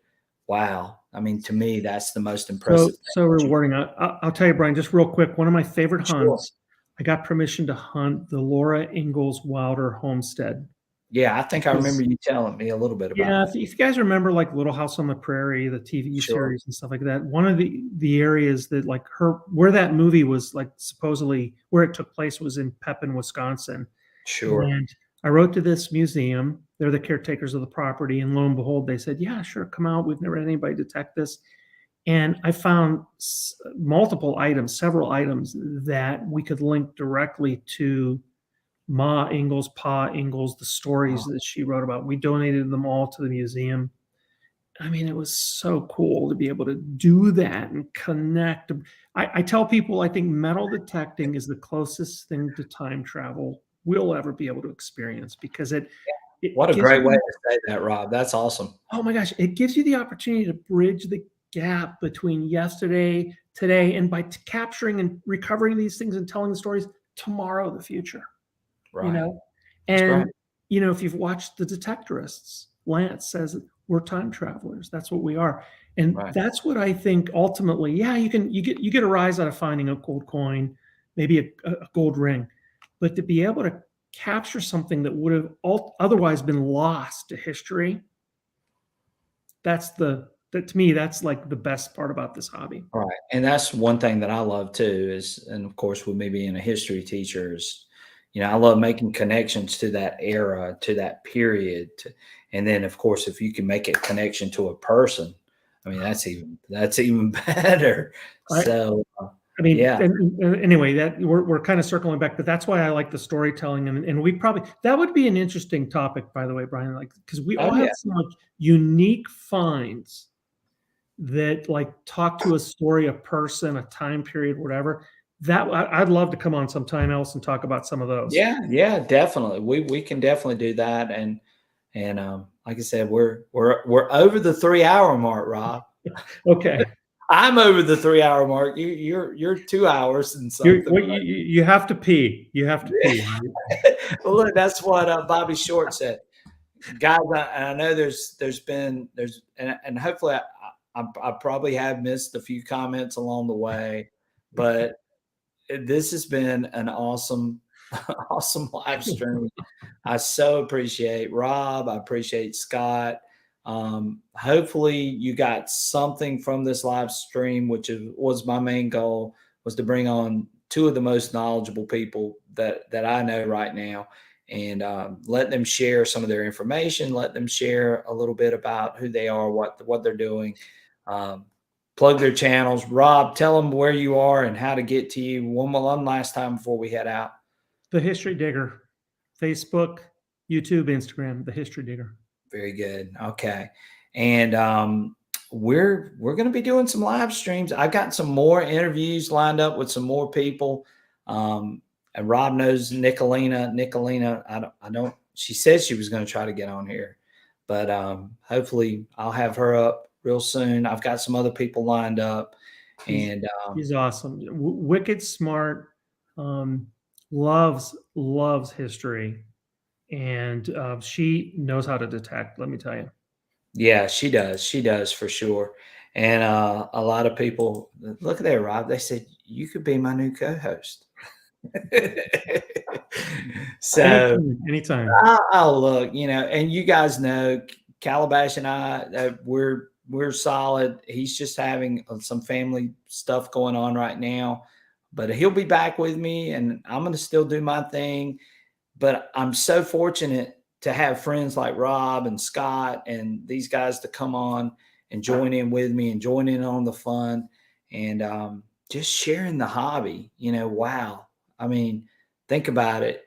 Speaker 1: wow. I mean, to me, that's the most impressive
Speaker 3: So
Speaker 1: thing.
Speaker 3: rewarding. I'll tell you, Brian, just real quick, one of my favorite
Speaker 1: Sure.
Speaker 3: hunts, I got permission to hunt the Laura Ingalls Wilder homestead.
Speaker 1: Yeah, I think I remember you telling me a little bit about
Speaker 3: Yeah,
Speaker 1: that.
Speaker 3: if you guys remember like Little House on the Prairie, the TV
Speaker 1: Sure.
Speaker 3: series and stuff like that, one of the areas that like where that movie was like supposedly where it took place was in Pepin, Wisconsin.
Speaker 1: Sure.
Speaker 3: And I wrote to this museum. They're the caretakers of the property. And lo and behold, they said, yeah, sure, come out. We've never had anybody detect this. And I found several items that we could link directly to Ma Ingalls, Pa Ingalls, the stories that she wrote about. We donated them all to the museum. I mean, it was so cool to be able to do that and connect. I tell people I think metal detecting is the closest thing to time travel we'll ever be able to experience, because it
Speaker 1: What a
Speaker 3: gives
Speaker 1: great
Speaker 3: you-
Speaker 1: way to say that, Rob. That's awesome.
Speaker 3: Oh my gosh, it gives you the opportunity to bridge the gap between yesterday, today, and by capturing and recovering these things and telling the stories, tomorrow, the future.
Speaker 1: Right.
Speaker 3: And
Speaker 1: right.
Speaker 3: if you've watched The Detectorists, Lance says we're time travelers. That's what we are. And
Speaker 1: Right.
Speaker 3: that's what I think ultimately, yeah, you get a rise out of finding a gold coin, maybe a gold ring, but to be able to capture something that would have otherwise been lost to history, that to me, that's like the best part about this hobby.
Speaker 1: Right. And that's one thing that I love too is, and of course, with me being a history teacher, is, I love making connections to that era, to that period. And then of course, if you can make a connection to a person, I mean, that's even better. So,
Speaker 3: I mean,
Speaker 1: yeah.
Speaker 3: and anyway, that we're kind of circling back, but that's why I like the storytelling, and we probably, that would be an interesting topic, by the way, Brian, like, because we all have so much unique finds that like talk to a story, a person, a time period, whatever. That I'd love to come on sometime else and talk about some of those.
Speaker 1: Yeah, definitely. We can definitely do that. And like I said, we're over the 3 hour mark, Rob.
Speaker 3: Okay.
Speaker 1: I'm over the 3-hour mark. You're 2 hours and something.
Speaker 3: You have to pee. You have to pee.
Speaker 1: Well, look, that's what Bobby Short said. Guys, I know there's and hopefully I probably have missed a few comments along the way, but this has been an awesome awesome live stream. I so appreciate Rob. I appreciate Scott. Hopefully you got something from this live stream, which was my main goal, was to bring on two of the most knowledgeable people that I know right now, and let them share some of their information, let them share a little bit about who they are, what they're doing, plug their channels. Rob, tell them where you are and how to get to you one last time before we head out.
Speaker 3: The History Digger, Facebook, YouTube, Instagram, The History Digger.
Speaker 1: Very good. Okay. And we're going to be doing some live streams. I've got some more interviews lined up with some more people. And Rob knows Nicolina. I don't, she said she was going to try to get on here, but hopefully I'll have her up real soon. I've got some other people lined up, and
Speaker 3: he's awesome. Wicked smart. Loves history, and she knows how to detect, let me tell you.
Speaker 1: Yeah, she does for sure. And a lot of people, look at there, Rob, they said you could be my new co-host. So
Speaker 3: anytime.
Speaker 1: I'll look, and you guys know Calabash and I, we're solid. He's just having some family stuff going on right now, but he'll be back with me, and I'm going to still do my thing. But I'm so fortunate to have friends like Rob and Scott and these guys to come on and join in with me and join in on the fun, and just sharing the hobby. Wow. I mean, think about it.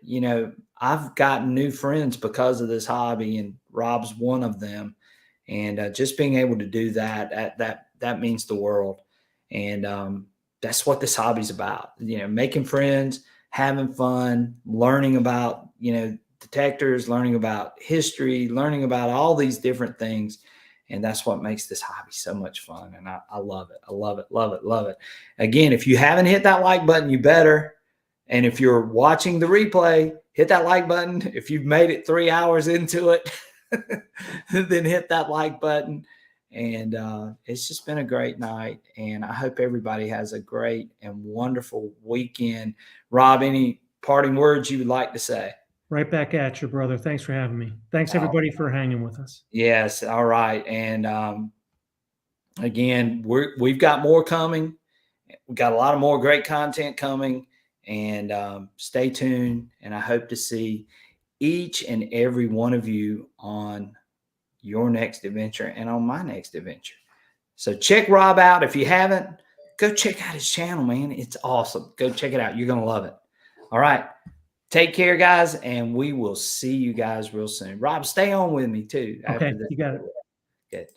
Speaker 1: I've gotten new friends because of this hobby, and Rob's one of them. And just being able to do that means the world. And that's what this hobby's about. Making friends, having fun, learning about detectors, learning about history, learning about all these different things. And that's what makes this hobby so much fun. And I love it. I love it, love it, love it. Again, if you haven't hit that like button, you better. And if you're watching the replay, hit that like button. If you've made it 3 hours into it, then hit that like button. And it's just been a great night. And I hope everybody has a great and wonderful weekend. Rob, any parting words you would like to say?
Speaker 3: Right back at you, brother. Thanks for having me. Thanks, everybody, for hanging with us.
Speaker 1: Yes. All right. And again, we've got more coming. We've got a lot of more great content coming. And stay tuned. And I hope to see each and every one of you on your next adventure and on my next adventure. So check Rob out. If you haven't, go check out his channel, man. It's awesome. Go check it out. You're going to love it. All right. Take care, guys, and we will see you guys real soon. Rob, stay on with me too.
Speaker 3: Okay, you got it.
Speaker 1: Good.